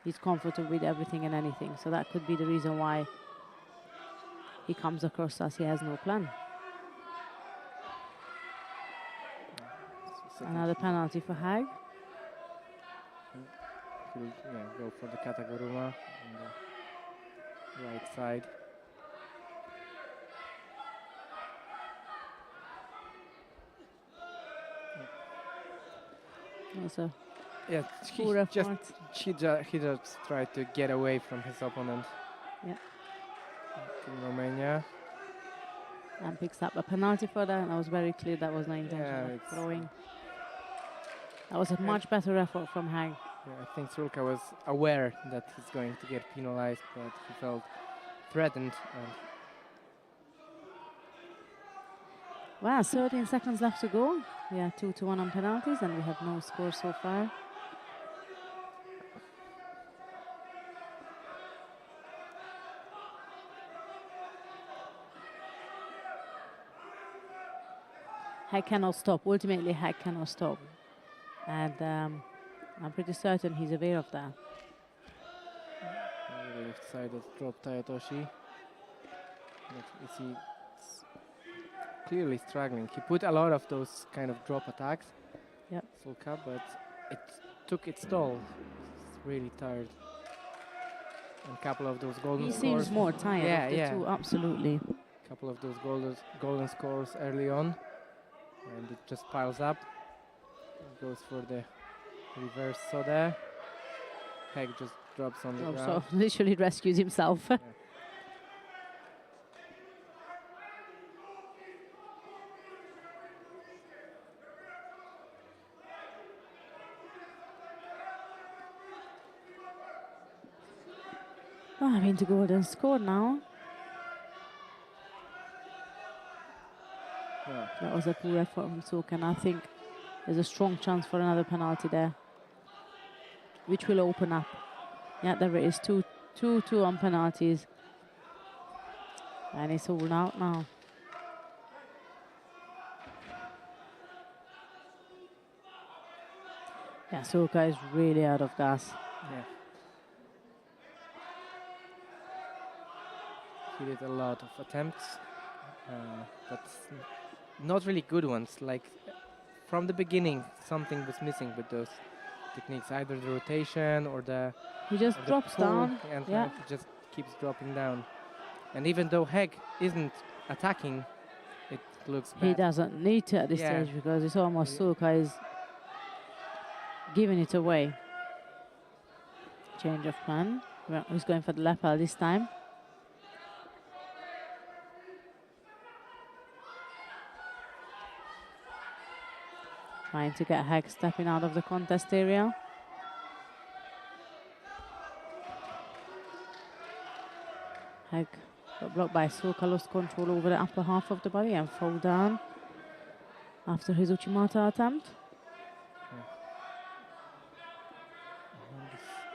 He's comfortable with everything and anything. So that could be the reason why he comes across as he has no plan. Another penalty for Hag. He'll go for the Kataguruma on the right side. Also, Yeah, poor effort. he just tried to get away from his opponent. Yeah. In Romania. And picks up a penalty for that. And that was very clear that was not intentional it's- throwing. That was a much better effort from Hag. Yeah, I think Sulka was aware that he's going to get penalized, but he felt threatened. And Wow, 13 seconds left to go. We are 2-1 on penalties, and we have no score so far. Hag cannot stop. Ultimately, Hag cannot stop. And I'm pretty certain he's aware of that. on the left side of drop Tayatoshi. But you see, it's clearly struggling. He put a lot of those kind of drop attacks. Yep. Sulka, but it took its toll. He's really tired. And a couple of those golden He scores. seems more tired Yeah, of the yeah. two, absolutely. Couple of those golden scores early on, and it just piles up. Goes for the reverse soda. Heg just drops on the ground. So literally rescues himself. I'm into golden score now. Yeah. That was a poor effort from Suka, and I think there's a strong chance for another penalty there, which will open up. Yeah, there it is, 2-2 on penalties. And it's all out now. Yeah, Suka is really out of gas. Yeah. he did a lot of attempts, but not really good ones. Like from the beginning, something was missing with those techniques, either the rotation or the He just the drops pull, down. and Yeah. he just keeps dropping down. And even though Heg isn't attacking, it looks bad. He doesn't need to at this Yeah. stage because it's almost Sulka is giving it away. Change of plan. Well, he's going for the lapel this time. Trying to get Heg stepping out of the contest area. Heg got blocked by Sulka, lost control over the upper half of the body and fall down after his Uchimata attempt.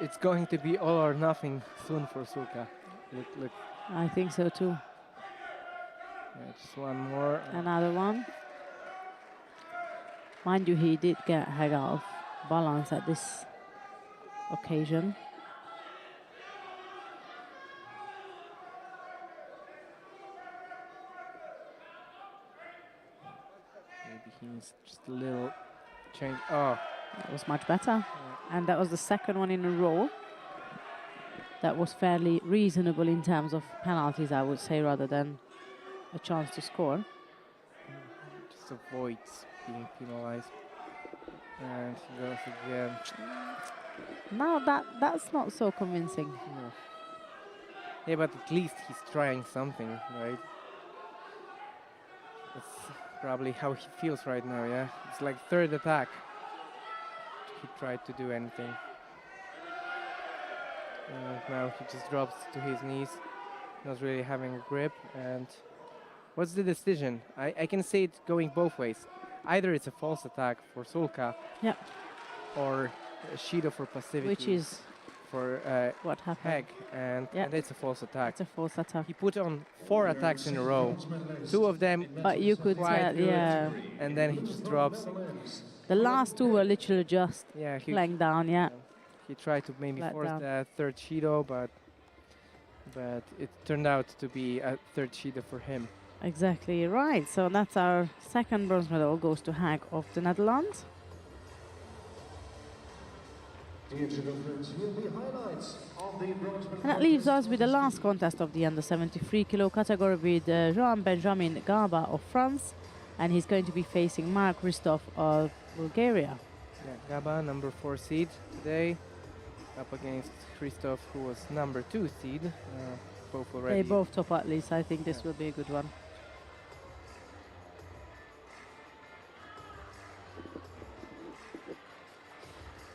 It's going to be all or nothing soon for Sulka. Look. I think so too. Yeah, just one more. Another one. Mind you, he did get Heg out of balance at this occasion. Maybe he needs just a little change. Oh, That was much better. And that was the second one in a row. That was fairly reasonable in terms of penalties, I would say, rather than a chance to score. just avoids being penalized. And he goes again. Now that's not so convincing. No. Yeah, but at least he's trying something, right? That's probably how he feels right now, yeah? It's like third attack. He tried to do anything. And now he just drops to his knees, not really having a grip. And what's the decision? I can say it going both ways. Either it's a false attack for Sulka, Yeah. or a Shido for passivity. Which is for what happened. Heg, and it's a false attack. It's a false attack. He put on 4 attacks in a row, 2 of them But you could quite tell, good, yeah. and then he just drops. The last two were literally just Yeah, laying down, yeah. he tried to maybe Flat force down. the third Shido, but it turned out to be a third Shido for him. Exactly right. So that's our second bronze medal goes to Heg of the Netherlands. Dear judo friends, here are the highlights of the bronze medal And that leaves us contest. with the last contest of the under 73 kilo category with Jean-Benjamin Gaba of France, and he's going to be facing Mark Ristov of Bulgaria. Yeah, Gaba, number 4 seed today, up against Christoph, who was number 2 seed. Both already. They both top athletes. I think this will be a good one.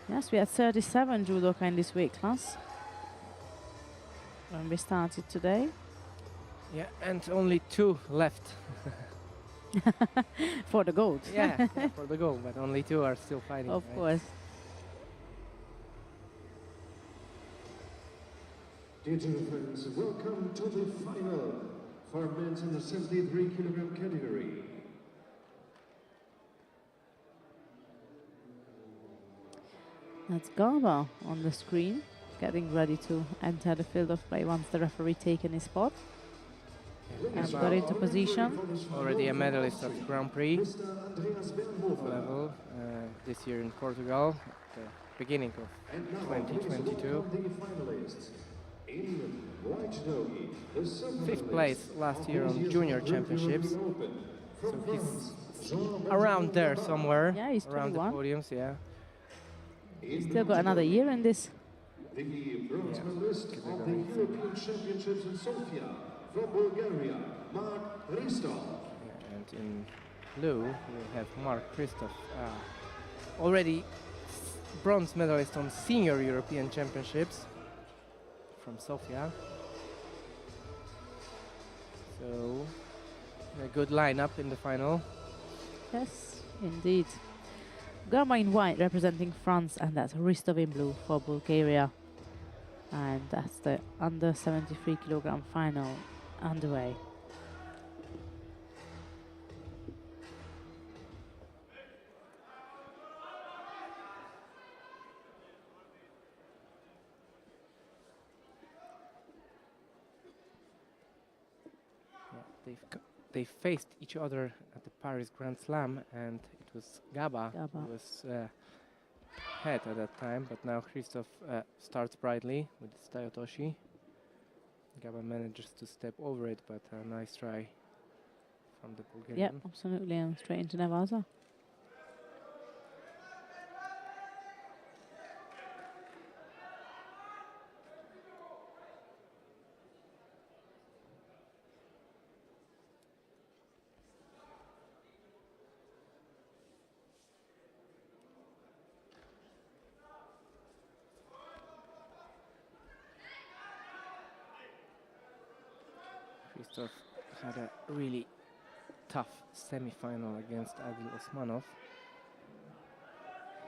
Yes, we had 37 judoka in this weight class when we started today. Yeah, and only 2 left. For the gold. yeah, for the goal, but only 2 are still fighting. Of right? course. Dear judo friends, welcome to the final for men's in the 73 kilogram category. That's Gaba on the screen, getting ready to enter the field of play once the referee taken his spot. And got into position. Already a medalist at the Grand Prix level this year in Portugal, at the beginning of 2022. Fifth place last year on junior championships. So he's around there somewhere, Yeah, he's around the 21. podiums, yeah. Still got another year in this. The bronze medalist of the European Championships in Sofia from Bulgaria, Mark Ristov. Yeah, and in blue, we'll have Mark Christoph, already bronze medalist on senior European Championships from Sofia. So, a good lineup in the final. Yes, indeed. Gaba in white representing France, and that's Ristov in blue for Bulgaria. And that's the under 73 kilogram final underway. They faced each other at the Paris Grand Slam, and it was Gaba Gaba. who was ahead at that time. But now Christoph starts brightly with his Tayotoshi. Gaba manages to step over it, but a nice try from the Bulgarian. Yeah, absolutely, and straight into Nevaza. Christoph had a really tough semi-final against Adil Osmanov.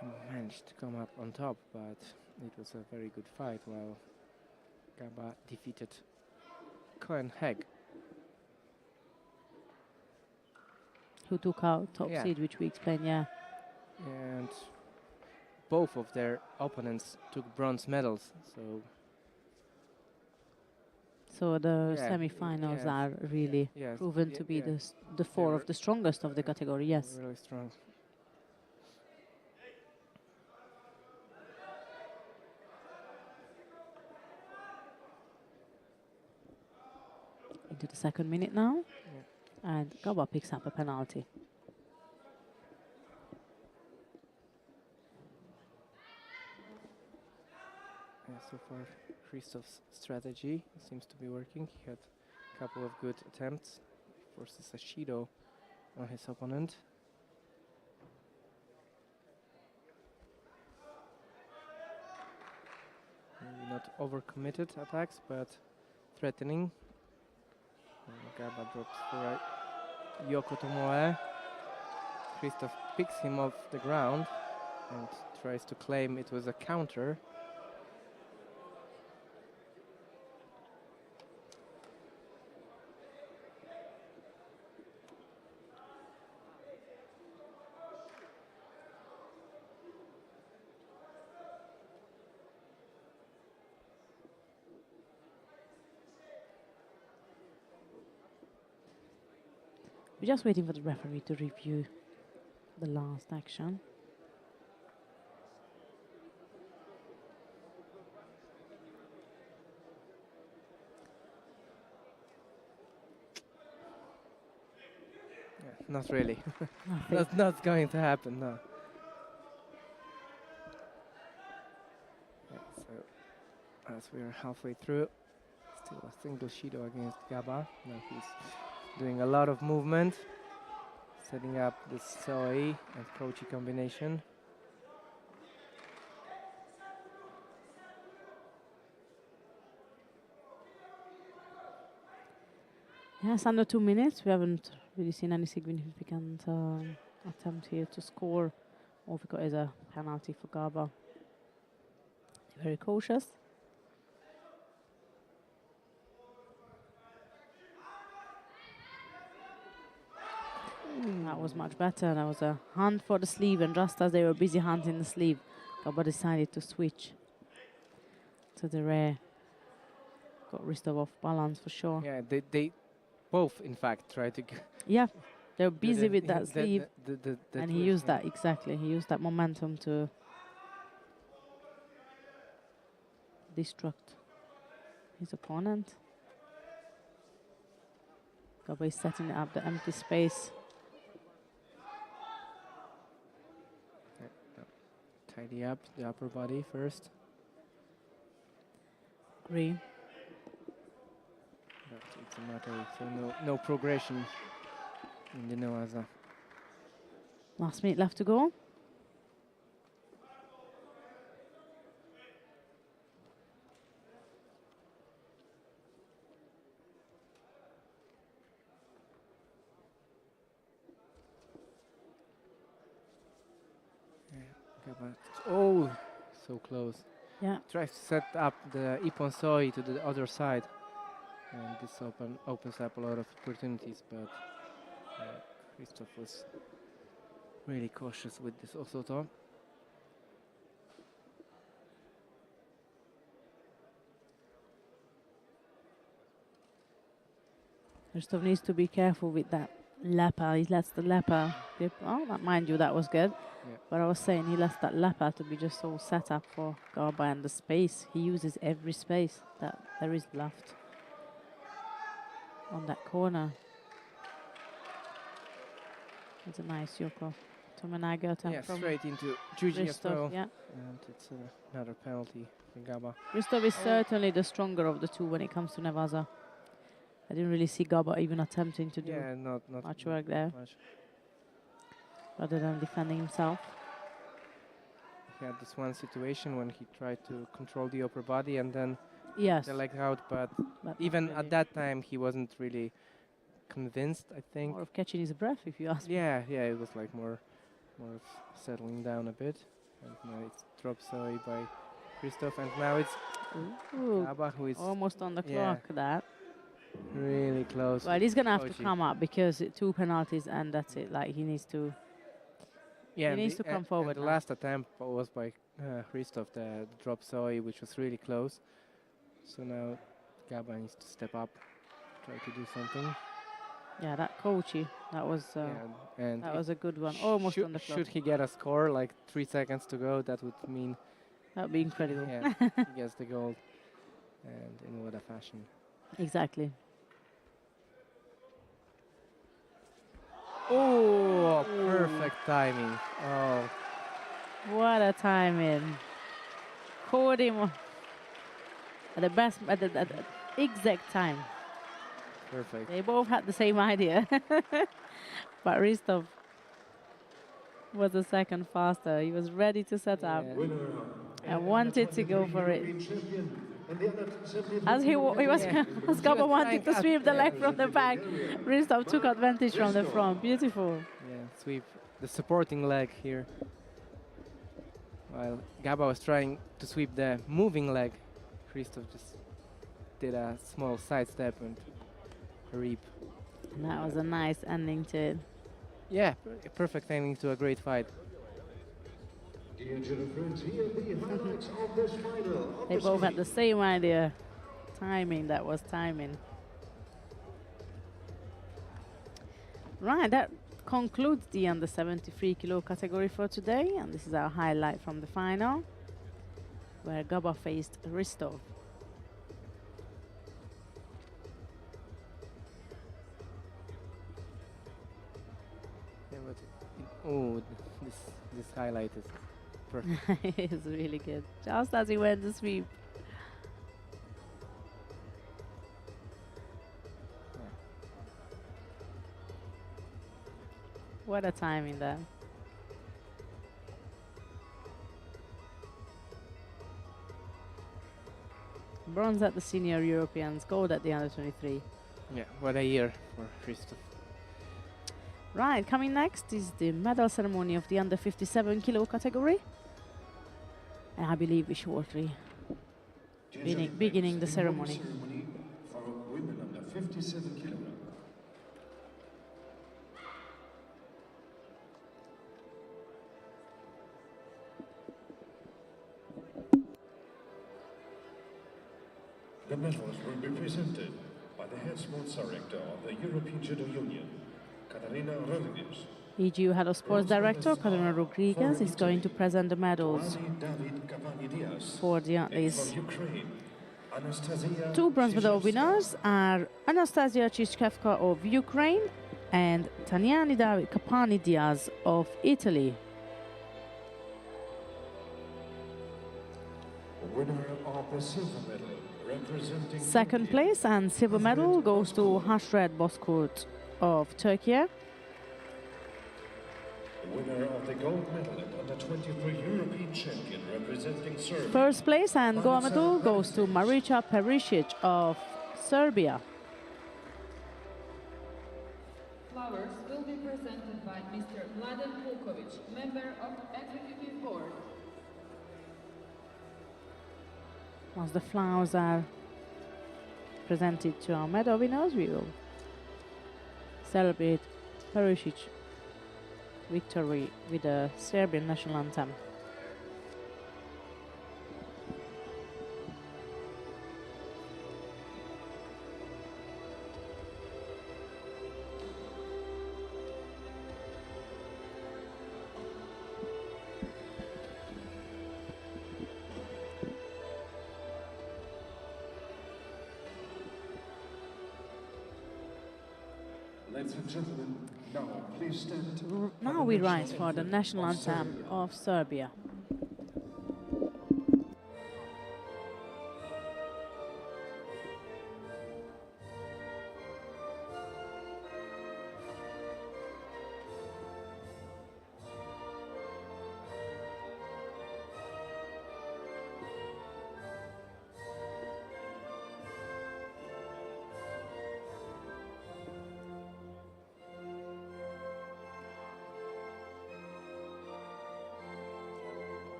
He managed to come up on top, but it was a very good fight, while Gaba defeated Cohen Hegg. Who took out top Yeah. seed, which we explained, yeah. And both of their opponents took bronze medals, so So the Yeah, semi-finals yes, are really yes, proven ye- to be yeah. the four were- of the strongest of the category, yes. really strong. Into the second minute now. And Gaba picks up a penalty. So far, Christoph's strategy seems to be working. He had a couple of good attempts. Forces a Shido on his opponent. Maybe not overcommitted attacks, but threatening. Gaba drops for a Yoko Tomoe. Christoph picks him off the ground and tries to claim it was a counter. We're just waiting for the referee to review the last action. Not really. Nothing. That's not going to happen, no. So, as we are halfway through, still a single Shido against Gaba. Now he's doing a lot of movement, setting up the Soi and Kochi combination. Yes, under 2 minutes. We haven't really seen any significant attempt here to score. All we got is a penalty for Gaba. Very cautious. That was much better. That was a hunt for the sleeve, and just as they were busy hunting the sleeve, Gaba decided to switch to the rear. Got Ristov off balance for sure. Yeah, they both, in fact, try to. Yeah, they're do busy the- with that sleeve, the and he twist, used yeah. that, exactly. He used that momentum to destruct his opponent. Gaba is setting up the empty space. Tidy up the upper body first. Agree. But it's a matter of no progression in the Newaza. Last minute left to go. Gaba. Oh, so close. Yeah, Tries to set up the Ippon Soi to the other side, and this opens up a lot of opportunities, but Christoph was really cautious with this Osoto. Ristov needs to be careful with that leper. He lets the leper grip. Oh, mind you, that was good. Yeah. But I was saying he lets that leper to be just so set up for Garba, and the space. He uses every space that there is left on that corner. It's a nice Yoko. Tominaga attempt Yeah, from straight into Juji as Ristov. well. Yeah. And it's another penalty for Gaba. Ristov is certainly the stronger of the two when it comes to Nevaza. I didn't really see Gaba even attempting to do Yeah, not much work there, much. rather than defending himself. He had this one situation when he tried to control the upper body and then Yes. the leg out, but But even not at really. that time he wasn't really convinced, I think. More of catching his breath, if you ask me. Yeah, it was like more of settling down a bit. And now it's drop soy by Christoph, and now it's Ooh, Gaba who is almost on the yeah. clock, that. really close. Well, he's going to have to Koji. come up because 2 penalties and that's it. Like, he needs to... Yeah, he and needs to come forward The now. last attempt was by Christoph, the drop soy, which was really close. So now Gaba needs to step up, try to do something. Yeah, that Kochi, that was And that was a good one. Almost on the clock. should he get a score, like 3 seconds to go, that would mean That would be incredible. yeah, he gets the gold. And in what a fashion. Exactly. Oh, perfect timing. Oh, What a timing. Caught him at the best, at the exact time. perfect. They both had the same idea. But Ristov was a second faster. He was ready to set up Yeah. Winner and wanted to go for it. European champion and the under 17 As he was, Yeah. as Gaba was wanted to trying sweep the yeah. leg from the back, Ristov took advantage from the front. Beautiful. Yeah, sweep the supporting leg here. While Gaba was trying to sweep the moving leg, Christoph just did a small sidestep and a reap. And that was a nice ending to it. Yeah, perfect ending to a great fight. Dear judo friends, here are the highlights of this final. Of They this both had meet. the same idea. Timing, that was timing. Right, that concludes the under 73 kilo category for today. And this is our highlight from the final, where Gaba faced Ristov. Yeah, but oh, this highlight is perfect. It's really good. Just as he went to sweep. What a timing there. Bronze at the senior Europeans, gold at the under 23. Yeah, what a year for Christoph. Right, coming next is the medal ceremony of the under 57 kilo category. And I believe we shortly beginning the ceremony. Ceremony for women under 57 kilograms. The medals will be presented by the head sports director of the European Judo Union, Katarina Rodriguez. EGU Head of Sports Director Carolina Rodriguez is going to present the medals David Cavani-Diaz. for the And athletes. for Ukraine, Anastasia 2 bronze medal Zhizhevska. winners are Anastasia Chichkevka of Ukraine and Tanyani David Kapani-Diaz of Italy. Winner of the silver medal, representing Second Turkey. place and silver medal goes to Hashred Bozkurt of Turkey. Winner of the gold medal and under 23 European champion, representing Serbia. First place and gold medal goes to Marica Perisic of Serbia. Flowers will be presented by Mr. Mladen Pulkovic, member of Executive Board. Once the flowers are presented to our medal winners, we will celebrate Perisic's victory with the Serbian national anthem. Ladies and gentlemen, now please stand. Now we rise for the national anthem of Serbia.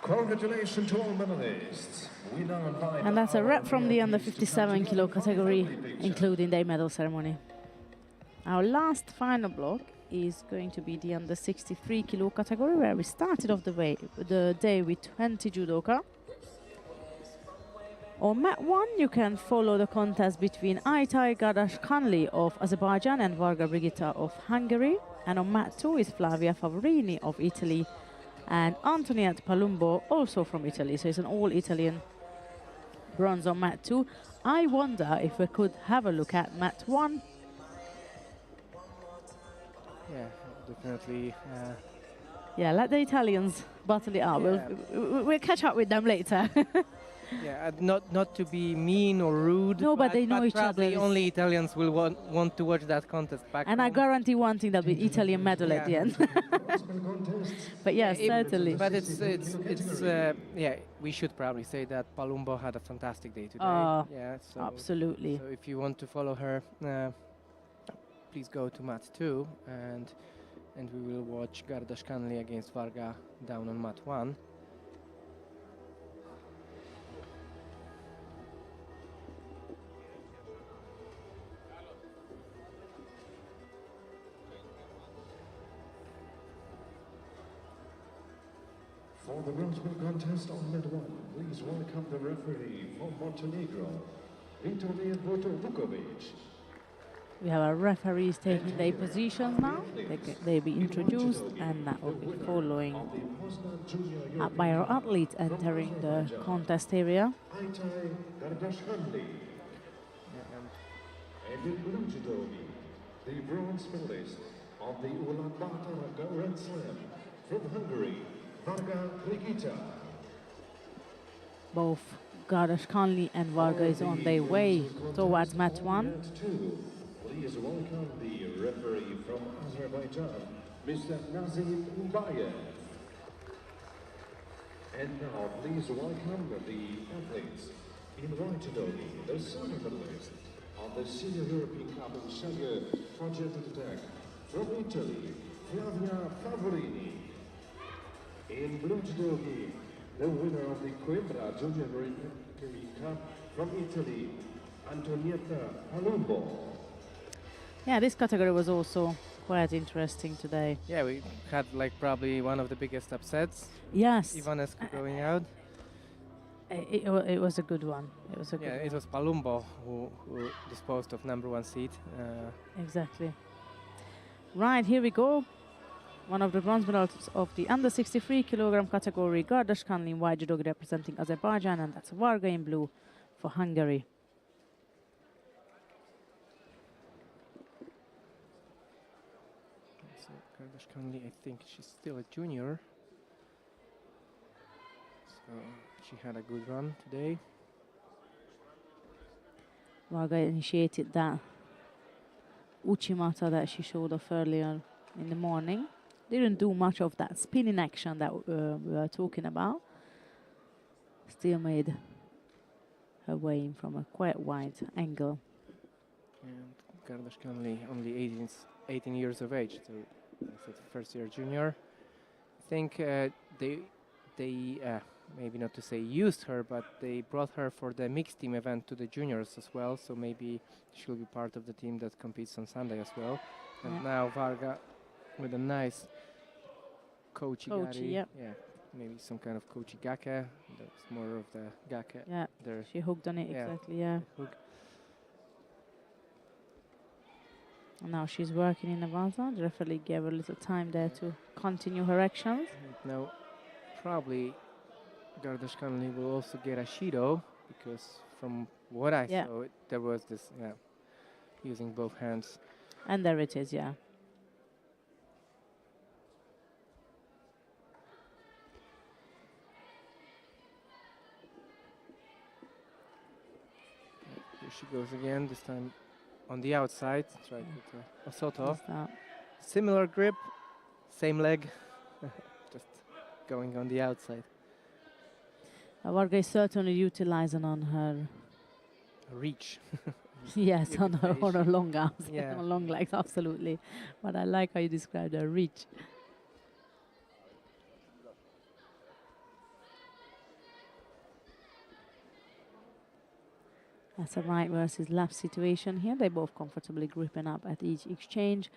Congratulations to all medalists. We now invite And that's a wrap from the under athletes to 57 kilo come to the category, family picture. including the medal ceremony. Our last final block is going to be the under 63 kilo category, where we started off the day with 20 judoka. On mat 1, you can follow the contest between Aytay Gadashkanli of Azerbaijan and Varga Brigitta of Hungary. And on mat 2 is Flavia Favorini of Italy and Antoniette Palumbo, also from Italy. So it's an all-Italian bronze on mat 2. I wonder if we could have a look at mat 1. Yeah, definitely. Yeah, let the Italians battle it out. Yeah. We'll catch up with them later. Yeah, not to be mean or rude. No, but they know each probably other. only Italians will want to watch that contest back And I home. guarantee one thing, that'll be Italian medal at the Yeah. end. But yes, certainly. But it's yeah, we should probably say that Palumbo had a fantastic day today. Oh, yeah, so absolutely. So if you want to follow her, please go to mat 2 and we will watch Gardashkanli against Varga down on mat 1. For the bronze medal contest on mat 1, please welcome the referee from Montenegro, Vitolij Vukovic. We have our referees taking their positions now. They'll be introduced, and that will be following up by our athletes entering the contest area. Aytay Gardashkanli. And in blue judo, the bronze medalist of the Ulaanbaatar Grand Slam from Hungary, Varga Brigitta. Both Gardashkanli and Varga is on their way towards mat 1. Mat 2, please welcome the referee from Azerbaijan, Mr. Nazim Ubayev. And now please welcome the athletes in white judo, the silver medalist of the Senior European Cup in Sharjah projected attack from Italy, Flavia Favorini. In blue judo, the winner of the Coimbra Junior European Cup from Italy, Antonietta Palumbo. Yeah, this category was also quite interesting today. Yeah, we had like probably one of the biggest upsets. Yes, Ivanescu going out. it was a good one. It was a good Yeah, one. it was Palumbo who disposed of #1 seed. Exactly. Right, here we go. One of the bronze medals of the under 63 kilogram category, Gardashkanli in white judo representing Azerbaijan, and that's Varga in blue for Hungary. So Gardashkanli, I think she's still a junior. So she had a good run today. Varga initiated that Uchimata that she showed off earlier in the morning. Didn't do much of that spinning action that we were talking about. Still made her way in from a quite wide angle. And Gardashkanli only 18 years of age, so that's a first-year junior. I think they maybe not to say used her, but they brought her for the mixed team event to the juniors as well. So maybe she'll be part of the team that competes on Sunday as well. And Yeah. now Varga with a nice kochigari. yeah. Yeah, maybe some kind of kochigake. That's more of the gake. Yeah, There. she hooked on it, Yeah. exactly, yeah. Hook. And now she's working in Avanza. The referee gave her a little time there to continue her actions. Now, probably Gardashkanli will also get a Shido, because from what I Yeah. saw, there was this, using both hands. And there it is, yeah. Here she goes again, this time on the outside, tried with Osoto. Just that. Similar grip, same leg, just going on the outside. Varga is certainly utilizing on her, Reach. yes, You on could her, say on her long arms, Yeah. on long legs, absolutely. But I like how you described her reach. That's a right versus left situation here. They're both comfortably gripping up at each exchange.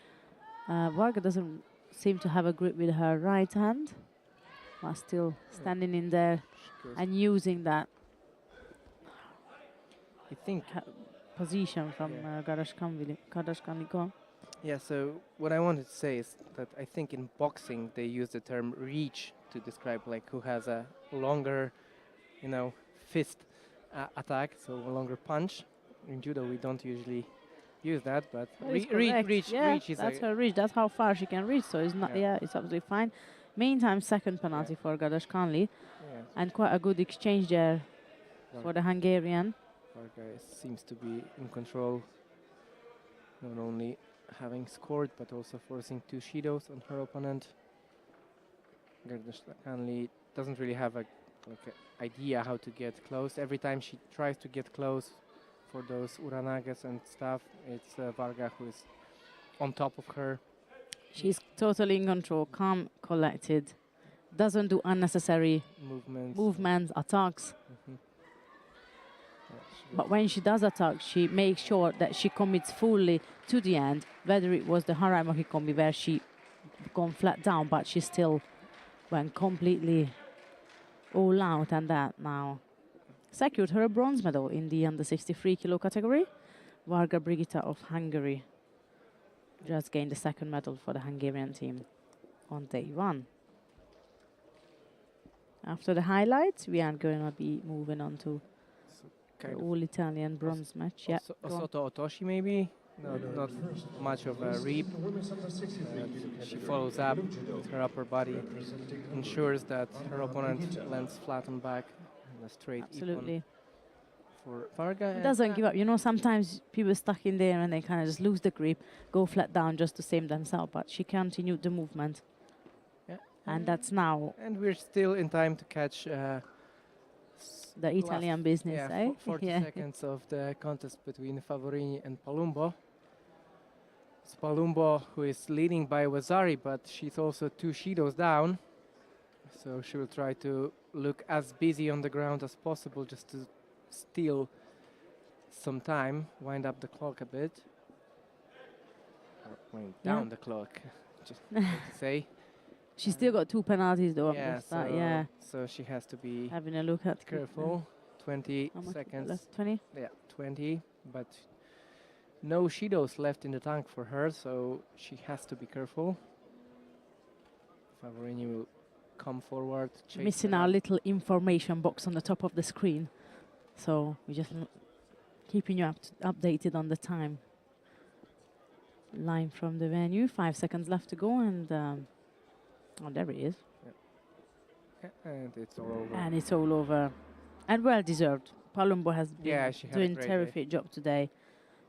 Varga doesn't seem to have a grip with her right hand, but still standing in there She goes. and using that I think, position from Yeah. Gardashkanli. yeah, so what I wanted to say is that I think in boxing they use the term reach to describe like who has a longer, fist attack, so a longer punch. In judo we don't usually use that, but reach Yeah, is that's a, her reach. That's how far she can reach. So it's not. Yeah. Yeah, it's absolutely fine. Meantime, second penalty for Gardashkanli, yeah, and quite a good exchange there Var- for the Hungarian. Varga seems to be in control, not only having scored but also forcing 2 Shidos on her opponent. Gardashkanli doesn't really have a idea how to get close. Every time she tries to get close for those uranagas and stuff, it's Varga who is on top of her. She's totally in control, calm, collected, doesn't do unnecessary movements, attacks. Mhm. Yeah, she But goes- when she does attack, she makes sure that she commits fully to the end, whether it was the Harai Mohikombi where she gone flat down, but she still went completely all out, and that now secured her a bronze medal in the under 63 kilo category. Varga Brigitta of Hungary just gained the second medal for the Hungarian team on day one. After the highlights, we are going to be moving on to so the kind of all-Italian bronze match. Yeah, go on. Osoto Otoshi maybe, not much of a reap. She follows up with her upper body, ensures that her opponent lands flat on back, and a straight Absolutely. ippon for Varga. It and doesn't give up. You know, sometimes people stuck in there and they kind of just lose the grip, go flat down just to save themselves. But she continued the movement. Yeah. And that's now And we're still in time to catch the Italian business, yeah, eh? 40 Yeah. seconds of the contest between Favorini and Palumbo. It's Palumbo who is leading by Wazari, but she's also 2 Shidos down. So she will try to look as busy on the ground as possible just to steal some time, wind up the clock a bit. Or wind Yeah. down the clock, just to say. She's still got 2 penalties though. Yeah, After that, so, yeah. so she has to be Having a look at careful. 20 How much seconds. left? 20? Yeah, 20, but no Shidos left in the tank for her, so she has to be careful. Favorini will come forward, chase Missing her our up. little information box on the top of the screen. So we're just keeping you updated on the time. Line from the venue, 5 seconds left to go, and oh, there it is. Yeah, and it's all over. And it's all over. And well deserved. Palumbo has been Yeah, she had a doing great terrific job today.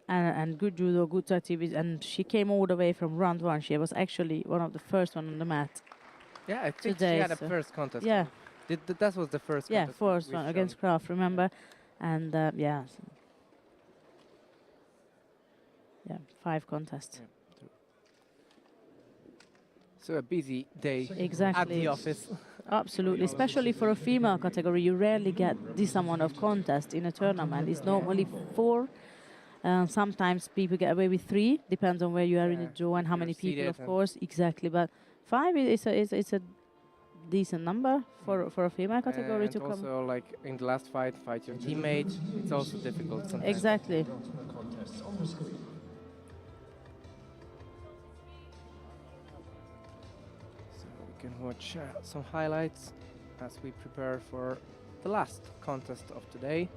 And good judo, good activities. And she came all the way from round 1. She was actually one of the first one on the mat. Yeah, I think today, she had a so- first contest. Yeah, That was the first yeah, contest. first we've one shown. against Kraft, remember? And yeah. Yeah, 5 contests. Yeah. So a busy day at Exactly. the office. Absolutely, especially for a female category, you rarely get this amount of contest in a tournament. It's normally 4. Sometimes people get away with 3, depends on where you are in the draw and how many people, of course. Exactly, but 5 is a decent number for a female category to come. And also, like in the last fight your teammate, it's also difficult sometimes. Exactly. Contests on the screen. So we can watch some highlights as we prepare for the last contest of today.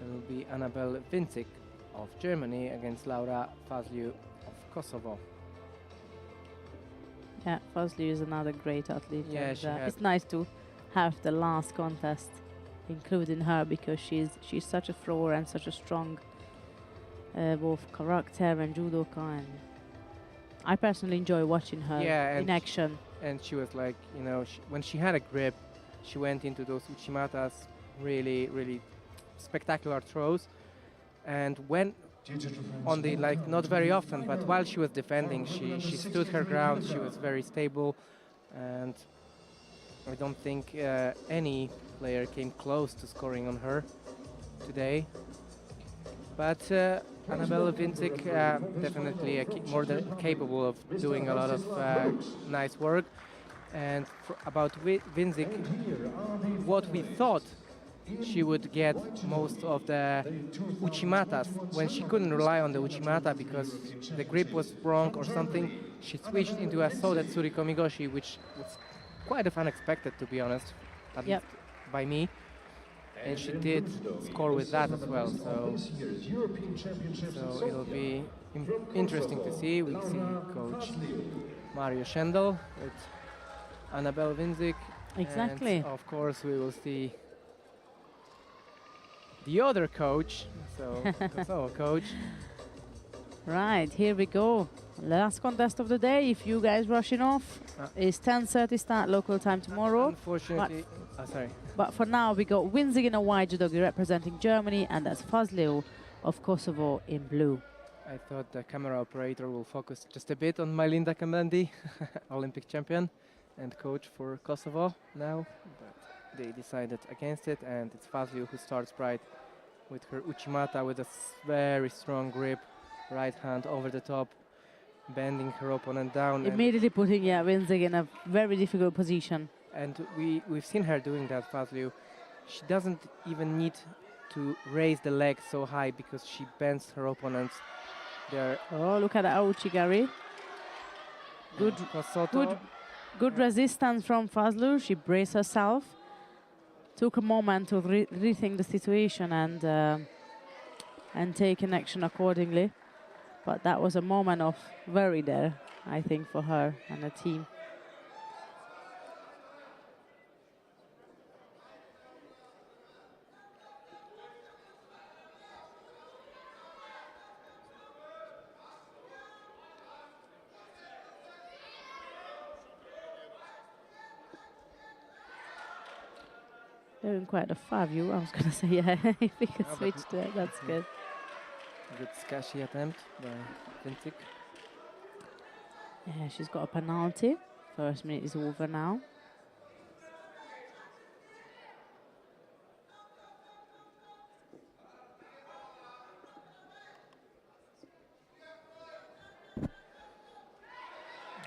It will be Annabel Vincik of Germany against Laura Fazliu of Kosovo. Yeah, Fazliu is another great athlete. Yeah, and, it's nice to have the last contest including her because she's such a thrower and such a strong both character and judoka, and I personally enjoy watching her in action. And she was like, you know, when she had a grip, she went into those uchimatas, really, really spectacular throws. And when on the, like, not very often, but while she was defending, she stood her ground, she was very stable, and I don't think any player came close to scoring on her today. But Annabella Vincik definitely more than capable of doing a lot of nice work. And about Vincik, what we thought she would get most of the uchimatas. When she couldn't rely on the uchimata because the grip was wrong or something, she switched into a Sodatsuri Komigoshi, which was quite unexpected, to be honest, at least by me. And she did score with that as well, so it'll be interesting to see. We see Coach Mario Schendel with Annabel Vincik. Exactly. And of course, we will see the other coach, so coach. Right, here we go. Last contest of the day. If you guys rushing off, it's 10:30 start local time tomorrow. Unfortunately, sorry. But for now, we got Winzig in a white judogi representing Germany, and that's Fazliu of Kosovo in blue. I thought the camera operator will focus just a bit on Majlinda Kamendi, Olympic champion and coach for Kosovo now, but they decided against it, and it's Fazliu who starts bright with her uchimata with a very strong grip, right hand over the top, bending her opponent down. Immediately putting Winzig in a very difficult position. And we've seen her doing that, Fazliu. She doesn't even need to raise the leg so high because she bends her opponents. Oh, look at that Ouchigari. Good resistance from Fazliu. She braced herself. Took a moment to rethink the situation and take an action accordingly. But that was a moment of worry there, I think, for her and the team. Doing quite a far view, I was going to say, yeah, if we could switch to it, that's good. Good sketchy attempt by Vincik. Yeah, she's got a penalty. First minute is over now.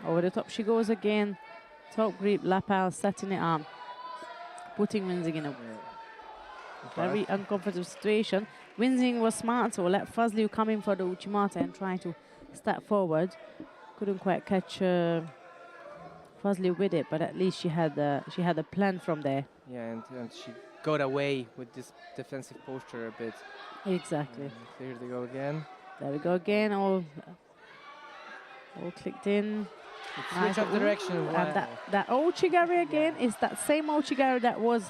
Over the top she goes again. Top grip, lapel, setting it up. Putting Winzig in a very uncomfortable situation. Winzig was smart, so let Fazliu come in for the uchimata and try to step forward. Couldn't quite catch Fazliu with it, but at least she had a plan from there. Yeah, and she got away with this defensive posture a bit. Exactly. Here they go again. There we go again. All clicked in. Switch of direction. And that Ouchigari again is that same Ouchigari that was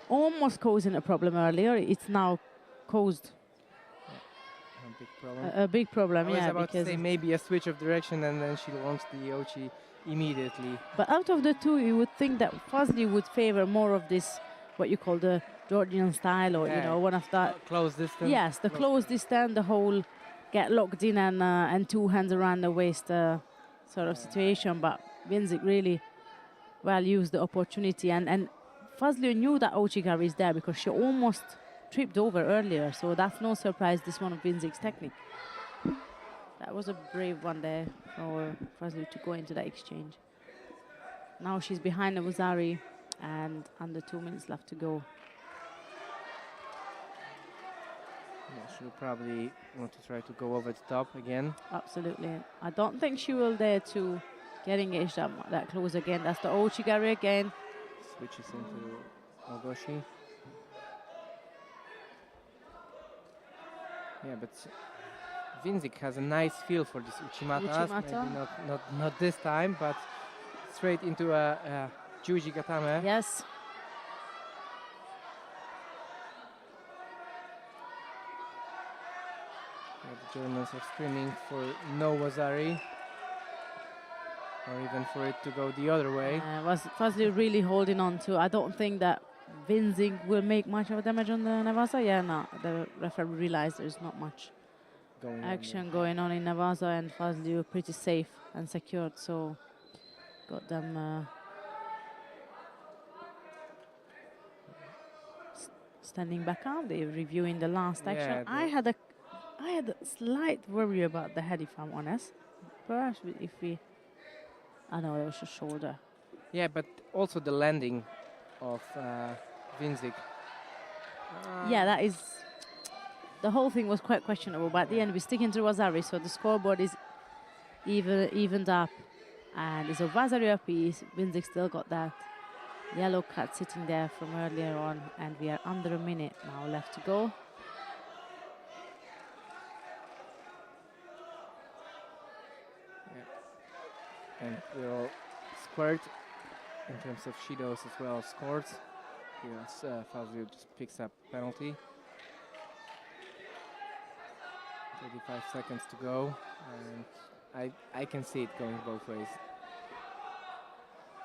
almost causing a problem earlier. It's now caused a big problem. A big problem, I was yeah. about because to say maybe a switch of direction and then she launched the Ouchi immediately. But out of the two, you would think that Fazliu would favor more of this, what you call the Georgian style, or you know, one of that close distance. Yes, the close distance, the whole get locked in and two hands around the waist sort of situation. But Winzig really well used the opportunity, and Fazlio knew that Ochigari is there because she almost tripped over earlier, so that's no surprise, this one of Vinzig's technique. That was a brave one there for Fazlio to go into that exchange. Now she's behind Navuzari and under 2 minutes left to go. Yeah, she'll probably want to try to go over the top again. Absolutely. I don't think she will dare to get engaged that close again. That's the Ochigari again. Switches into Ogoshi. Yeah, but Vinzig has a nice feel for this Uchimatas. Maybe not this time, but straight into a Juji Gatame. Yes. Yeah, the Germans are screaming for no Wazari, or even for it to go the other way. Was Fazli really holding on to? I don't think that Vinzig will make much of a damage on the Navasa. Yeah, no, the referee realized there's not much action going on in Navasa, and Fazli were pretty safe and secured, so got them standing back out. They're reviewing the last action. I had a slight worry about the head, if I'm honest. Perhaps if we, I know it was a shoulder. Yeah, but also the landing of Vinzig. Yeah, that is. The whole thing was quite questionable, but at the end we're sticking to Wazari, so the scoreboard is evened up, and it's a Wazari apiece. Vinzig still got that yellow card sitting there from earlier on, and we are under a minute now left to go. Yeah. And we're all squared in terms of Shidos as well as scores. Yes, Fazio just picks up penalty. 35 seconds to go, and I can see it going both ways.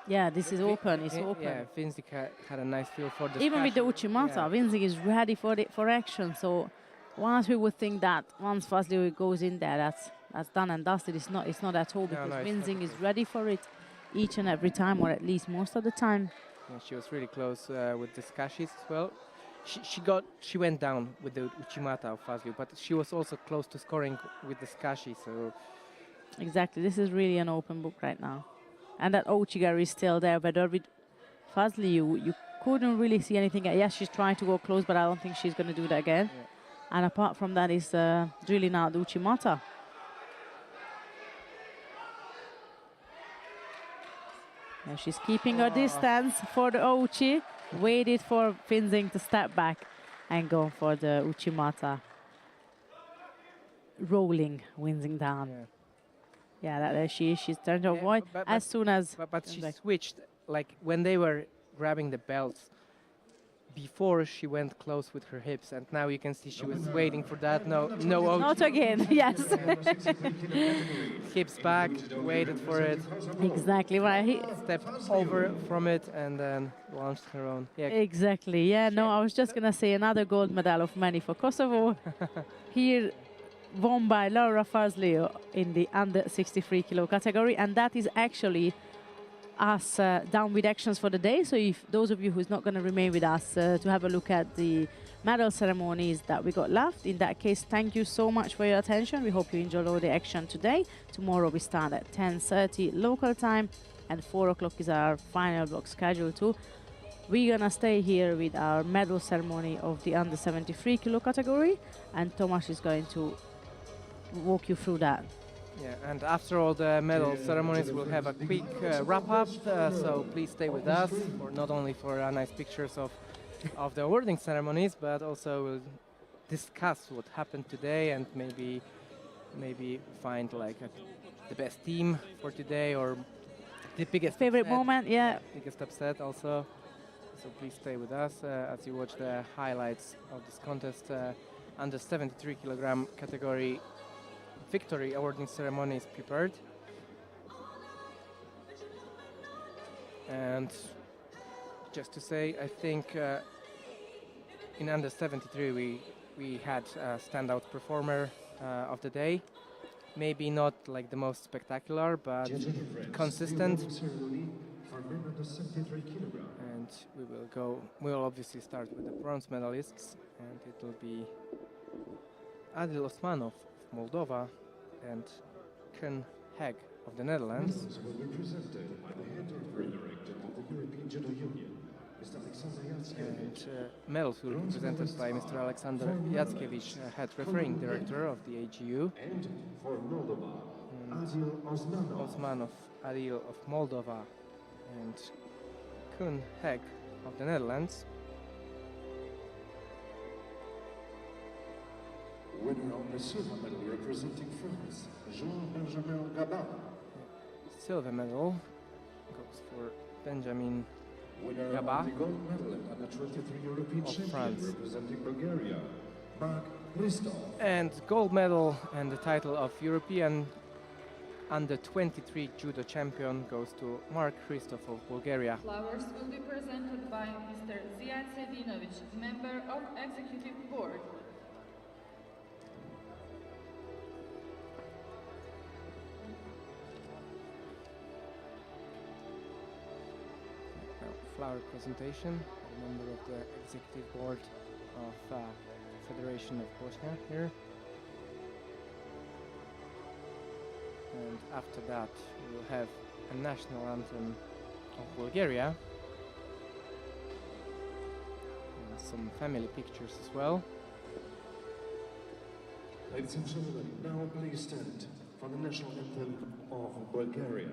Yeah, this is open. It's open. Yeah, Vinzig had a nice feel for the. Even with the Uchimata, yeah. Vinzig is ready for action. So once we would think that once Fazli goes in there, that's done and dusted. It's not at all, because Vinzig is ready for it each and every time, or at least most of the time. Yeah, she was really close with the Skashis as well. She went down with the Uchimata of Fazio, but she was also close to scoring with the Skashi. So exactly, this is really an open book right now, and that Ochigari is still there. But with Fazli, you couldn't really see anything. Yes, she's trying to go close, but I don't think she's going to do that again. Yeah. And apart from that, is drilling out the Uchimata. Yeah, she's keeping her distance for the Ochi. Waited for Vinzig to step back and go for the Uchimata. Rolling Vinzig down. Yeah, she's turned to avoid as soon as. But she switched, like when they were grabbing the belts. Before she went close with her hips, and now you can see she was waiting for that. No, not again. Yes. Hips back, waited for it. Exactly right. He stepped over from it and then launched her own. Yeah. Exactly. Yeah. No, I was just gonna say another gold medal of many for Kosovo. Here, won by Laura Fazlio in the under 63 kilo category, and that is actually us done with actions for the day. So if those of you who's not going to remain with us to have a look at the medal ceremonies that we got left, in that case, thank you so much for your attention. We hope you enjoyed all the action today. Tomorrow we start at 10:30 local time, and 4 o'clock is our final block schedule too. We're gonna stay here with our medal ceremony of the under 73 kilo category, and Tomasz is going to walk you through that. Yeah, and after all the medal ceremonies, we'll have a quick wrap-up, so please stay with us, not only for nice pictures of the awarding ceremonies, but also we'll discuss what happened today, and maybe find like the best team for today, or the biggest favorite upset, moment, yeah. biggest upset also. So please stay with us as you watch the highlights of this contest. Under 73 kilogram category victory awarding ceremony is prepared. And just to say, I think in under 73 we had a standout performer of the day. Maybe not like the most spectacular, but consistent. for men under 73 kilograms. And we'll obviously start with the bronze medalists, and it will be Adil Osmanov of Moldova and Kun Heg of the Netherlands. Medals will be presented by the head director of the European Judo Union, Mr. Alexander Yatsevich. And medals will be presented by Mr. Alexander Yatsevich, head refereeing director of the AGU. And for Moldova, Adil Osmanov. Osmanov Adil of Moldova and Kun Heg of the Netherlands. Winner of the silver medal representing France, Jean-Benjamin Gabin. Silver medal goes for Benjamin Winner Gabin of the gold medal at under 23 European of champion France. representing Bulgaria, Mark Christoph. And gold medal and the title of European under 23 judo champion goes to Mark Christoph of Bulgaria. Flowers will be presented by Mr. Ziad Sedinovich, member of Executive Board. Now, flower presentation, a member of the Executive Board of Federation of Bosnia here. And after that, we'll have a national anthem of Bulgaria and some family pictures as well. Ladies and gentlemen, now please stand for the national anthem of Bulgaria.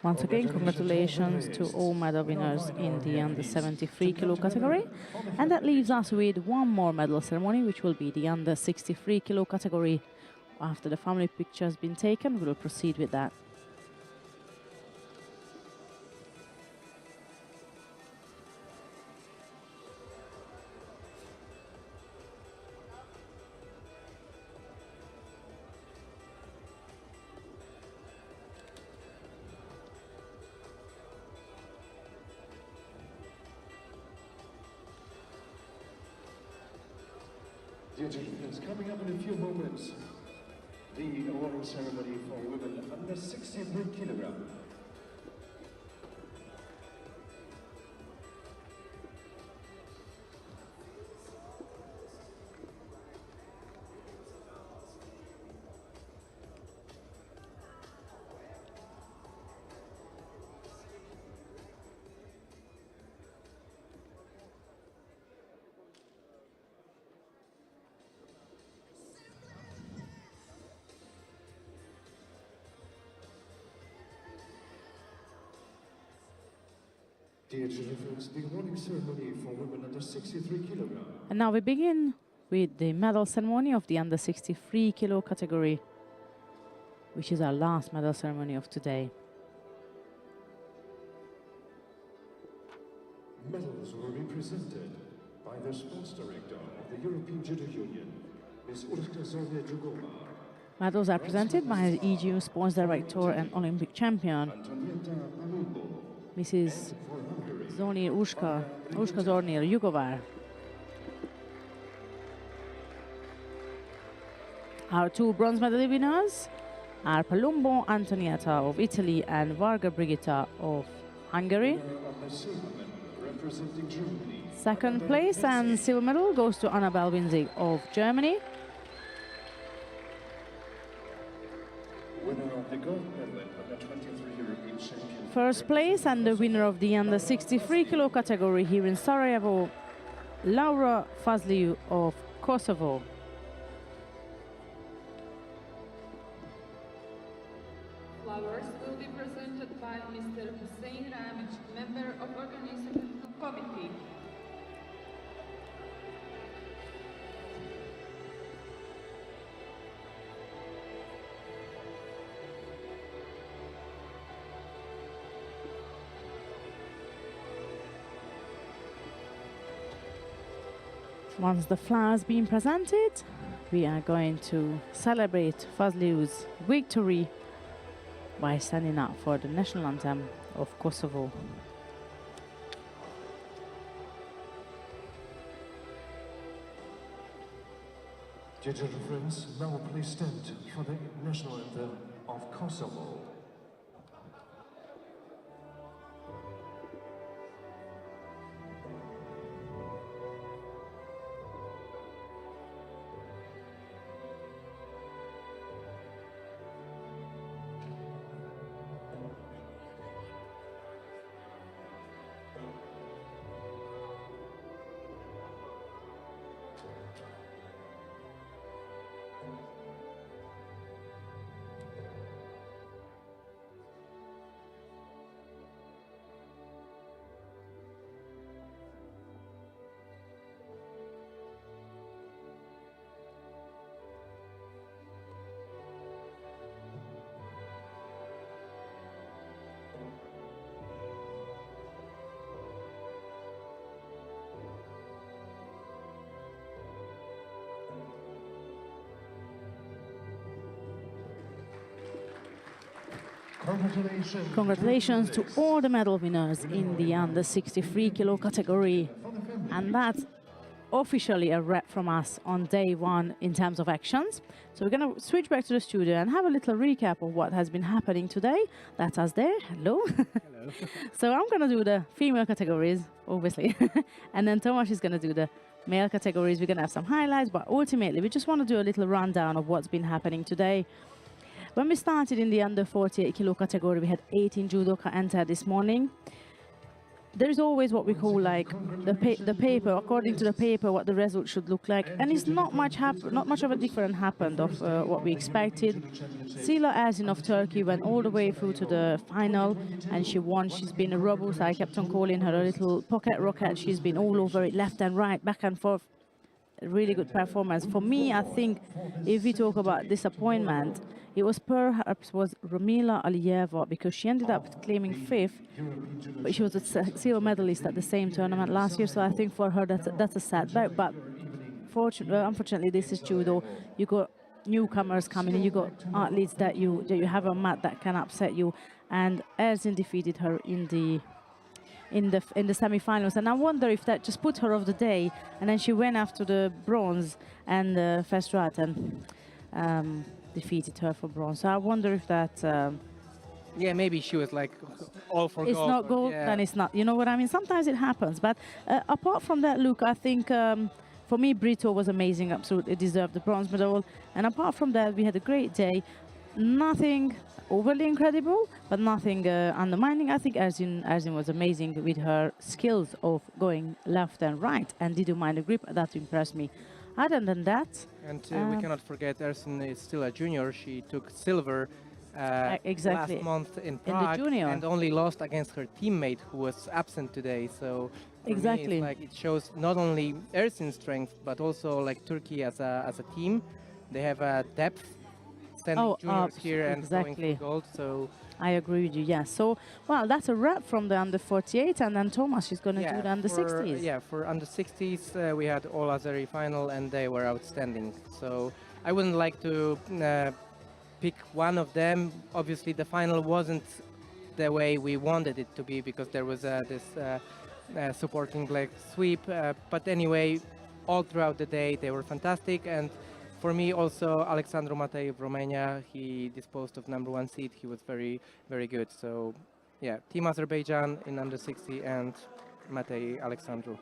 Once again, congratulations to all medal winners in the under 73 kilo category. And that leaves us with one more medal ceremony, which will be the under 63 kilo category. After the family picture has been taken, we will proceed with that. Dear gentlemen, coming up in a few moments, the awarding ceremony for women under 63 kilograms. Dear children, the awarding ceremony for women under 63 kilograms. And now we begin with the medal ceremony of the under 63 kilo category, which is our last medal ceremony of today. Medals will be presented by the sports director of the European Judo Union, Ms. Urska Zornia-Jugova. Medals are presented by the EGU sports director and Olympic champion, Antonieta Palumbo. Mrs. For Hungary, Zornir Urska Zornir Jugovar. Our two bronze medal winners are Palumbo Antonietta of Italy and Varga Brigitta of Hungary. Of the silver medal representing Germany. Second place and silver medal goes to Annabel Winzig of Germany. Winner of the gold medal in under 23 European Champion. First place and the winner of the under 63 kilo category here in Sarajevo, Laura Fazliu of Kosovo. Flowers will be presented by Mr. Hussein Ramic, member of organizing committee. Once the flowers being presented, we are going to celebrate Fazliu's victory by standing up for the national anthem of Kosovo. Dear children friends, now please stand for the national anthem of Kosovo. Congratulations to all the medal winners in the under 63 kilo category. And that's officially a wrap from us on day one in terms of actions. So we're going to switch back to the studio and have a little recap of what has been happening today. That's us there. Hello. Hello. So I'm going to do the female categories, obviously. And then Tomasz is going to do the male categories. We're going to have some highlights, but ultimately we just want to do a little rundown of what's been happening today. When we started in the under 48 kilo category, we had 18 judoka enter this morning. There is always what we call like the paper, according to the paper, what the result should look like, and it's not much of a different happened of what we expected. Sila Erzin of Turkey went all the way through to the final, and she won. She's been a robust. I kept on calling her a little pocket rocket. She's been all over it, left and right, back and forth. Really good performance. For me, I think if we talk about disappointment, it was perhaps Ramila Aliyeva, because she ended up claiming 5th, but she was a silver medalist at the same tournament last year. So I think for her that's a setback. But unfortunately, this is judo. You got newcomers coming in. You got athletes that you have a mat that can upset you. And Erzin defeated her in the semi-finals, and I wonder if that just put her off the day, and then she went after the bronze and Festrat and defeated her for bronze. So I wonder if that Yeah, maybe she was like all for it's gold. not gold, Yeah. then it's not. You know what I mean? Sometimes it happens. But apart from that, Luke, I think for me, Brito was amazing. Absolutely deserved the bronze medal. And apart from that, we had a great day. Nothing overly incredible, but nothing undermining. I think Erzin was amazing with her skills of going left and right, and did you mind the grip? That impressed me. Other than that, And we cannot forget Erzin is still a junior. She took silver exactly last month in the Prague, junior. and only lost against her teammate who was absent today. So for Exactly. me, it's like it shows not only Erzin's strength, but also like Turkey as a team. They have a depth, sending juniors here and going exactly. for gold. So I agree with you, yes. So, well, that's a wrap from the under 48, and then Tomasz is going to do the under 60s. Yeah, for under 60s, we had all Azeri final, and they were outstanding. So I wouldn't like to pick one of them. Obviously, the final wasn't the way we wanted it to be, because there was this supporting leg sweep. But anyway, all throughout the day, they were fantastic. And For me, also Alexandru Matei of Romania, he disposed of #1 seed. He was very, very good. So, yeah, Team Azerbaijan in under 60 and Matei Alexandru.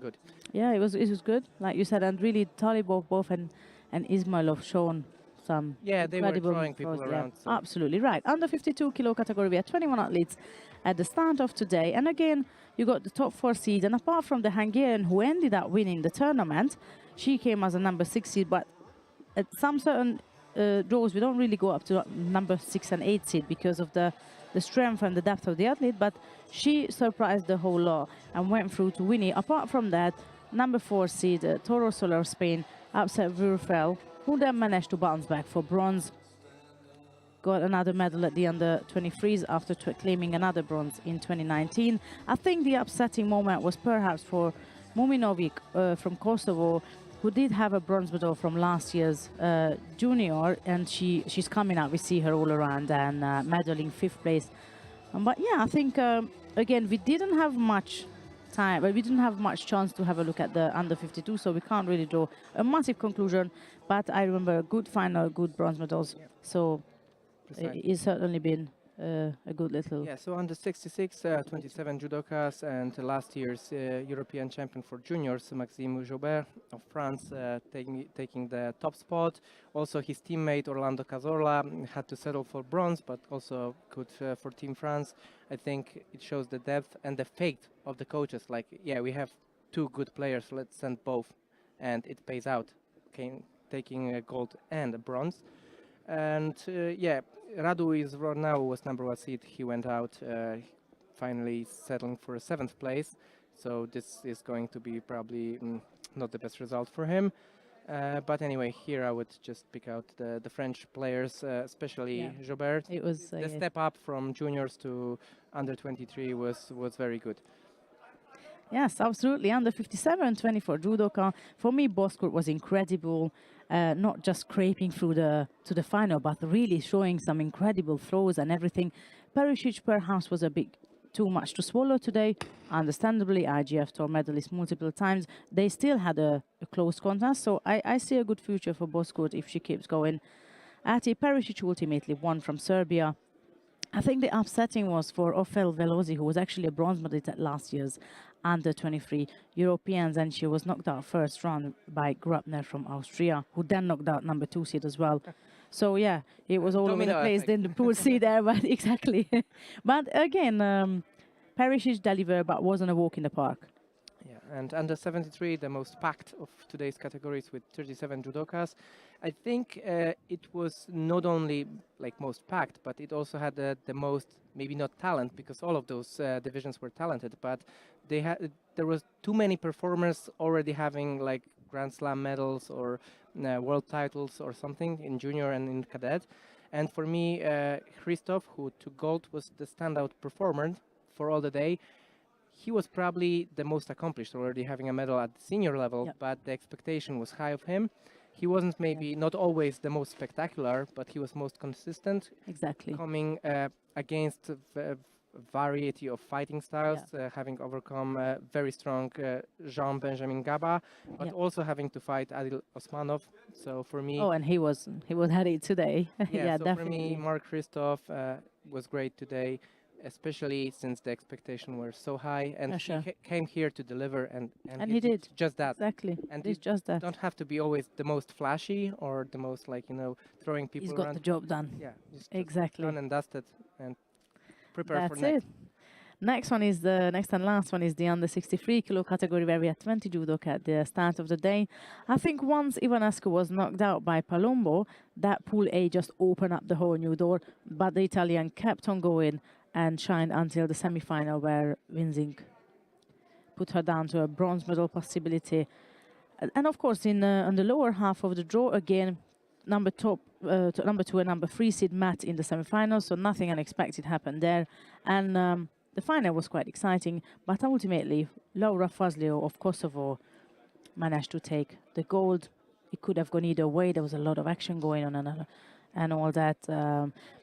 Good. Yeah, it was good, like you said, and really Talibov both and Ismailov shown some Yeah, they were incredible throwing people throws. around, so- Absolutely right. Under 52 kilo category, we had 21 athletes at the start of today, and again you got the top 4 seed. And apart from the Hungarian who ended up winning the tournament, she came as a number 6 seed. But at some certain draws, we don't really go up to number 6 and 8 seed because of the strength and the depth of the athlete. But she surprised the whole lot and went through to winning. Apart from that, number 4 seed, Toro Soler Spain, upset Würfel, who then managed to bounce back for bronze. Got another medal at the under 23s after claiming another bronze in 2019. I think the upsetting moment was perhaps for Muminovic from Kosovo, who did have a bronze medal from last year's junior, and she's coming out. We see her all around and medaling 5th place. But yeah, I think again we didn't have much time, but we didn't have much chance to have a look at the under 52, so we can't really draw a massive conclusion. But I remember a good final, good bronze medals. Yeah. So Precisely. it's certainly been a good little. Yeah, so under 66, 27 judokas, and last year's European champion for juniors, Maxime Jobert of France, taking the top spot. Also, his teammate Orlando Cazorla had to settle for bronze, but also good for Team France. I think it shows the depth and the faith of the coaches. Like, yeah, we have 2 good players, let's send both, and it pays out. Taking a gold and a bronze. And yeah, Radu is right now was #1 seed. He went out, finally settling for a 7th place. So this is going to be probably not the best result for him. But anyway, here I would just pick out the French players, especially Jobert. It was The step up from juniors to under 23 was very good. Yes, absolutely. Under 57, 24 judoka. For me, Boskurt was incredible. Not just scraping through to the final, but really showing some incredible throws and everything. Perisic perhaps was a bit too much to swallow today. Understandably, IGF tour medalist multiple times. They still had a close contest, so I see a good future for Boskurt if she keeps going at it. Perisic ultimately won from Serbia. I think the upsetting was for Ofel Velosi, who was actually a bronze medalist at last year's under 23 Europeans, and she was knocked out first round by Grubner from Austria, who then knocked out number 2 seed as well. So yeah, it was all over the place in the pool seed there, but exactly. But again, Perisic delivered, but wasn't a walk in the park. Yeah, and under 73, the most packed of today's categories with 37 judokas. I think it was not only like most packed, but it also had the most, maybe not talent, because all of those divisions were talented, but there was too many performers already having like Grand Slam medals or world titles or something in junior and in cadet. And for me, Christoph, who took gold, was the standout performer for all the day. He was probably the most accomplished, already having a medal at the senior level, but the expectation was high of him. He wasn't maybe not always the most spectacular, but he was most consistent. Exactly. Coming against a variety of fighting styles, having overcome very strong Jean-Benjamin Gaba, but also having to fight Adil Osmanov. So for me... Oh, and he was at it today. Yeah, so definitely. For me, Mark Christoph was great today, especially since the expectations were so high, and he came here to deliver, and he did just that. Exactly. And it's just that. Don't have to be always the most flashy or the most throwing people He's got around. the job done. Yeah, just exactly. done and dusted, and prepare That's for next. it. Next and last one is the under 63 kilo category, where we had 20 judoka at the start of the day. I think once Ivanescu was knocked out by Palombo, that pool A just opened up the whole new door, but the Italian kept on going and shined until the semi-final, where Winzing put her down to a bronze medal possibility. And of course, on the lower half of the draw, again, number 2 and number 3 seed met in the semi-finals, so nothing unexpected happened there. And the final was quite exciting, but ultimately, Laura Fazlio of Kosovo managed to take the gold. It could have gone either way. There was a lot of action going on and all that.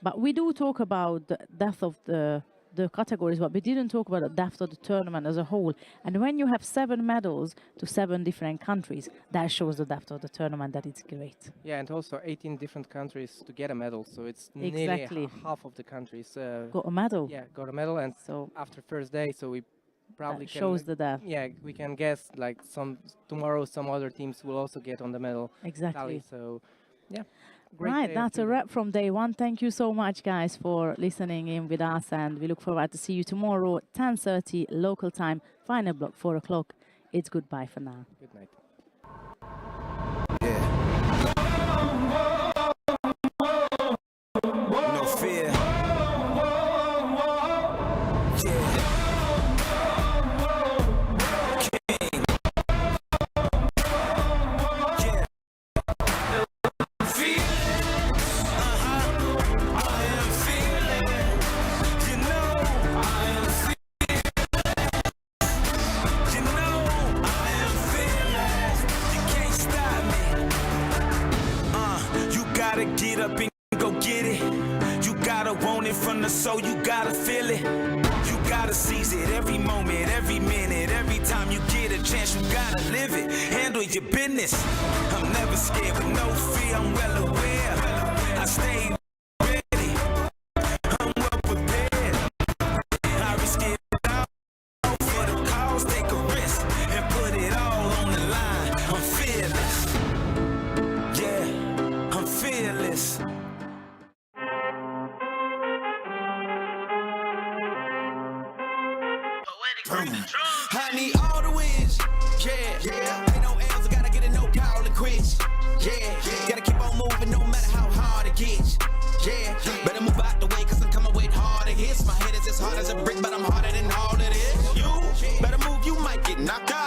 But we do talk about the death of the the categories, but we didn't talk about the depth of the tournament as a whole. And when you have 7 medals to 7 different countries, that shows the depth of the tournament, that it's great. Yeah, and also 18 different countries to get a medal, so it's Exactly. nearly half of the countries Got a medal. yeah, got a medal, and So after first day, so we probably that can shows the depth. yeah, we can guess like tomorrow some other teams will also get on the medal Exactly. tally. So yeah, great Right, day of that's a judo. wrap from day one. Thank you so much, guys, for listening in with us, and we look forward to see you tomorrow, 10:30 local time, final block 4 o'clock. It's goodbye for now. Good night. No fear. Get up and go get it. You gotta want it from the soul, you gotta feel it. You gotta seize it every moment, every minute, every time you get a chance, you gotta live it. Handle your business. I'm never scared with no fear, I'm well aware. I stay ready, I'm well prepared. I risk it all for the cause, take a risk and put it all on the line. I'm fearless. Yeah, I'm fearless. I need all the wins, yeah. Ain't no L's, I gotta get a no call and quits, yeah. Gotta keep on moving no matter how hard it gets, yeah. Better move out the way, cause I'm coming with harder hits. My head is as hard as a brick, but I'm harder than all of this. You better move, you might get knocked out.